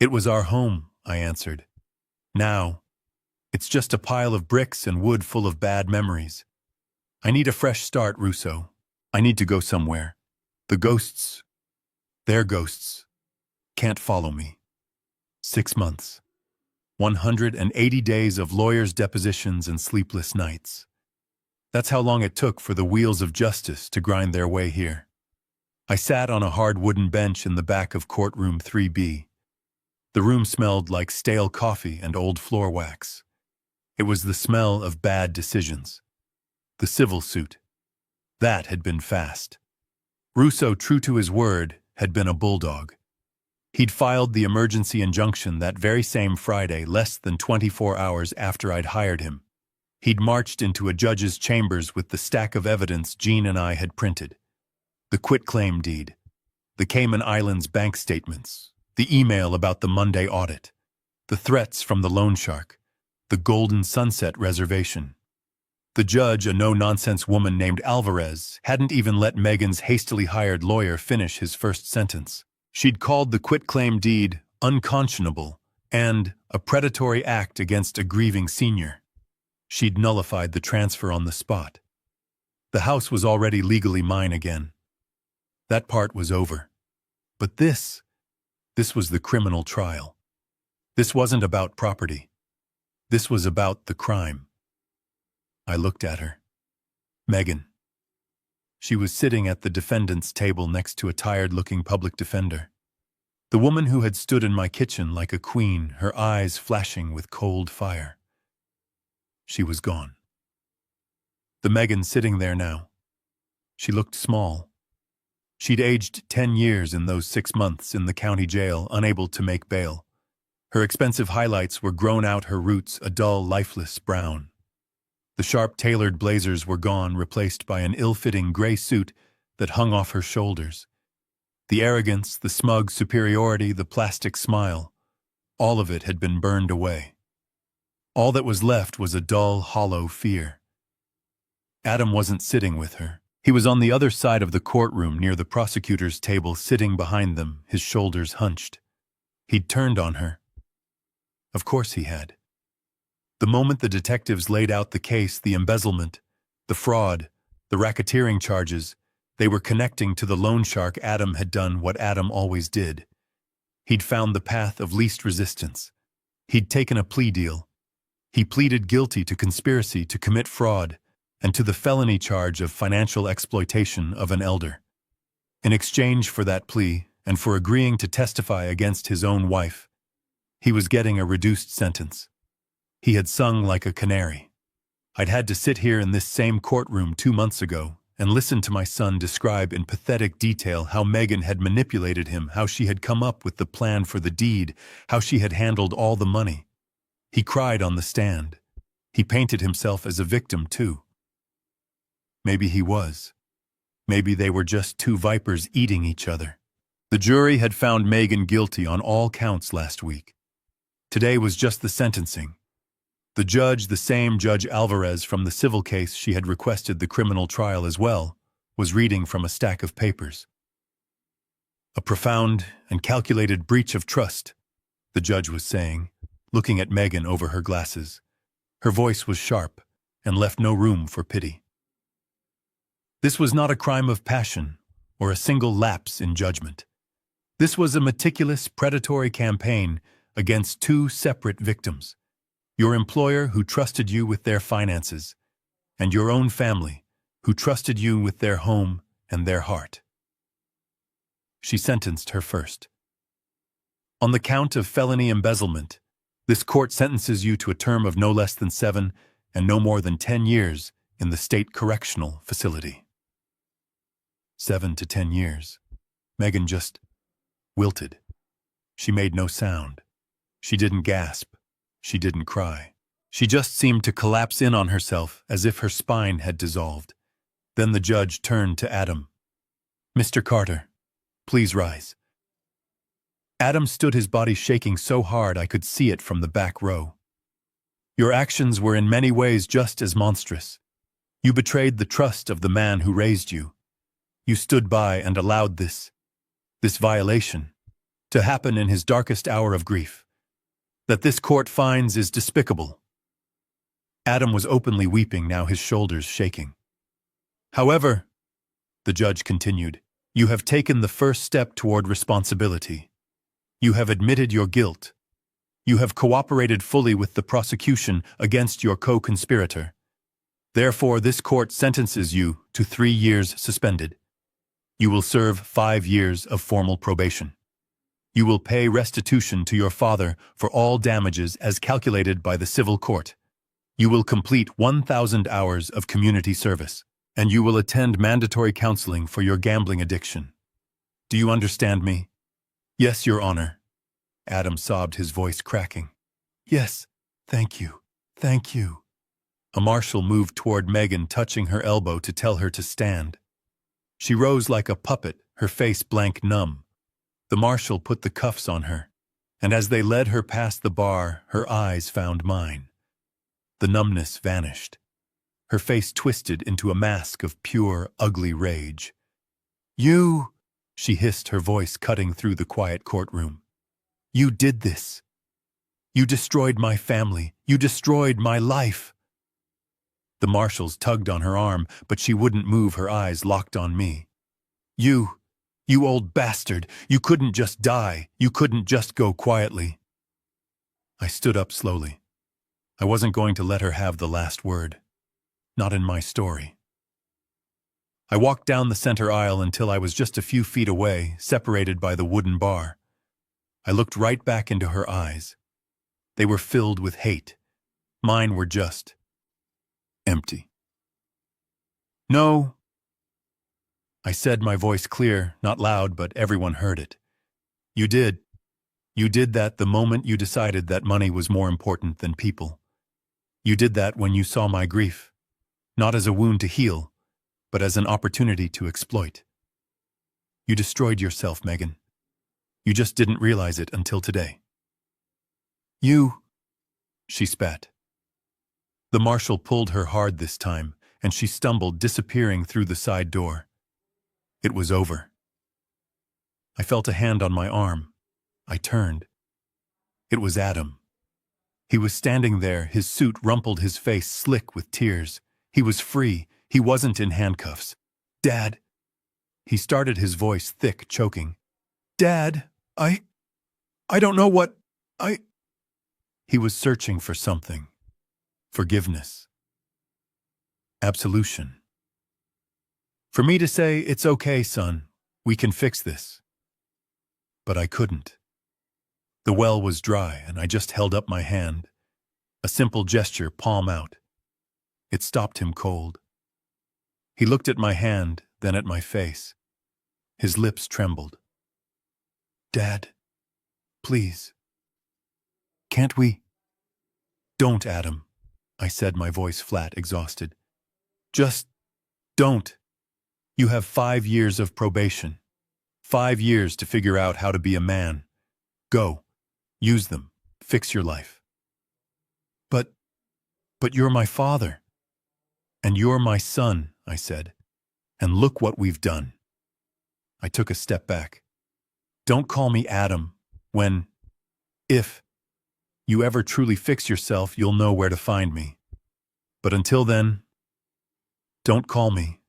It was our home, I answered. Now, it's just a pile of bricks and wood full of bad memories. I need a fresh start, Russo. I need to go somewhere. The ghosts, their ghosts, can't follow me. 6 months. 180 days of lawyers' depositions and sleepless nights. That's how long it took for the wheels of justice to grind their way here. I sat on a hard wooden bench in the back of courtroom 3B. The room smelled like stale coffee and old floor wax. It was the smell of bad decisions. The civil suit. That had been fast. Russo, true to his word, had been a bulldog. He'd filed the emergency injunction that very same Friday, less than 24 hours after I'd hired him. He'd marched into a judge's chambers with the stack of evidence Jean and I had printed. The quitclaim deed, the Cayman Islands bank statements, the email about the Monday audit, the threats from the loan shark, the Golden Sunset reservation. The judge, a no-nonsense woman named Alvarez, hadn't even let Megan's hastily hired lawyer finish his first sentence. She'd called the quitclaim deed unconscionable and a predatory act against a grieving senior. She'd nullified the transfer on the spot. The house was already legally mine again. That part was over. But this was the criminal trial. This wasn't about property. This was about the crime. I looked at her. Megan. She was sitting at the defendant's table next to a tired-looking public defender. The woman who had stood in my kitchen like a queen, her eyes flashing with cold fire. She was gone. The Megan sitting there now. She looked small. She'd aged 10 years in those 6 months in the county jail, unable to make bail. Her expensive highlights were grown out, her roots a dull, lifeless brown. The sharp tailored blazers were gone, replaced by an ill-fitting gray suit that hung off her shoulders. The arrogance, the smug superiority, the plastic smile, all of it had been burned away. All that was left was a dull, hollow fear. Adam wasn't sitting with her. He was on the other side of the courtroom near the prosecutor's table, sitting behind them, his shoulders hunched. He'd turned on her. Of course he had. The moment the detectives laid out the case, the embezzlement, the fraud, the racketeering charges, they were connecting to the loan shark. Adam had done what Adam always did. He'd found the path of least resistance. He'd taken a plea deal. He pleaded guilty to conspiracy to commit fraud and to the felony charge of financial exploitation of an elder. In exchange for that plea and for agreeing to testify against his own wife, he was getting a reduced sentence. He had sung like a canary. I'd had to sit here in this same courtroom 2 months ago and listened to my son describe in pathetic detail how Megan had manipulated him, how she had come up with the plan for the deed, how she had handled all the money. He cried on the stand. He painted himself as a victim, too. Maybe he was. Maybe they were just two vipers eating each other. The jury had found Megan guilty on all counts last week. Today was just the sentencing. The judge, the same Judge Alvarez from the civil case she had requested the criminal trial as well, was reading from a stack of papers. A profound and calculated breach of trust, the judge was saying, looking at Megan over her glasses. Her voice was sharp and left no room for pity. This was not a crime of passion or a single lapse in judgment. This was a meticulous, predatory campaign against two separate victims. Your employer who trusted you with their finances, and your own family who trusted you with their home and their heart. She sentenced her first. On the count of felony embezzlement, this court sentences you to a term of no less than 7 and no more than 10 years in the state correctional facility. 7 to 10 years. Megan just wilted. She made no sound. She didn't gasp. She didn't cry. She just seemed to collapse in on herself as if her spine had dissolved. Then the judge turned to Adam. "Mr. Carter, please rise." Adam stood, his body shaking so hard I could see it from the back row. "Your actions were in many ways just as monstrous. You betrayed the trust of the man who raised you. You stood by and allowed this violation, to happen in his darkest hour of grief. That this court finds is despicable." Adam was openly weeping, now his shoulders shaking. "However," the judge continued, "you have taken the first step toward responsibility. You have admitted your guilt. You have cooperated fully with the prosecution against your co-conspirator. Therefore, this court sentences you to 3 years suspended. You will serve 5 years of formal probation. You will pay restitution to your father for all damages as calculated by the civil court. You will complete 1,000 hours of community service, and you will attend mandatory counseling for your gambling addiction. Do you understand me?" "Yes, Your Honor." Adam sobbed, his voice cracking. "Yes, thank you, thank you." A marshal moved toward Megan, touching her elbow to tell her to stand. She rose like a puppet, her face blank numb. The marshal put the cuffs on her, and as they led her past the bar, her eyes found mine. The numbness vanished. Her face twisted into a mask of pure, ugly rage. "You," she hissed, her voice cutting through the quiet courtroom. "You did this. You destroyed my family. You destroyed my life." The marshals tugged on her arm, but she wouldn't move, her eyes locked on me. You old bastard, you couldn't just die. You couldn't just go quietly." I stood up slowly. I wasn't going to let her have the last word. Not in my story. I walked down the center aisle until I was just a few feet away, separated by the wooden bar. I looked right back into her eyes. They were filled with hate. Mine were just empty. "No," I said, my voice clear, not loud, but everyone heard it. You did that the moment you decided that money was more important than people. You did that when you saw my grief, not as a wound to heal, but as an opportunity to exploit. You destroyed yourself, Megan. You just didn't realize it until today." She spat. The marshal pulled her hard this time, and she stumbled, disappearing through the side door. It was over. I felt a hand on my arm. I turned. It was Adam. He was standing there, his suit rumpled, his face slick with tears. He was free. He wasn't in handcuffs. "Dad," he started, his voice thick, choking. "Dad, I don't know what He was searching for something. Forgiveness. Absolution. For me to say, "It's okay, son, we can fix this." But I couldn't. The well was dry, and I just held up my hand. A simple gesture, palm out. It stopped him cold. He looked at my hand, then at my face. His lips trembled. "Dad, please. Can't we?" "Don't, Adam," I said, my voice flat, exhausted. "Just don't. You have 5 years of probation. 5 years to figure out how to be a man. Go. Use them. Fix your life." But you're my father." "And you're my son," I said. "And look what we've done." I took a step back. "Don't call me Adam. If you ever truly fix yourself, you'll know where to find me. But until then, don't call me."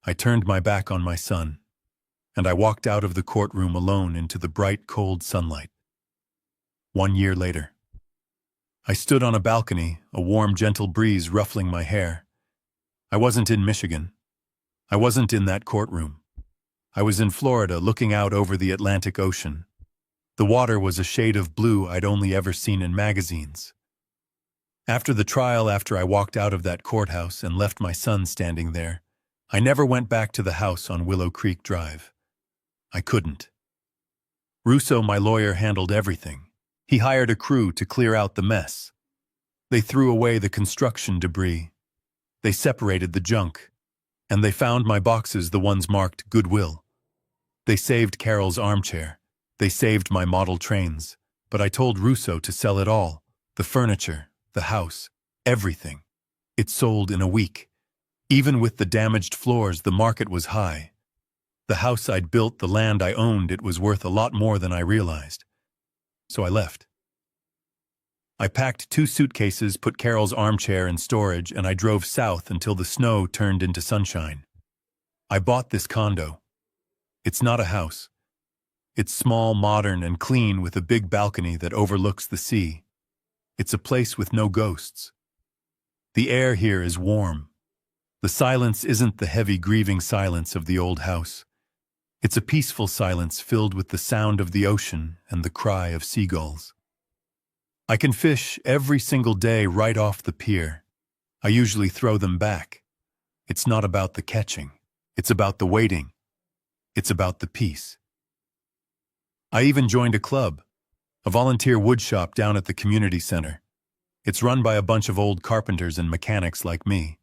I turned my back on my son, and I walked out of the courtroom alone into the bright, cold sunlight. 1 year later. I stood on a balcony, a warm, gentle breeze ruffling my hair. I wasn't in Michigan. I wasn't in that courtroom. I was in Florida, looking out over the Atlantic Ocean. The water was a shade of blue I'd only ever seen in magazines. After the trial, after I walked out of that courthouse and left my son standing there, I never went back to the house on Willow Creek Drive. I couldn't. Russo, my lawyer, handled everything. He hired a crew to clear out the mess. They threw away the construction debris. They separated the junk. And they found my boxes, the ones marked Goodwill. They saved Carol's armchair. They saved my model trains. But I told Russo to sell it all. The furniture, the house, everything. It sold in a week. Even with the damaged floors, the market was high. The house I'd built, the land I owned, it was worth a lot more than I realized. So I left. I packed 2 suitcases, put Carol's armchair in storage, and I drove south until the snow turned into sunshine. I bought this condo. It's not a house. It's small, modern, and clean with a big balcony that overlooks the sea. It's a place with no ghosts. The air here is warm. The silence isn't the heavy, grieving silence of the old house. It's a peaceful silence filled with the sound of the ocean and the cry of seagulls. I can fish every single day right off the pier. I usually throw them back. It's not about the catching. It's about the waiting. It's about the peace. I even joined a club, a volunteer woodshop down at the community center. It's run by a bunch of old carpenters and mechanics like me.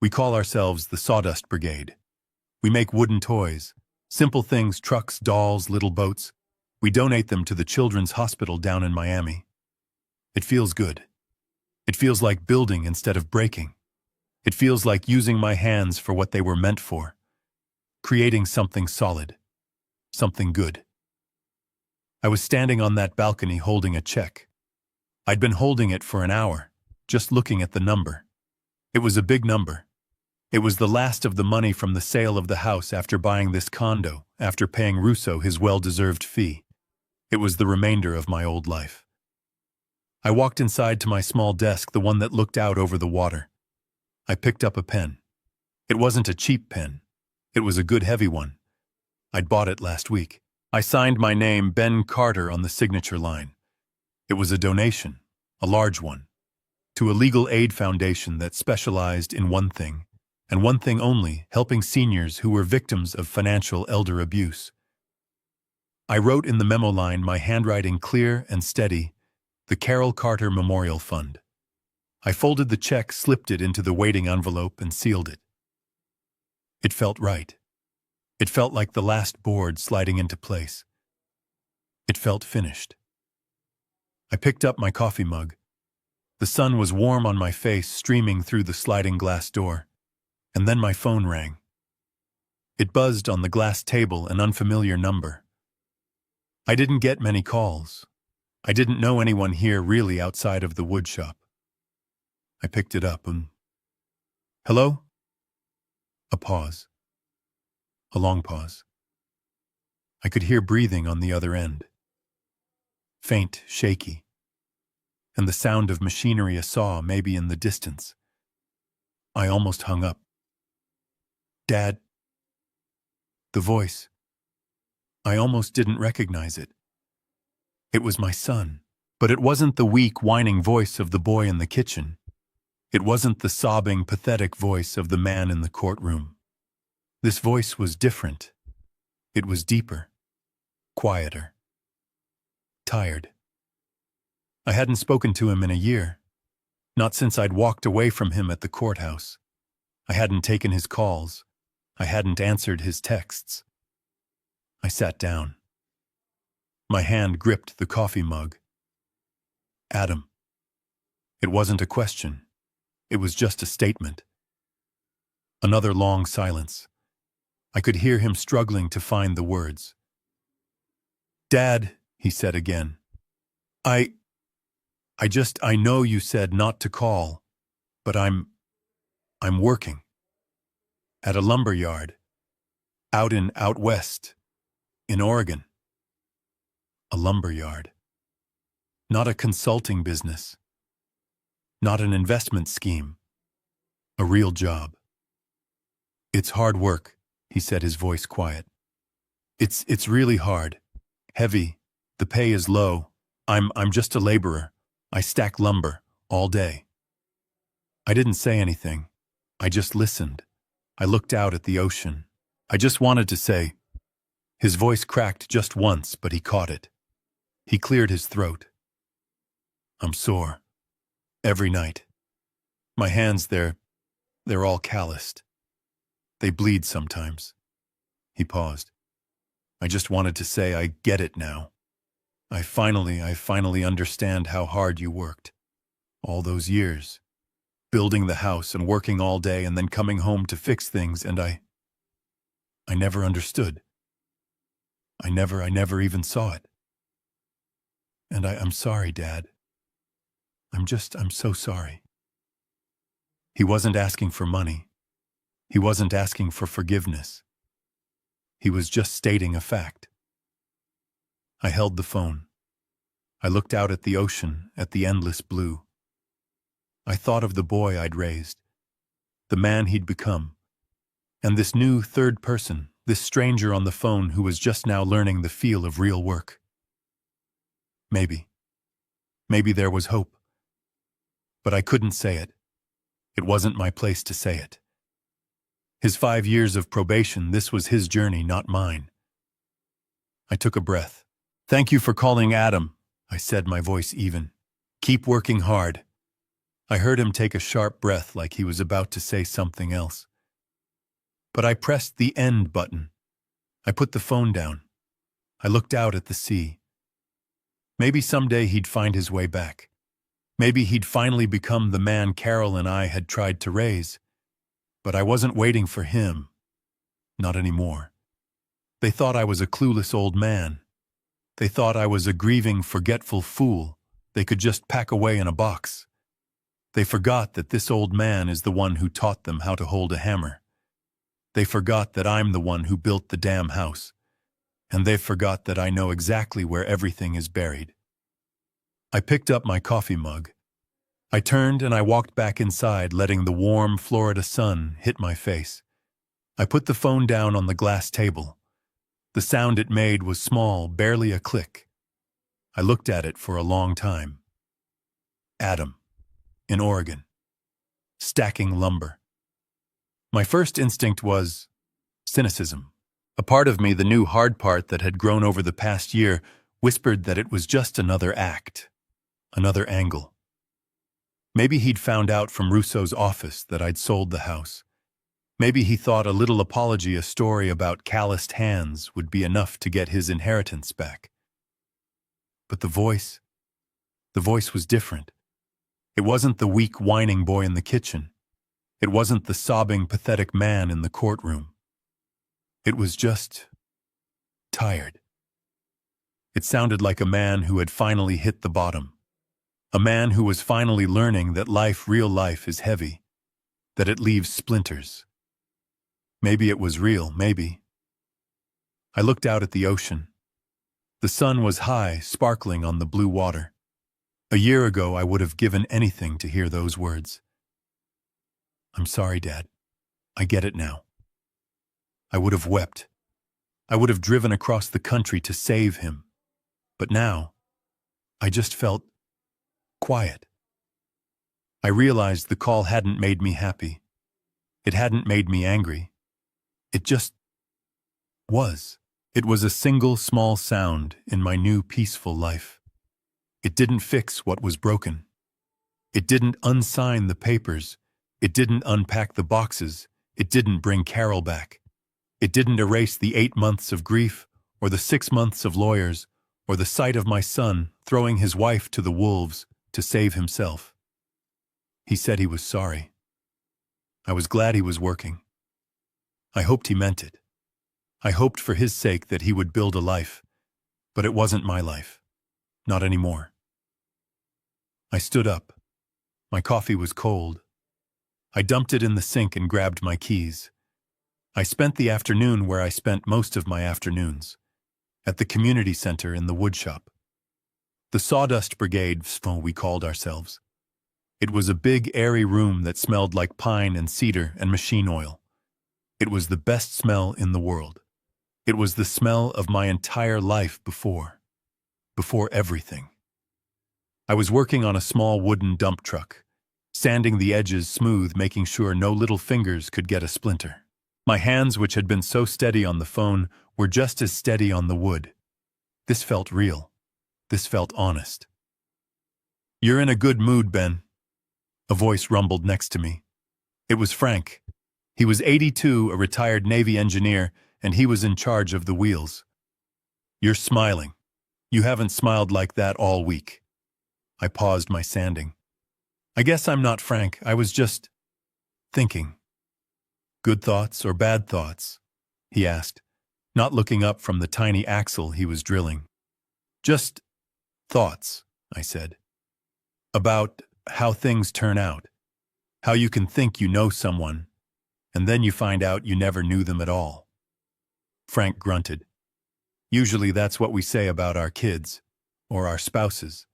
We call ourselves the Sawdust Brigade. We make wooden toys, simple things, trucks, dolls, little boats. We donate them to the Children's Hospital down in Miami. It feels good. It feels like building instead of breaking. It feels like using my hands for what they were meant for. Creating something solid. Something good. I was standing on that balcony holding a check. I'd been holding it for an hour, just looking at the number. It was a big number. It was the last of the money from the sale of the house after buying this condo, after paying Russo his well-deserved fee. It was the remainder of my old life. I walked inside to my small desk, the one that looked out over the water. I picked up a pen. It wasn't a cheap pen. It was a good heavy one. I'd bought it last week. I signed my name, Ben Carter, on the signature line. It was a donation, a large one, to a legal aid foundation that specialized in one thing, and one thing only, helping seniors who were victims of financial elder abuse. I wrote in the memo line, my handwriting clear and steady, the Carol Carter Memorial Fund. I folded the check, slipped it into the waiting envelope, and sealed it. It felt right. It felt like the last board sliding into place. It felt finished. I picked up my coffee mug. The sun was warm on my face, streaming through the sliding glass door. And then my phone rang. It buzzed on the glass table, an unfamiliar number. I didn't get many calls. I didn't know anyone here really outside of the woodshop. I picked it up and... Hello? A pause. A long pause. I could hear breathing on the other end. Faint, shaky. And the sound of machinery, a saw, maybe in the distance. I almost hung up. Dad. The voice. I almost didn't recognize it. It was my son, but it wasn't the weak, whining voice of the boy in the kitchen. It wasn't the sobbing, pathetic voice of the man in the courtroom. This voice was different. It was deeper, quieter, tired. I hadn't spoken to him in a year, not since I'd walked away from him at the courthouse. I hadn't taken his calls. I hadn't answered his texts. I sat down. My hand gripped the coffee mug. Adam. It wasn't a question. It was just a statement. Another long silence. I could hear him struggling to find the words. Dad, he said again. I know you said not to call, but I'm working. At a lumber yard. Out west. In Oregon. A lumber yard. Not a consulting business. Not an investment scheme. A real job. It's hard work, he said, his voice quiet. It's really hard. Heavy. The pay is low. I'm just a laborer. I stack lumber all day. I didn't say anything. I just listened. I looked out at the ocean. I just wanted to say. His voice cracked just once, but he caught it. He cleared his throat. I'm sore. Every night. My hands, they're all calloused. They bleed sometimes. He paused. I just wanted to say I get it now. I finally understand how hard you worked. All those years. Building the house and working all day and then coming home to fix things, and I never understood. I never even saw it. And I'm sorry, Dad. I'm so sorry. He wasn't asking for money. He wasn't asking for forgiveness. He was just stating a fact. I held the phone. I looked out at the ocean, at the endless blue. I thought of the boy I'd raised, the man he'd become, and this new third person, this stranger on the phone who was just now learning the feel of real work. Maybe there was hope. But I couldn't say it. It wasn't my place to say it. His 5 years of probation, this was his journey, not mine. I took a breath. Thank you for calling, Adam, I said, my voice even. Keep working hard. I heard him take a sharp breath like he was about to say something else. But I pressed the end button. I put the phone down. I looked out at the sea. Maybe someday he'd find his way back. Maybe he'd finally become the man Carol and I had tried to raise. But I wasn't waiting for him. Not anymore. They thought I was a clueless old man. They thought I was a grieving, forgetful fool they could just pack away in a box. They forgot that this old man is the one who taught them how to hold a hammer. They forgot that I'm the one who built the damn house. And they forgot that I know exactly where everything is buried. I picked up my coffee mug. I turned and I walked back inside, letting the warm Florida sun hit my face. I put the phone down on the glass table. The sound it made was small, barely a click. I looked at it for a long time. Adam, in Oregon. Stacking lumber. My first instinct was cynicism. A part of me, the new hard part that had grown over the past year, whispered that it was just another act. Another angle. Maybe he'd found out from Russo's office that I'd sold the house. Maybe he thought a little apology, a story about calloused hands, would be enough to get his inheritance back. But the voice was different. It wasn't the weak, whining boy in the kitchen. It wasn't the sobbing, pathetic man in the courtroom. It was just tired. It sounded like a man who had finally hit the bottom. A man who was finally learning that life, real life, is heavy, that it leaves splinters. Maybe it was real, maybe. I looked out at the ocean. The sun was high, sparkling on the blue water. A year ago, I would have given anything to hear those words. I'm sorry, Dad. I get it now. I would have wept. I would have driven across the country to save him. But now, I just felt quiet. I realized the call hadn't made me happy. It hadn't made me angry. It just was. It was a single small sound in my new peaceful life. It didn't fix what was broken. It didn't unsign the papers. It didn't unpack the boxes. It didn't bring Carol back. It didn't erase the 8 months of grief, or the 6 months of lawyers, or the sight of my son throwing his wife to the wolves to save himself. He said he was sorry. I was glad he was working. I hoped he meant it. I hoped for his sake that he would build a life, but it wasn't my life. Not anymore. I stood up. My coffee was cold. I dumped it in the sink and grabbed my keys. I spent the afternoon where I spent most of my afternoons, at the community center in the woodshop. The Sawdust Brigade, we called ourselves. It was a big, airy room that smelled like pine and cedar and machine oil. It was the best smell in the world. It was the smell of my entire life before everything. I was working on a small wooden dump truck, sanding the edges smooth, making sure no little fingers could get a splinter. My hands, which had been so steady on the phone, were just as steady on the wood. This felt real. This felt honest. "You're in a good mood, Ben," a voice rumbled next to me. It was Frank. He was 82, a retired Navy engineer, and he was in charge of the wheels. "You're smiling. You haven't smiled like that all week." I paused my sanding. "I guess I'm not Frank. I was just thinking." "Good thoughts or bad thoughts?" he asked, not looking up from the tiny axle he was drilling. "Just thoughts," I said. "About how things turn out. How you can think you know someone, and then you find out you never knew them at all." Frank grunted. "Usually that's what we say about our kids, or our spouses."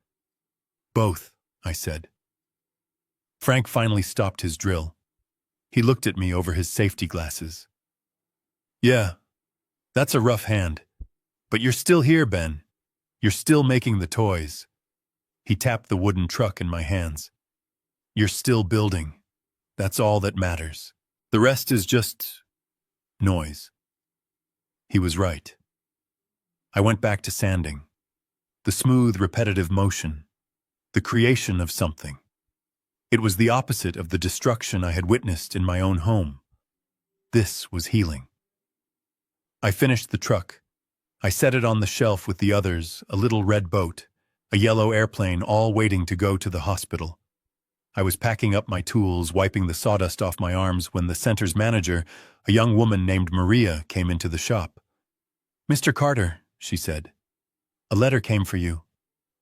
"Both," I said. Frank finally stopped his drill. He looked at me over his safety glasses. "Yeah, that's a rough hand. But you're still here, Ben. You're still making the toys." He tapped the wooden truck in my hands. "You're still building. That's all that matters. The rest is just noise." He was right. I went back to sanding. The smooth, repetitive motion. The creation of something. It was the opposite of the destruction I had witnessed in my own home. This was healing. I finished the truck. I set it on the shelf with the others, a little red boat, a yellow airplane, all waiting to go to the hospital. I was packing up my tools, wiping the sawdust off my arms, when the center's manager, a young woman named Maria, came into the shop. "Mr. Carter," she said, "a letter came for you.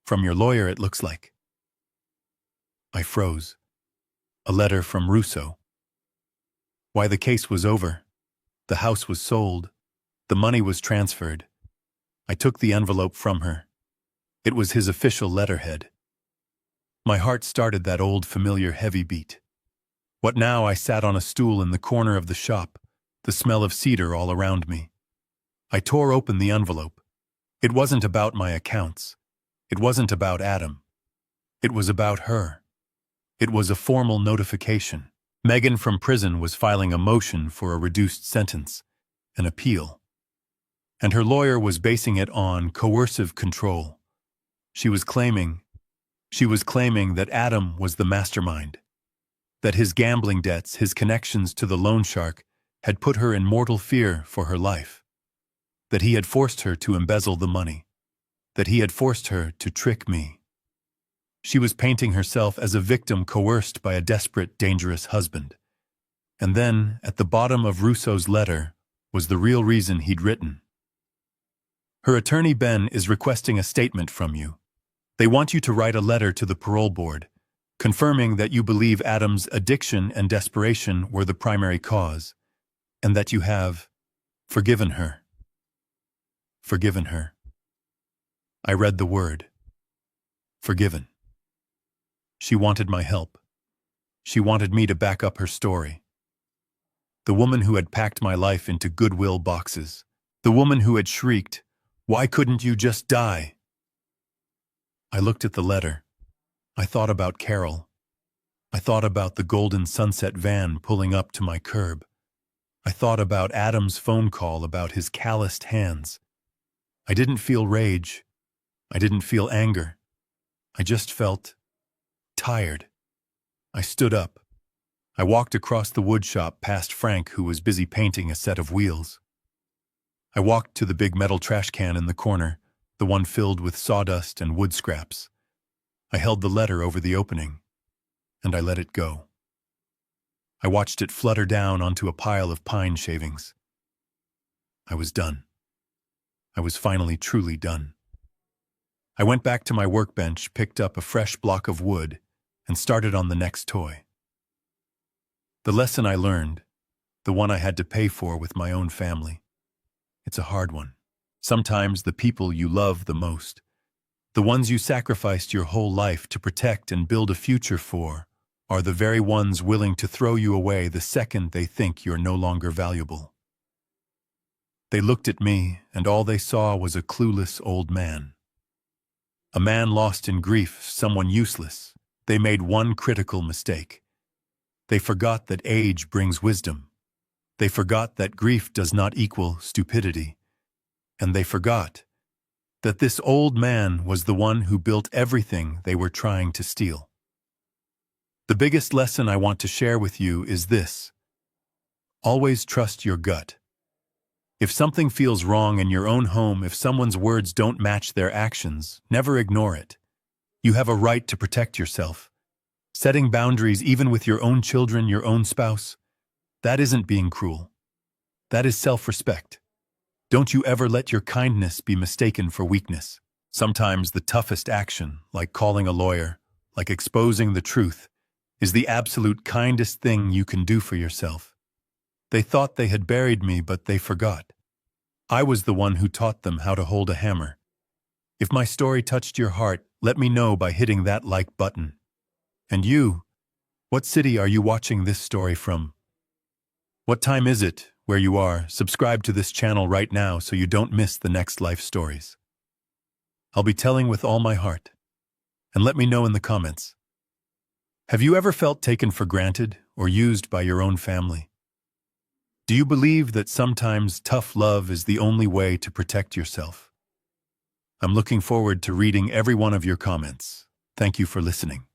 From your lawyer, it looks like." I froze. A letter from Russo. Why, the case was over. The house was sold. The money was transferred. I took the envelope from her. It was his official letterhead. My heart started that old familiar heavy beat. What now? I sat on a stool in the corner of the shop, the smell of cedar all around me. I tore open the envelope. It wasn't about my accounts. It wasn't about Adam. It was about her. It was a formal notification. Megan from prison was filing a motion for a reduced sentence, an appeal. And her lawyer was basing it on coercive control. She was claiming that Adam was the mastermind, that his gambling debts, his connections to the loan shark, had put her in mortal fear for her life, that he had forced her to embezzle the money, that he had forced her to trick me. She was painting herself as a victim coerced by a desperate, dangerous husband. And then, at the bottom of Russo's letter, was the real reason he'd written. "Her attorney, Ben, is requesting a statement from you. They want you to write a letter to the parole board, confirming that you believe Adam's addiction and desperation were the primary cause, and that you have forgiven her." Forgiven her. I read the word. Forgiven. She wanted my help. She wanted me to back up her story. The woman who had packed my life into Goodwill boxes. The woman who had shrieked, "Why couldn't you just die?" I looked at the letter. I thought about Carol. I thought about the golden sunset van pulling up to my curb. I thought about Adam's phone call about his calloused hands. I didn't feel rage. I didn't feel anger. I just felt tired. I stood up. I walked across the wood shop past Frank, who was busy painting a set of wheels. I walked to the big metal trash can in the corner, the one filled with sawdust and wood scraps. I held the letter over the opening, and I let it go. I watched it flutter down onto a pile of pine shavings. I was done. I was finally truly done. I went back to my workbench, picked up a fresh block of wood, and started on the next toy. The lesson I learned, the one I had to pay for with my own family. It's a hard one. Sometimes the people you love the most, the ones you sacrificed your whole life to protect and build a future for, are the very ones willing to throw you away the second they think you're no longer valuable. They looked at me, and all they saw was a clueless old man. A man lost in grief, someone useless. They made one critical mistake. They forgot that age brings wisdom. They forgot that grief does not equal stupidity. And they forgot that this old man was the one who built everything they were trying to steal. The biggest lesson I want to share with you is this: always trust your gut. If something feels wrong in your own home, if someone's words don't match their actions, never ignore it. You have a right to protect yourself. Setting boundaries even with your own children, your own spouse, that isn't being cruel. That is self-respect. Don't you ever let your kindness be mistaken for weakness. Sometimes the toughest action, like calling a lawyer, like exposing the truth, is the absolute kindest thing you can do for yourself. They thought they had buried me, but they forgot. I was the one who taught them how to hold a hammer. If my story touched your heart, let me know by hitting that like button. And you, what city are you watching this story from? What time is it where you are? Subscribe to this channel right now so you don't miss the next life stories. I'll be telling with all my heart. And let me know in the comments. Have you ever felt taken for granted or used by your own family? Do you believe that sometimes tough love is the only way to protect yourself? I'm looking forward to reading every one of your comments. Thank you for listening.